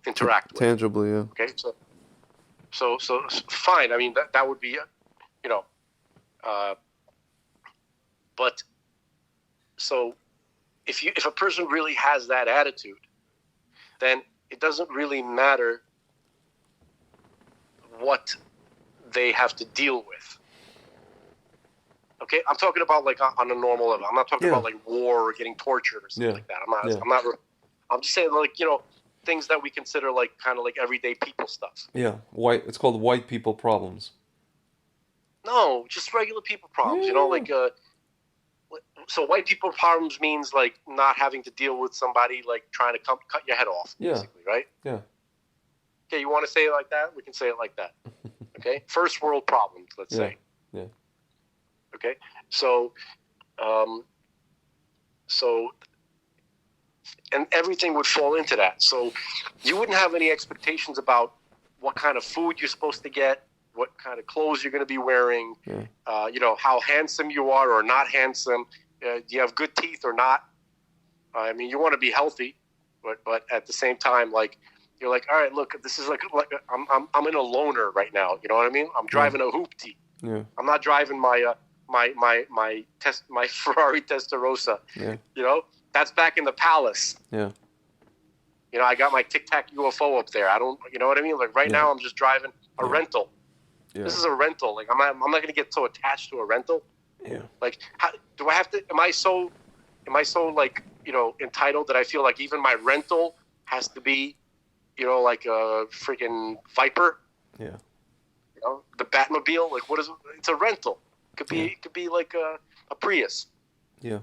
Speaker 1: interact with.
Speaker 2: Tangibly, yeah.
Speaker 1: Okay, so fine. I mean, that would be, but so if a person really has that attitude, then it doesn't really matter what they have to deal with. Okay, I'm talking about like on a normal level. I'm not talking about like war or getting tortured or something like that. I'm just saying like things that we consider like kind of like everyday people stuff.
Speaker 2: Yeah, it's called white people problems.
Speaker 1: No, just regular people problems.
Speaker 2: Yeah.
Speaker 1: So white people problems means like not having to deal with somebody like trying to cut your head off, basically, right?
Speaker 2: Yeah.
Speaker 1: Okay, you want to say it like that? We can say it like that. Okay, first world problems, let's say.
Speaker 2: Yeah.
Speaker 1: Okay, so and everything would fall into that. So you wouldn't have any expectations about what kind of food you're supposed to get, what kind of clothes you're going to be wearing, how handsome you are or not handsome. Do you have good teeth or not? I mean, you want to be healthy, but at the same time, like you're like, all right, look, this is like I'm in a loner right now. You know what I mean? I'm driving a hoopty.
Speaker 2: Yeah.
Speaker 1: I'm not driving my Ferrari Testarossa.
Speaker 2: Yeah.
Speaker 1: That's back in the palace.
Speaker 2: Yeah.
Speaker 1: I got my Tic Tac UFO up there. I don't, you know what I mean? Like right now, I'm just driving a rental. Yeah. This is a rental. Like I'm not going to get so attached to a rental.
Speaker 2: Yeah.
Speaker 1: Like, do I have to? Am I so like entitled that I feel like even my rental has to be, like a freaking Viper?
Speaker 2: Yeah.
Speaker 1: The Batmobile. Like what is it? It's a rental. It could be like a Prius.
Speaker 2: Yeah.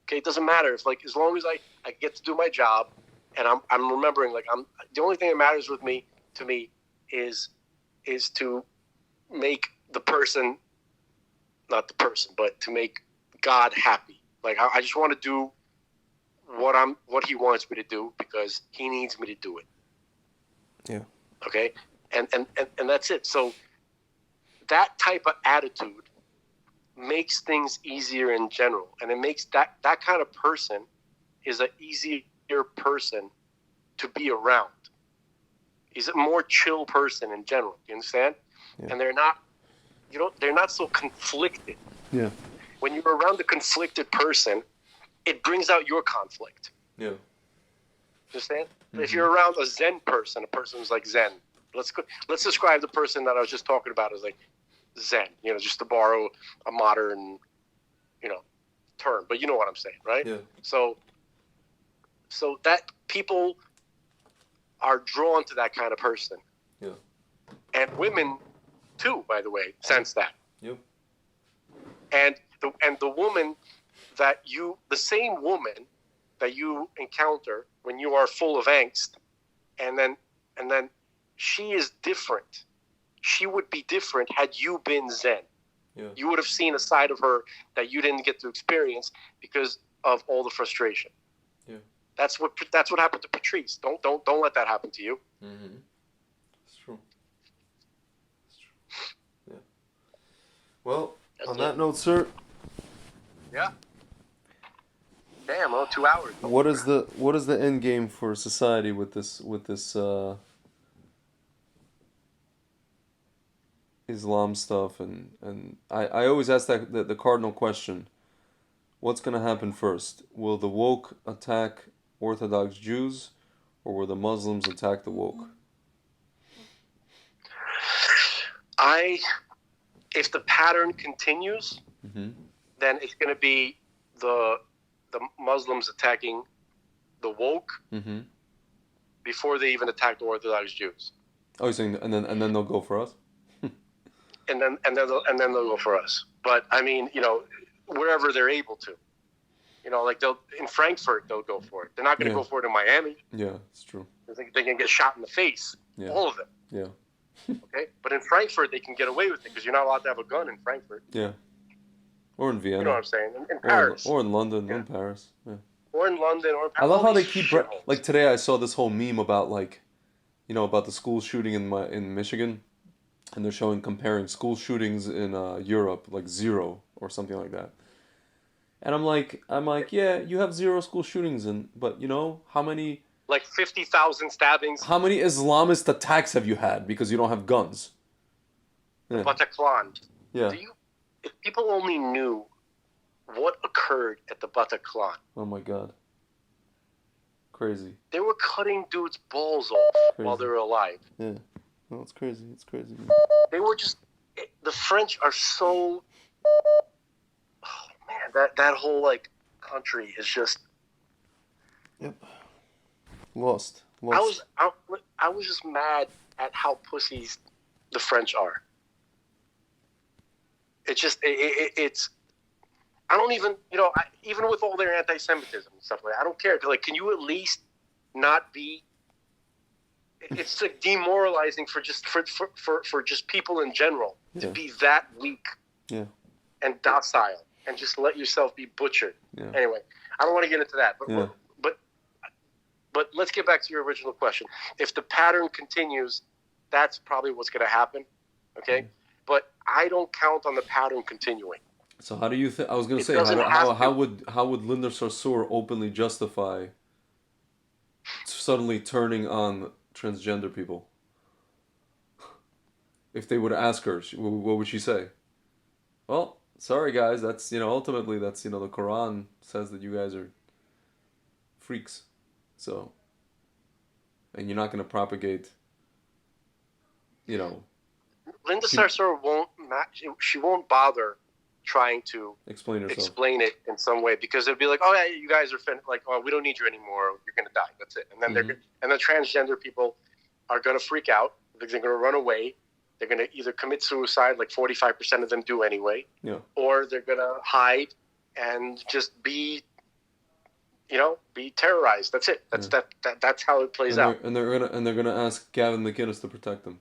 Speaker 1: Okay, it doesn't matter if like as long as I get to do my job, and I'm remembering like the only thing that matters to me is to make the person, not the person, but to make God happy. Like I just want to do what He wants me to do because He needs me to do it.
Speaker 2: Yeah.
Speaker 1: Okay, and that's it. So that type of attitude makes things easier in general, and it makes that kind of person is an easier person to be around. He's a more chill person in general. You understand? Yeah. And they're not so conflicted.
Speaker 2: Yeah.
Speaker 1: When you're around a conflicted person, it brings out your conflict.
Speaker 2: Yeah.
Speaker 1: Understand? Mm-hmm. If you're around a Zen person, a person who's like Zen. Let's describe the person that I was just talking about as like Zen, just to borrow a modern, term, but you know what I'm saying, right?
Speaker 2: Yeah.
Speaker 1: So that people are drawn to that kind of person.
Speaker 2: Yeah.
Speaker 1: And women too, by the way, sense that.
Speaker 2: Yep.
Speaker 1: And the woman the same woman that you encounter when you are full of angst, and then she is different. She would be different had you been Zen.
Speaker 2: Yeah.
Speaker 1: You would have seen a side of her that you didn't get to experience because of all the frustration.
Speaker 2: Yeah.
Speaker 1: That's what happened to Patrice. Don't let that happen to you.
Speaker 2: Mm-hmm. It's true. Yeah. Well, on that note, sir.
Speaker 1: Yeah. Damn, 2 hours.
Speaker 2: What is the end game for society with this Islam stuff, and I always ask the cardinal question: what's going to happen first? Will the woke attack Orthodox Jews, or will the Muslims attack the woke?
Speaker 1: If the pattern continues,
Speaker 2: mm-hmm.
Speaker 1: then it's going to be the Muslims attacking the woke
Speaker 2: mm-hmm.
Speaker 1: before they even attack the Orthodox Jews.
Speaker 2: Oh, you're saying, and then they'll go for us?
Speaker 1: and then they'll go for us. But I mean, wherever they're able to, like in Frankfurt they'll go for it. They're not going to go for it in Miami.
Speaker 2: Yeah, it's true.
Speaker 1: They can get shot in the face.
Speaker 2: Yeah.
Speaker 1: All of them.
Speaker 2: Yeah.
Speaker 1: Okay, but in Frankfurt they can get away with it because you're not allowed to have a gun in Frankfurt.
Speaker 2: Yeah. Or in Vienna.
Speaker 1: You know what I'm saying? In Paris.
Speaker 2: Or in London, or in Paris. Yeah.
Speaker 1: Or in London, or in Paris.
Speaker 2: I love how they keep like today I saw this whole meme about like, about the school shooting in Michigan, and they're comparing school shootings in Europe like 0 or something like that. And I'm like, yeah, you have zero school shootings, but
Speaker 1: Like 50,000 stabbings,
Speaker 2: how many Islamist attacks have you had because you don't have guns?
Speaker 1: the
Speaker 2: Yeah,
Speaker 1: Bataclan.
Speaker 2: yeah.
Speaker 1: Do you? If people only knew what occurred at the Bataclan,
Speaker 2: Oh my God, crazy,
Speaker 1: they were cutting dudes' balls off while they
Speaker 2: crazy.
Speaker 1: were alive.
Speaker 2: Yeah, no, it's crazy. It's crazy.
Speaker 1: They were just. The French are so. Oh man, that whole like country is just.
Speaker 2: Yep. Lost,
Speaker 1: I
Speaker 2: lost.
Speaker 1: was I, I was just mad at how pussies the French are. It's just it's. I don't even even with all their anti-Semitism and stuff like that, I don't care. Like, can you at least not be? It's like demoralizing for just people in general to
Speaker 2: Yeah,
Speaker 1: be that weak
Speaker 2: yeah,
Speaker 1: and docile and just let yourself be butchered.
Speaker 2: yeah,
Speaker 1: Anyway, I don't want to get into that,
Speaker 2: yeah.
Speaker 1: but but let's get back to your original question. If the pattern continues, that's probably what's going to happen. Okay, but I don't count on the pattern continuing.
Speaker 2: So how do you think? I was gonna
Speaker 1: It
Speaker 2: say
Speaker 1: doesn't have to.
Speaker 2: how would Linda Sarsour openly justify suddenly turning on transgender people? If they would ask her, what would she say? Well, sorry guys, that's ultimately that's the Quran says that you guys are freaks, so and you're not gonna propagate, you know,
Speaker 1: Linda
Speaker 2: she
Speaker 1: Sarsour won't. She won't bother trying to
Speaker 2: explain herself.
Speaker 1: explain it in some way because it'd be like, oh yeah, you guys are like, oh, we don't need you anymore. You're gonna die. That's it. And then
Speaker 2: Hmm.
Speaker 1: and the transgender people are gonna freak out. They're gonna run away. They're gonna either commit suicide, like 45% of them do anyway,
Speaker 2: Yeah,
Speaker 1: or they're gonna hide and just be terrorized. That's it.
Speaker 2: yeah.
Speaker 1: That's how it plays
Speaker 2: And
Speaker 1: out.
Speaker 2: they're gonna ask Gavin McInnes to protect them.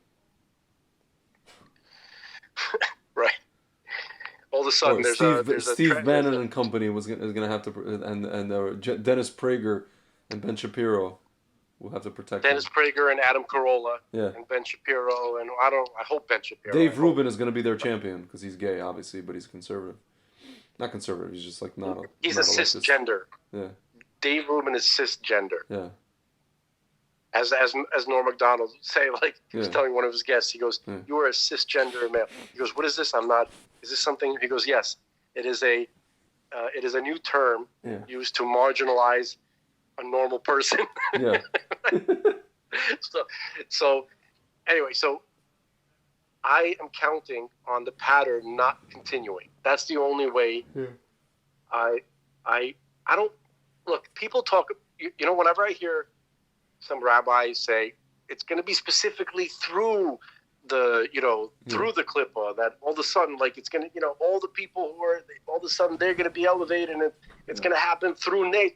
Speaker 1: Right. All of a sudden,
Speaker 2: Or
Speaker 1: there's
Speaker 2: Steve Bannon and company is gonna have to Dennis Prager and Ben Shapiro will have to protect
Speaker 1: Dennis
Speaker 2: him.
Speaker 1: Prager and Adam Carolla
Speaker 2: Yeah,
Speaker 1: and Ben Shapiro and I hope Ben Shapiro.
Speaker 2: Dave Rubin is gonna be their champion because he's gay, obviously, but he's conservative. Not conservative. He's just like
Speaker 1: He's a
Speaker 2: not a leftist.
Speaker 1: cisgender.
Speaker 2: Yeah,
Speaker 1: Dave Rubin is cisgender.
Speaker 2: yeah,
Speaker 1: As Norm Macdonald would say, like he was
Speaker 2: yeah,
Speaker 1: telling one of his guests, he goes,
Speaker 2: yeah,
Speaker 1: "You are a cisgender male." He goes, "What is this? I'm not. Is this something?" He goes, "Yes, it is a new term
Speaker 2: yeah,
Speaker 1: used to marginalize a normal person."
Speaker 2: yeah,
Speaker 1: so anyway, so I am counting on the pattern not continuing. That's the only way.
Speaker 2: yeah,
Speaker 1: I I I don't look. People talk. Whenever I hear some rabbis say it's going to be specifically through the
Speaker 2: yeah,
Speaker 1: through the clipper that all of a sudden like it's going to all the people who are all of a sudden they're going to be elevated and it's
Speaker 2: yeah,
Speaker 1: going to happen through
Speaker 2: yeah,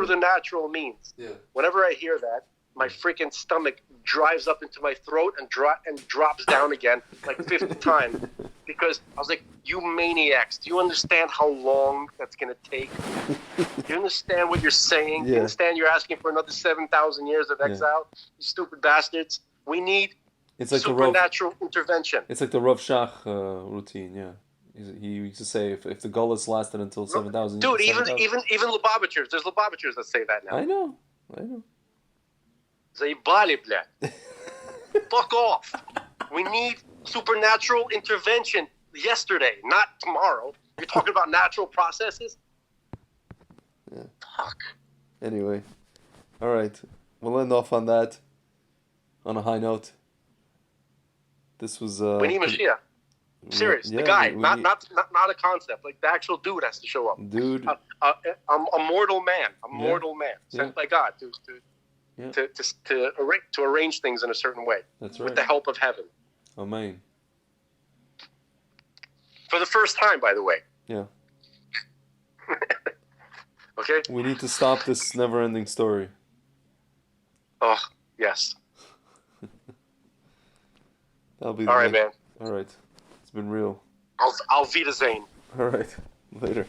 Speaker 1: the natural means.
Speaker 2: yeah,
Speaker 1: Whenever I hear that, my freaking stomach drives up into my throat and drops down again like 50 times because I was like, you maniacs, do you understand how long that's going to take? Do you understand what you're saying? Do you
Speaker 2: yeah,
Speaker 1: understand you're asking for another 7,000 years of
Speaker 2: yeah.
Speaker 1: exile? You stupid bastards. We need
Speaker 2: It's like
Speaker 1: supernatural intervention.
Speaker 2: It's like the Rav Shach routine. Yeah, he used to say if the Gullus lasted until 7,000
Speaker 1: Dude, even
Speaker 2: 7,000.
Speaker 1: Lubavitchers, there's Lubavitchers that say that now.
Speaker 2: I know, I know.
Speaker 1: Заебали, блядь. Fuck off. We need supernatural intervention yesterday, not tomorrow. You're talking about natural processes?
Speaker 2: Yeah.
Speaker 1: Fuck.
Speaker 2: Anyway, all right. We'll end off on that. On a high note. This was
Speaker 1: We need Mashiach. Serious. The guy,
Speaker 2: we
Speaker 1: not
Speaker 2: need-
Speaker 1: a concept. Like the actual dude has to show up.
Speaker 2: dude.
Speaker 1: A mortal man,
Speaker 2: Yeah.
Speaker 1: mortal man sent
Speaker 2: Yeah.
Speaker 1: by God
Speaker 2: Yeah.
Speaker 1: to arrange things in a certain way
Speaker 2: That's
Speaker 1: with
Speaker 2: right.
Speaker 1: the help of heaven.
Speaker 2: Amen.
Speaker 1: For the first time, by the way.
Speaker 2: Yeah.
Speaker 1: Okay?
Speaker 2: We need to stop this never-ending story.
Speaker 1: Oh, yes.
Speaker 2: That'll be
Speaker 1: All right, man.
Speaker 2: All right. It's been real.
Speaker 1: Auf Wiedersehen.
Speaker 2: All right. Later.